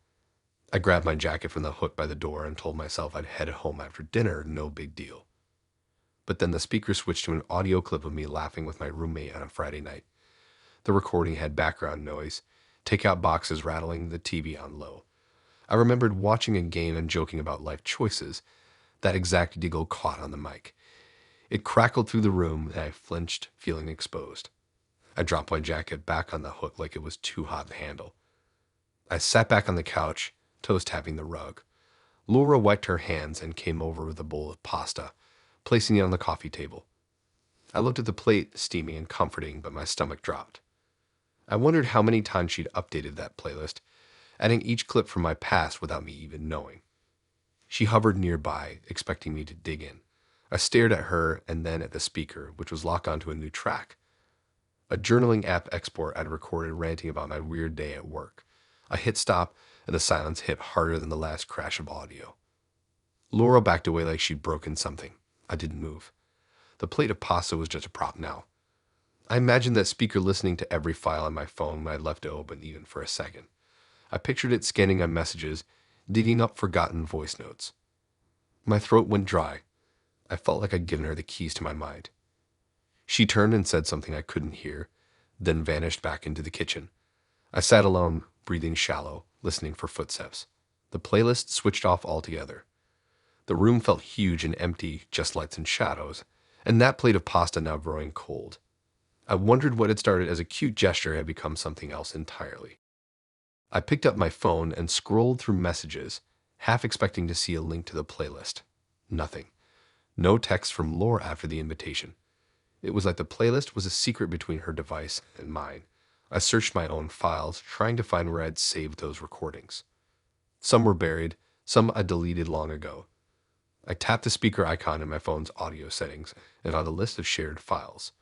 Speaker 2: I grabbed my jacket from the hook by the door and told myself I'd head home after dinner, no big deal. But then the speaker switched to an audio clip of me laughing with my roommate on a Friday night. The recording had background noise, takeout boxes rattling, the TV on low. I remembered watching a game and joking about life choices. That exact giggle caught on the mic. It crackled through the room, and I flinched, feeling exposed. I dropped my jacket back on the hook like it was too hot to handle. I sat back on the couch, toes tapping the rug. Laura wiped her hands and came over with a bowl of pasta, placing it on the coffee table. I looked at the plate, steaming and comforting, but my stomach dropped. I wondered how many times she'd updated that playlist, adding each clip from my past without me even knowing. She hovered nearby, expecting me to dig in. I stared at her and then at the speaker, which was locked onto a new track. A journaling app export I'd recorded ranting about my weird day at work. I hit stop, and the silence hit harder than the last crash of audio. Laura backed away like she'd broken something. I didn't move. The plate of pasta was just a prop now. I imagined that speaker listening to every file on my phone when I left it open even for a second. I pictured it scanning on messages, digging up forgotten voice notes. My throat went dry. I felt like I'd given her the keys to my mind. She turned and said something I couldn't hear, then vanished back into the kitchen. I sat alone, breathing shallow, listening for footsteps. The playlist switched off altogether. The room felt huge and empty, just lights and shadows, and that plate of pasta now growing cold. I wondered what had started as a cute gesture had become something else entirely. I picked up my phone and scrolled through messages, half expecting to see a link to the playlist. Nothing. No text from Laura after the invitation. It was like the playlist was a secret between her device and mine. I searched my own files, trying to find where I'd saved those recordings. Some were buried, some I deleted long ago. I tapped the speaker icon in my phone's audio settings and found a list of shared files.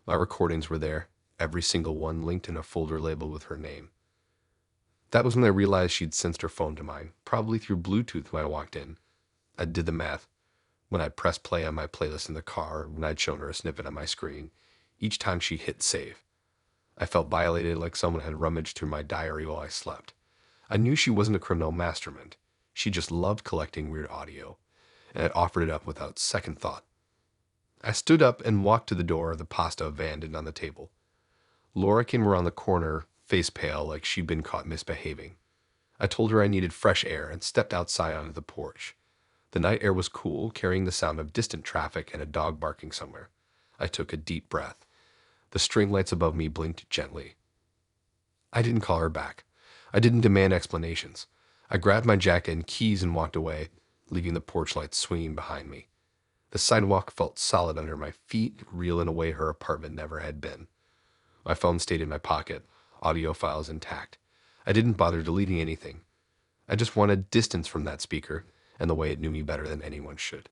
Speaker 2: My recordings were there, every single one linked in a folder labeled with her name. That was when I realized she'd sensed her phone to mine, probably through Bluetooth when I walked in. I did the math. When I'd pressed play on my playlist in the car, when I'd shown her a snippet on my screen, each time she hit save. I felt violated, like someone had rummaged through my diary while I slept. I knew she wasn't a criminal mastermind. She just loved collecting weird audio, and had offered it up without second thought. I stood up and walked to the door, the pasta abandoned on the table. Laura came around the corner, face pale, like she'd been caught misbehaving. I told her I needed fresh air and stepped outside onto the porch. The night air was cool, carrying the sound of distant traffic and a dog barking somewhere. I took a deep breath. The string lights above me blinked gently. I didn't call her back. I didn't demand explanations. I grabbed my jacket and keys and walked away, leaving the porch lights swinging behind me. The sidewalk felt solid under my feet, real in a way her apartment never had been. My phone stayed in my pocket, audio files intact. I didn't bother deleting anything. I just wanted distance from that speaker and the way it knew me better than anyone should.